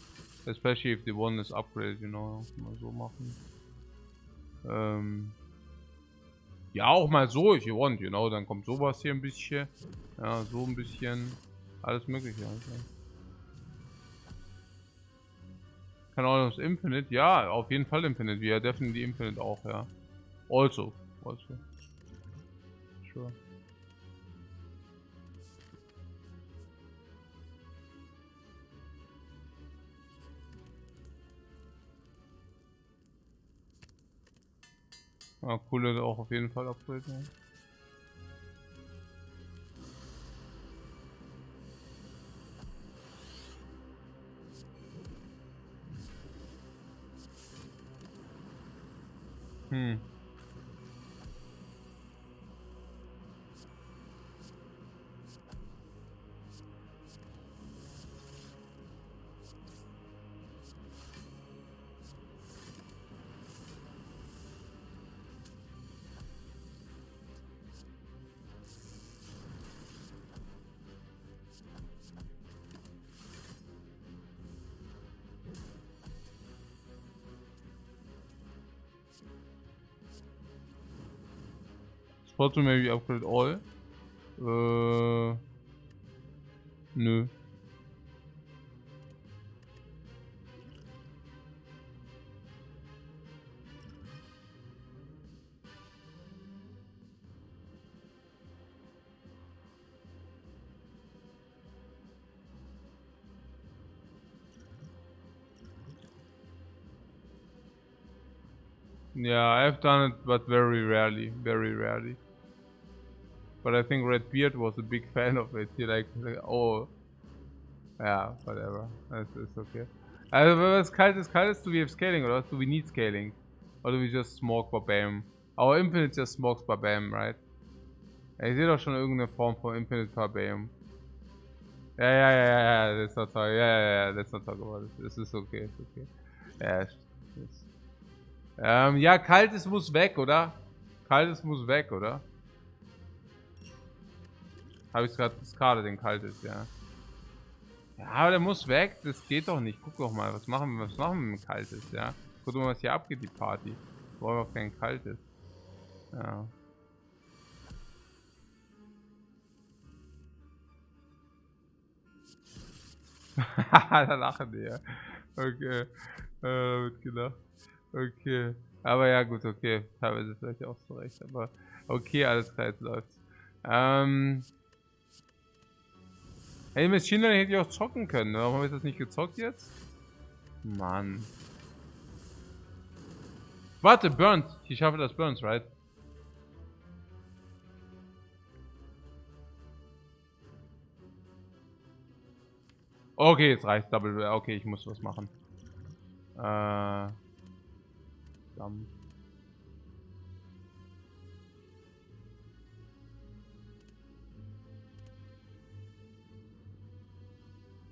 Especially if the one is upgraded, you know. Mal so machen. Ja, auch mal so, if you want, you know. Dann kommt sowas hier ein bisschen. Ja, so ein bisschen. Alles mögliche. Also. Kann auch das Infinite. Ja, auf jeden Fall Infinite. Wir definitely Infinite auch, ja. Also. Sure. Ja, coole auch auf jeden Fall upgraden. Support to maybe upgrade all. Nö. Yeah, I've done it, but very rarely, very rarely. But I think Redbeard was a big fan of it. He like oh, yeah, whatever. It's okay. Was Kaltes, do we have scaling or do we need scaling? Or do we just smoke Bam? Our Infinite just smokes Bam, right? Ich sehe doch schon irgendeine Form von Infinite Bam. Yeah, let's not talk. Yeah, let's not talk about it. This is okay, it's okay. Ja, ja, Kaltes muss weg, oder? Kaltes muss weg, oder? Habe ich gerade discarded, den Kaltes, ja. Ja, aber der muss weg, das geht doch nicht. Guck doch mal, was machen wir mit dem Kaltes, ja? Guck doch mal, was hier abgeht, die Party. Wir wollen auch kein Kaltes. Ja. Da lachen die, ja. Okay. Wird gedacht. Okay. Aber ja, gut, okay. Teilweise vielleicht auch zu Recht, aber okay, alles klar, jetzt läuft's. Hey, mit China hätte ich auch zocken können, ne? Warum habe ich das nicht gezockt jetzt? Mann. Warte, Burns. Ich schaffe das Burns, right? Okay, jetzt reicht Double. Okay, ich muss was machen.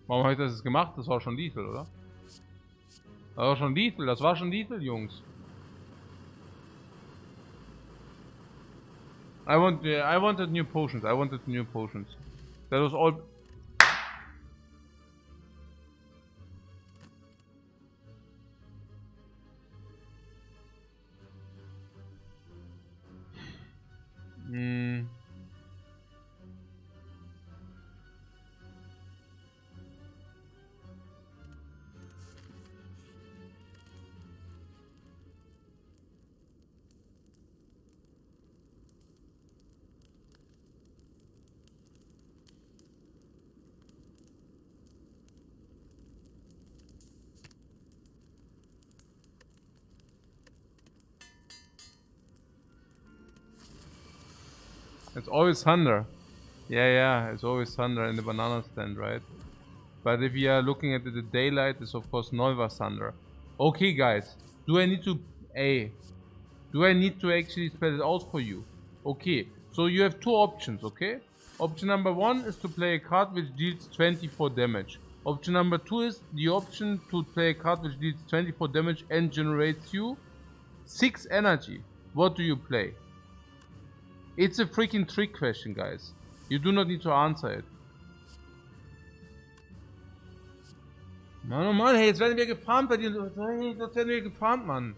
Warum habe ich das jetzt gemacht? Das war schon lethal, oder? Das war schon lethal, Jungs. I wanted new potions. That was all. It's always thunder. Yeah, it's always thunder in the banana stand, right? But if you are looking at the daylight, it's of course Nova thunder. Okay, guys, do I need to actually spell it out for you? Okay, so you have two options, okay? Option number 1 is to play a card which deals 24 damage. Option number 2 is the option to play a card which deals 24 damage and generates you 6 energy. What do you play? It's a freaking trick question, guys. You do not need to answer it. Mann, oh Mann, hey, jetzt werden wir gefarmt bei dir. Hey, jetzt werden wir gefarmt, Mann.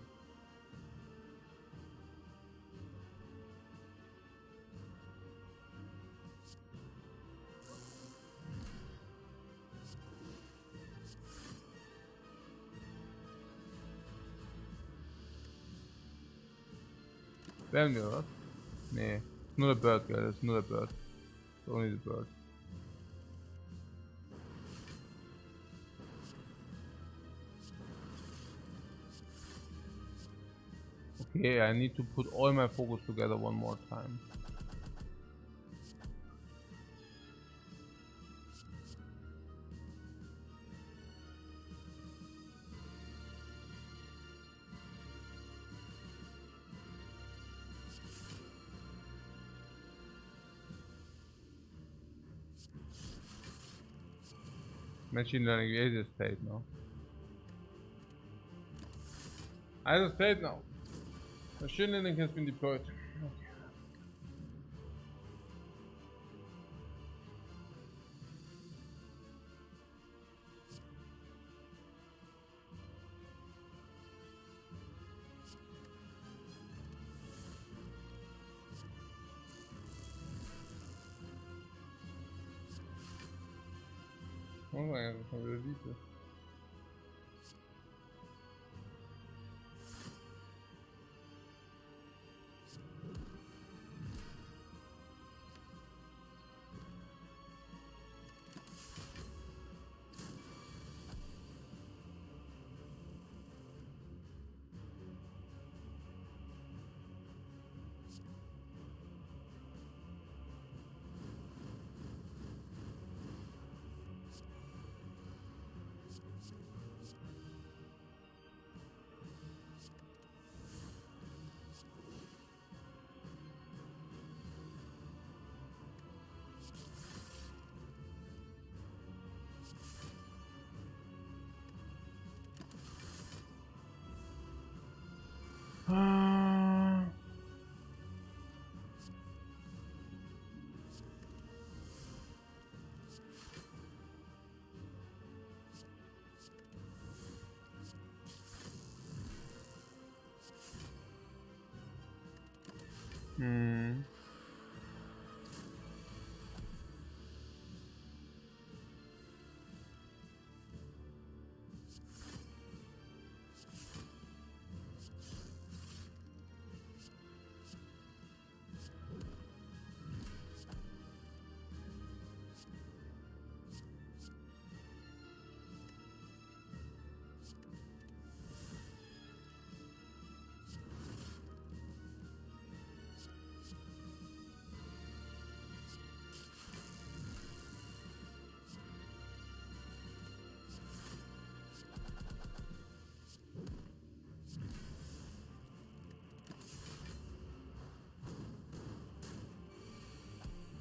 Werden wir, was? Nee. Nur der Bird, gell? Das ist nur der Bird. Only the bird. Okay, I need to put all my focus together one more time. Machine learning is a state now. As a state now. Machine learning has been deployed. Okay. Oh mein Gott, das war wieder Liebe. Hm.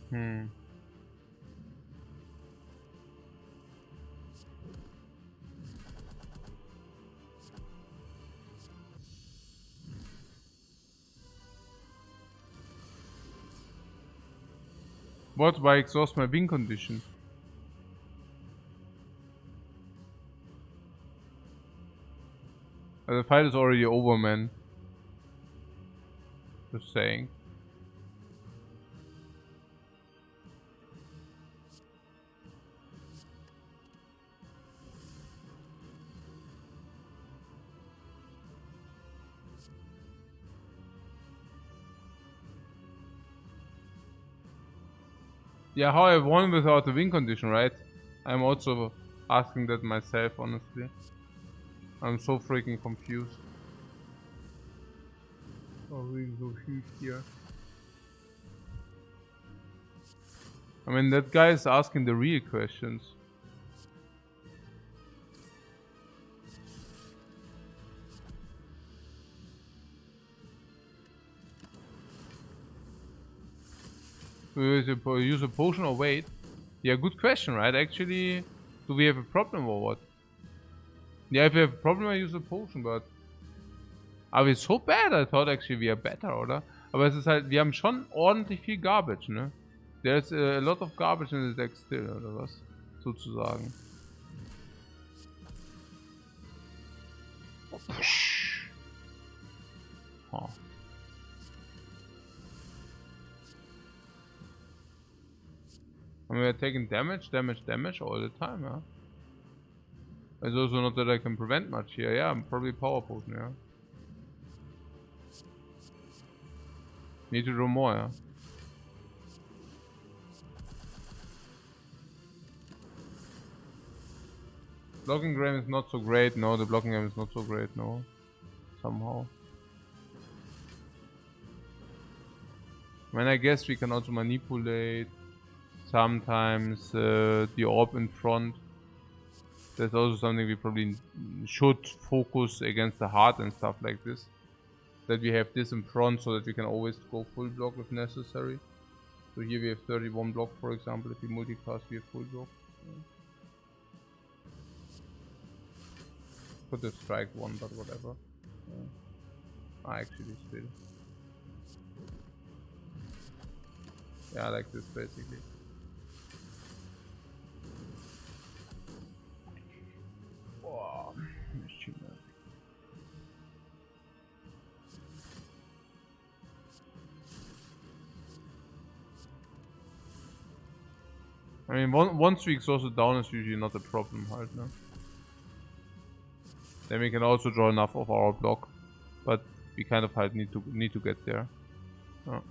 Hm. What? Why exhaust my win condition? The fight is already over, man. Just saying. Yeah, how I won without the win condition, right? I'm also asking that myself, honestly. I'm so freaking confused. Oh, really so huge here. I mean, that guy is asking the real questions. Use a potion or wait? Yeah, good question, right? Actually, do we have a problem or what? Yeah, if we have a problem, I use a potion, but... Are wir so bad? I thought actually we are better, oder? Aber es ist halt, wir haben schon ordentlich viel Garbage, ne? There's a lot of garbage in the deck still, oder was? Sozusagen. Huh. And we are taking damage all the time, yeah? It's also not that I can prevent much here. Yeah, I'm probably power potion, yeah. Need to do more, yeah. Blocking game is not so great, no. The blocking game is not so great, no. Somehow. I mean, I guess we can also manipulate sometimes the orb in front. That's also something we probably should focus against the heart and stuff like this. That we have this in front so that we can always go full block if necessary. So here we have 31 block, for example. If we multicast, we have full block. Yeah. Could have strike one, but whatever. Yeah. Actually still. Yeah, like this basically. Wow. I mean, once we exhaust it down is usually not a problem, halt, no? Then we can also draw enough of our block, but we kind of halt need to get there. Oh.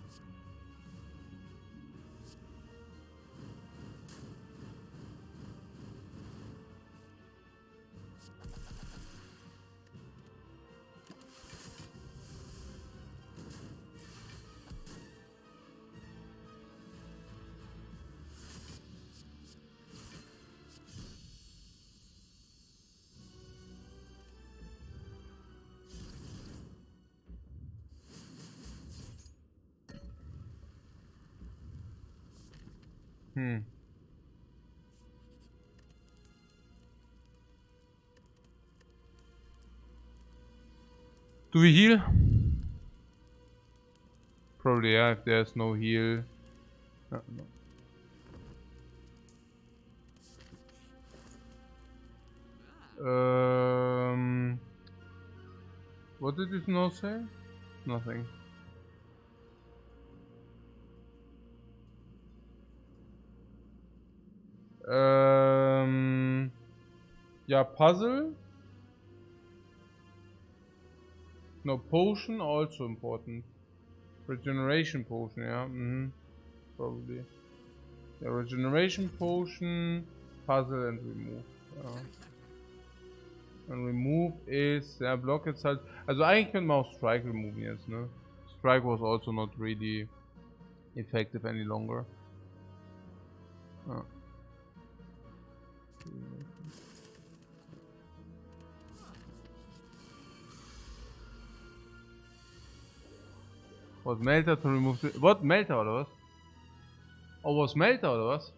Do we heal? Probably, yeah, if there's no heal. No. What did it now say? Nothing. Yeah, puzzle. No, potion also important. Regeneration potion, yeah. Probably. Yeah, regeneration potion, puzzle and remove. Ja. Und remove is, ja, block jetzt halt. Also eigentlich können wir auch Strike removen jetzt, ne? Strike was also not really effective any longer. Ja. Was Melter to remove the, what? Melter oder was? Oh, was Melter oder was?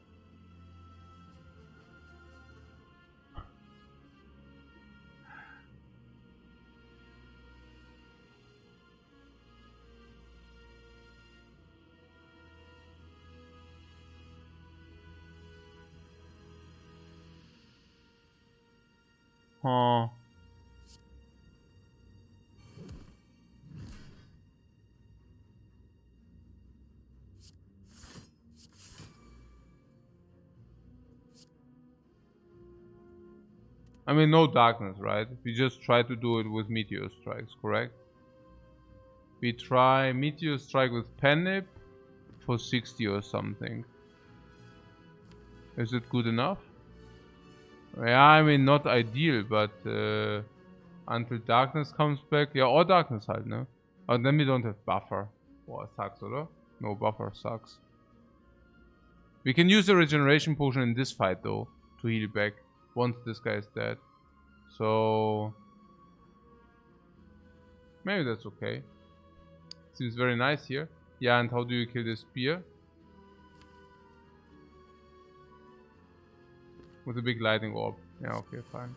Huh. I mean, no darkness, right? We just try to do it with meteor strikes, correct? We try meteor strike with Penip for 60 or something. Is it good enough? Yeah, I mean, not ideal, but until darkness comes back, yeah, or darkness halt, no? But then we don't have buffer. Boah, sucks, oder? No buffer sucks. We can use the regeneration potion in this fight though, to heal back once this guy is dead. So maybe that's okay. Seems very nice here. Yeah, and how do you kill the spear? With a big lightning orb. Yeah, okay, fine.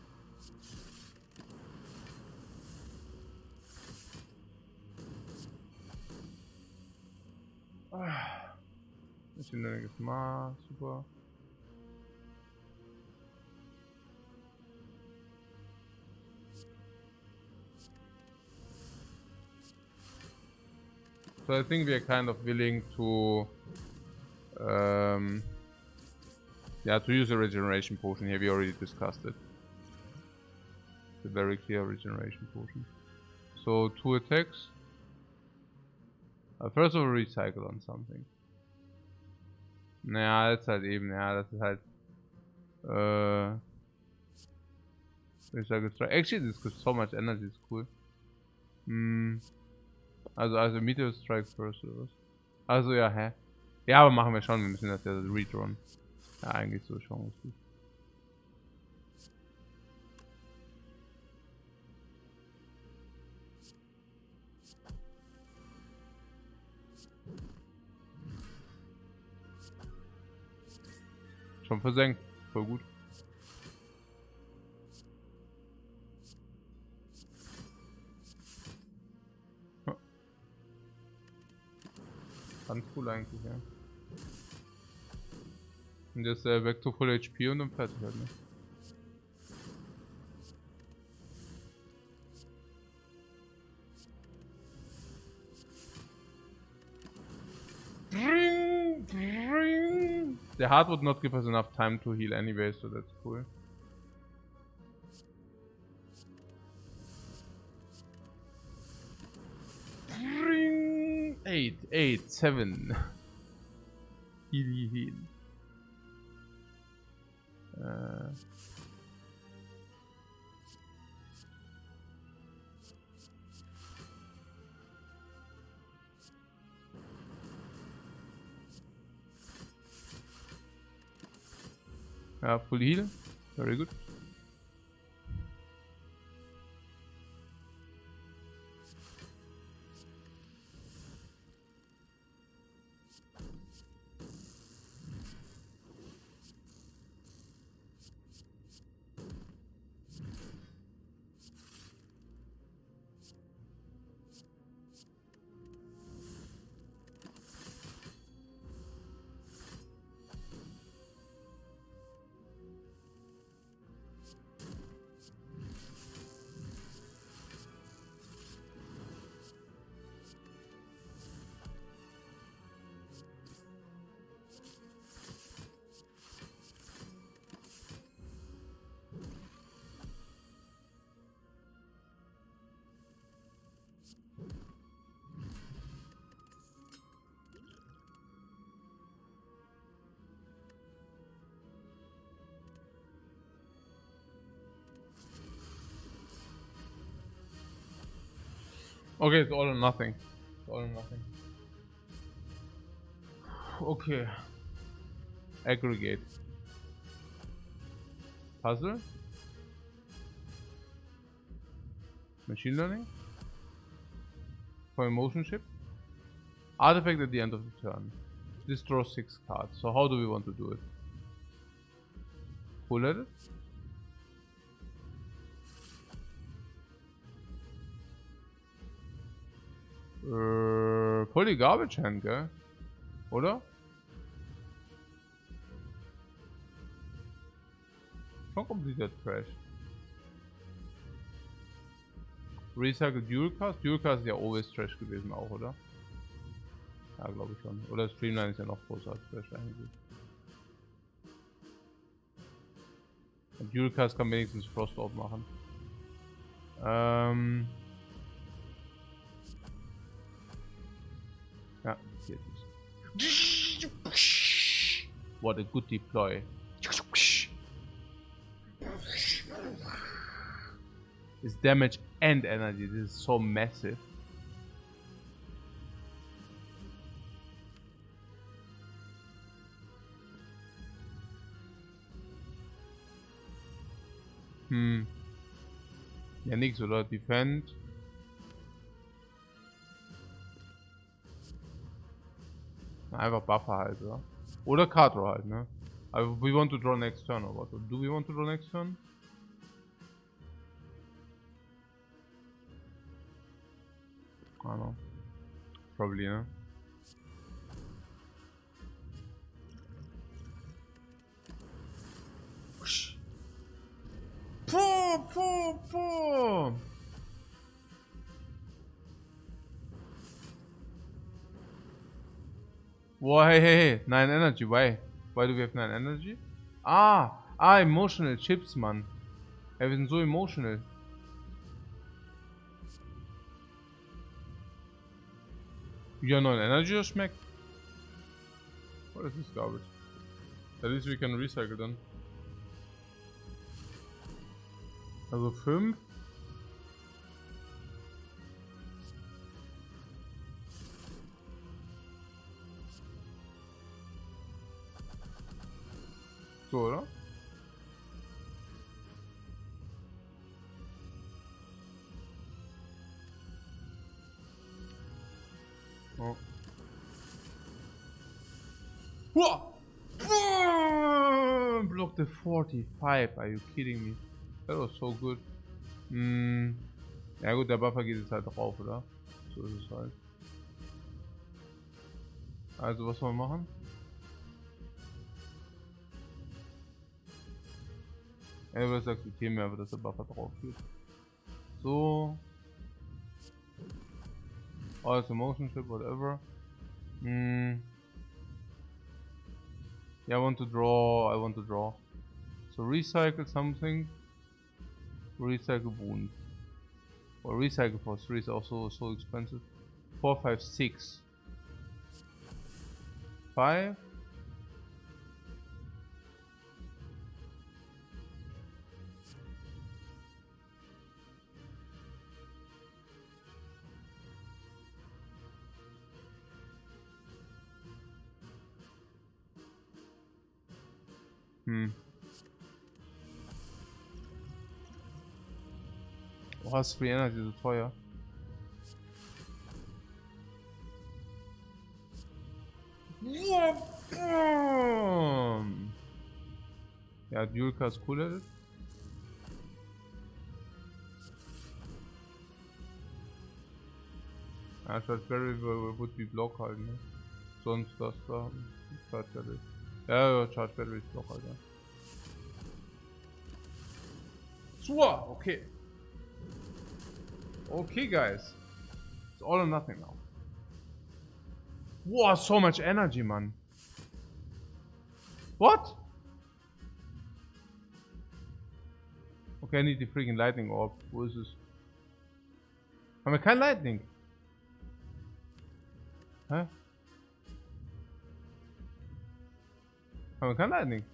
Engineering is super. So I think we are kind of willing to yeah, to use a regeneration potion here. We already discussed it. It's a very clear regeneration potion. So 2 attacks. First of all, recycle on something. Naja, das ist halt eben, ja, das ist halt recycle strike. Actually, this gives so much energy, it's cool. Also Meteor Strike first oder was? Also ja, hä? Ja, aber machen wir schon, wir müssen das ja redrawn. Ja, eigentlich so schon ganz gut. Schon versenkt, voll gut. Ganz cool eigentlich, ja. Und jetzt back to full HP und dann fertig halt, ne? The heart would not give us enough time to heal anyway, so that's cool. Ring! 8, 8, 7. Heal. Full heal. Very good. Okay, it's all or nothing. It's all or nothing. Okay. Aggregate. Puzzle. Machine learning. For emotion chip. Artifact at the end of the turn. This draws 6 cards. So how do we want to do it? Pull at it. Voll die Garbage Hand, gell? Oder? Schon kompletter Trash. Recycle Dual Cast? Dual Cast ist ja always Trash gewesen auch, oder? Ja, glaube ich schon. Oder Streamline ist ja noch größer als Trash eigentlich. Und Dual Cast kann wenigstens Frost Orb machen. Ja, hier ist es. What a good deploy. It's damage and energy. This is so massive. Ja, nix, oder? Defend. Einfach Buffer halt, oder? Oder Card Draw halt, ne? Aber we want to draw next turn, or what? Do we want to draw next turn? I don't know. Probably, ne? Puh. Whoa, hey, 9 energy, why? Why do we have 9 energy? Emotional Chips, Mann. Ey, wir sind so emotional. Ja, 9 energy, das schmeckt. Oh, das ist garbage. At least we can recycle dann. Also 5. So, oder? Oh. Block the 45. Are you kidding me? That was so good. Ja gut, der Buffer geht jetzt halt drauf, oder? So ist es halt. Also was wollen wir machen? Ja, was sagst du, Themen einfach, dass der Buffer drauf geht. So. Also Motion Chip, whatever. Yeah, I want to draw. So recycle something. Recycle wound. Or recycle for 3 is also so expensive. 4, 5, 6. 5. Oh, hast Free Energy so teuer. Ja, Dual ist cool at it. Ja, Charge Battery would be Block halt, ne? Sonst das da. Charge Battery. Ja, Charge Battery ist Block halt, ja. Super, okay. Okay, guys. It's all or nothing now. Wow, so much energy, man. What? Okay, I need the freaking Lightning Orb. Wo ist es? Haben wir kein Lightning? Hä? Haben wir kein Lightning?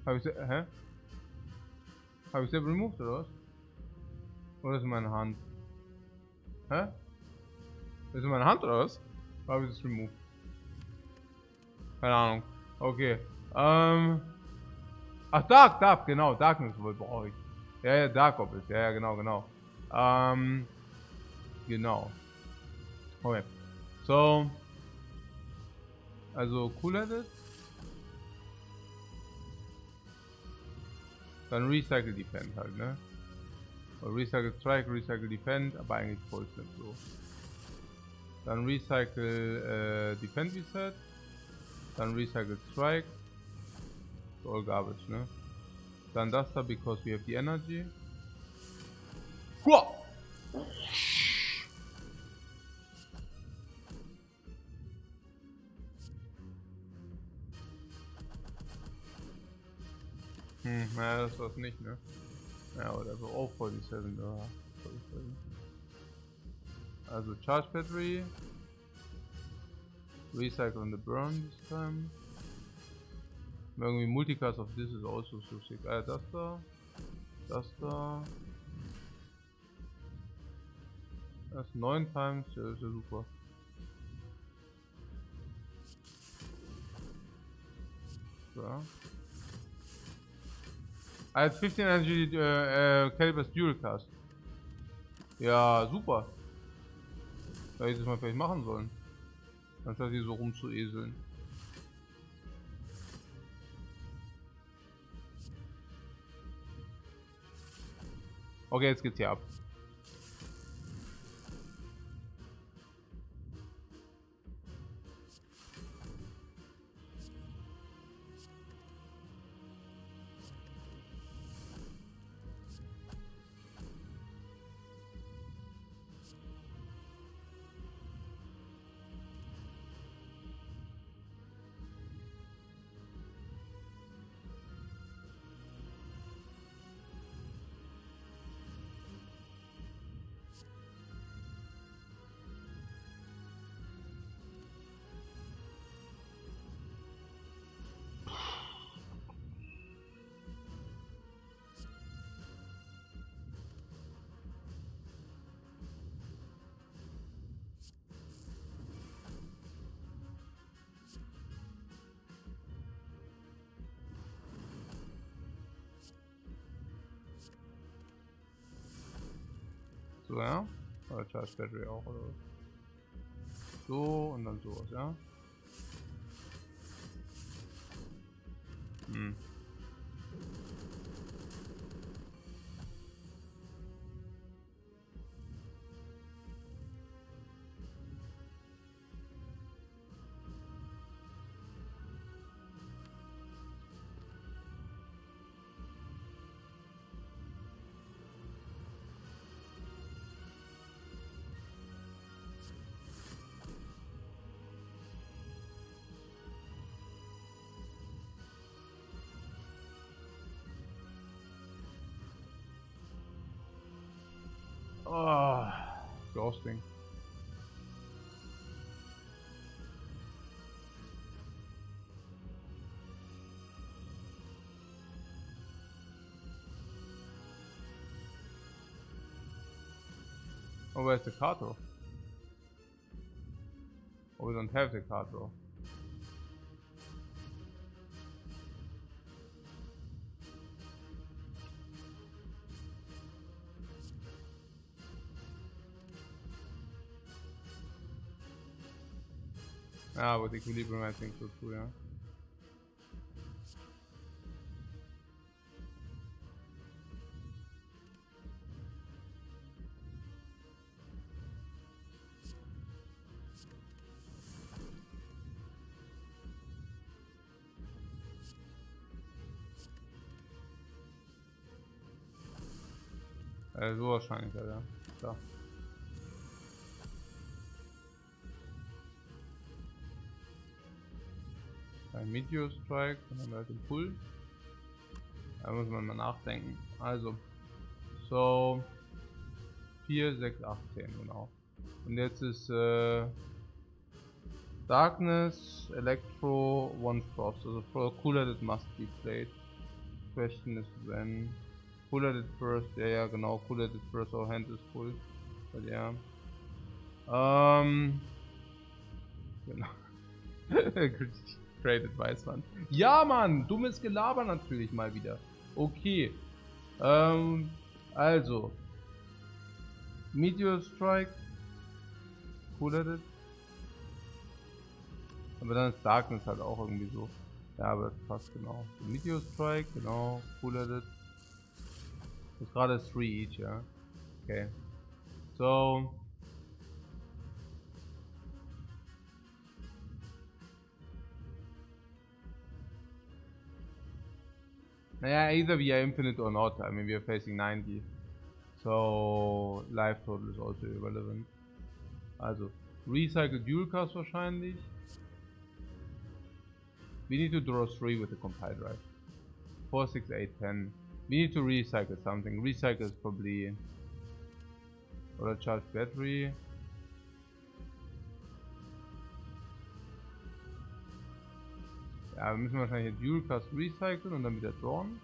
Hab ich hä? Hab ich selber removed oder was? Oder ist in meiner Hand? Hä? Ist in meiner Hand oder was? Oder hab ich das removed? Keine Ahnung. Okay. Ach, Dark, genau. Darkness brauche ich. Ja, Dark Orb ist. Ja, genau. Genau. Okay. So. Also, cool-headed. Dann Recycle Defend halt, ne? Oder Recycle Strike, Recycle Defend, aber eigentlich Bullshit so. Dann Recycle Defend Reset. Dann Recycle Strike. All garbage, ne? Dann das da, because we have the energy. Wow. Naja, das war's nicht, ne? Ja, oder so. Oh, 47, ja. 47. Also Charge Battery. Recycle on the burn this time. Irgendwie Multicast of this is also so sick. Ah, das da. Das da. Das 9 times, ja, ist ja super. So. I had 15 energy Calibers Dual Cast. Ja, super. Da hätte ich das mal vielleicht machen sollen. Anstatt hier so rumzueseln. Okay, jetzt geht's hier ab. So, ja. Oder Charge Battery auch, oder was? So und dann sowas, ja. Oh, exhausting. Oh, where's the card draw? Oh, we don't have the card draw. Ah, with equilibrium I think so too, yeah. So wahrscheinlich, ja. Da. Ein Meteor Strike, dann haben wir halt den Pull. Da muss man mal nachdenken. Also, so 4, 6, 8, 10, genau. Und jetzt ist Darkness, Electro, One Frost. Also for cooler that must be played. Question is when. Cooler that first, ja genau, cooler that first, our hand is full. But ja. Genau. Great Advice, Mann. Ja, Mann! Dummes Gelaber natürlich mal wieder. Okay. Also. Meteor Strike. Cooler. Aber dann ist Darkness halt auch irgendwie so. Ja, aber das passt genau. Meteor Strike, genau. Cooler. Das ist gerade 3 each, ja. Okay. So. Naja, either we are infinite or not. I mean, we are facing 90. So, life total is also irrelevant. Also, recycle dual cast wahrscheinlich. We need to draw 3 with the compile, right? 4, 6, 8, 10. We need to recycle something. Recycle is probably... Oder charge battery. Ja, wir müssen wahrscheinlich Dual Cast recyceln und dann wieder drawn.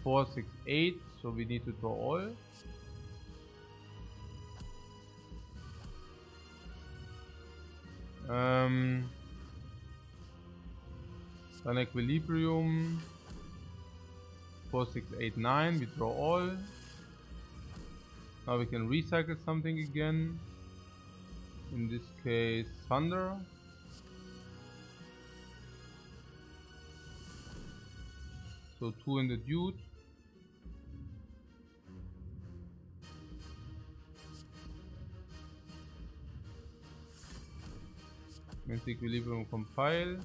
Four, 6, 8, so we need to draw all. Dann Equilibrium. 4, 6, 8, 9, we draw all. Now we can recycle something again. In this case, Thunder. So 2 in the dude. Means equilibrium compile.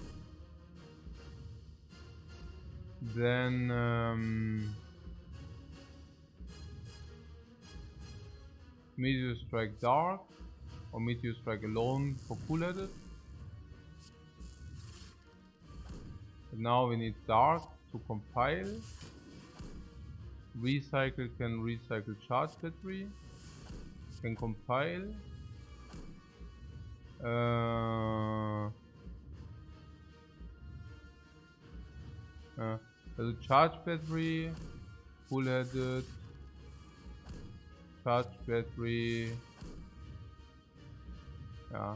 Then Meteor Strike Dark or Meteor Strike alone for cool-headed. Now we need Dark to compile. Recycle can recycle charge battery. Can compile. Also charge battery, full-headed, charge battery, yeah,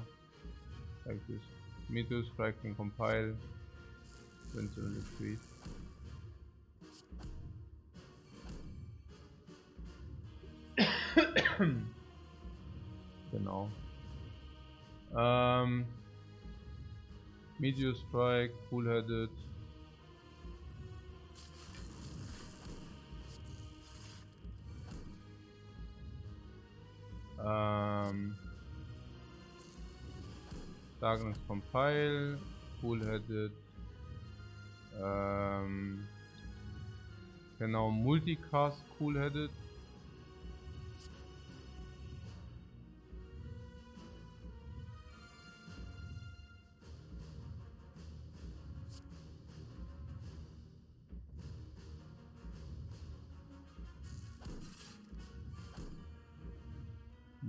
like this. Meteor Strike can compile, rinse and retreat. Genau. Meteor Strike, full-headed. Darkness compile, full-headed. Genau, multicast cool-headed.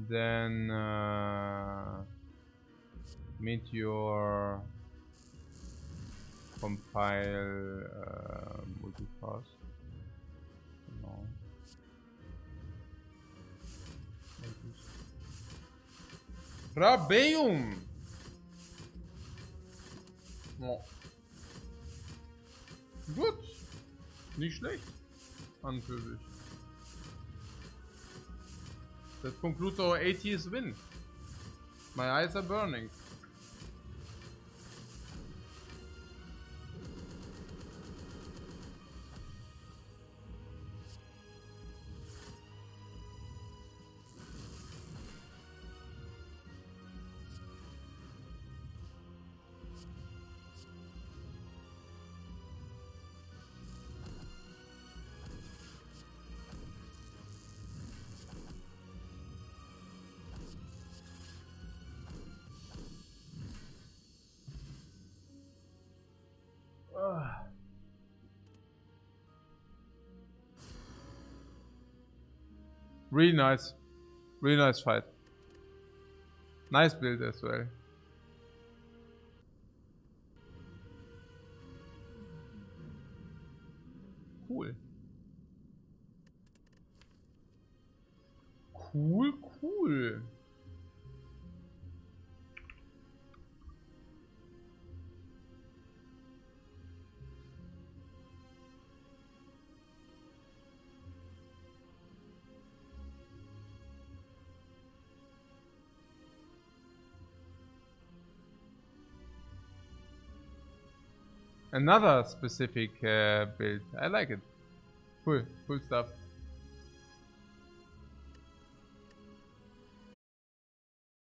Then Meteor, compile, multipass. No. Rabeum! Oh. Gut. Nicht schlecht. An für sich. That concludes our 80th win. My eyes are burning. Really nice fight. Nice build as well. Cool. Cool. Another specific build. I like it. Cool stuff.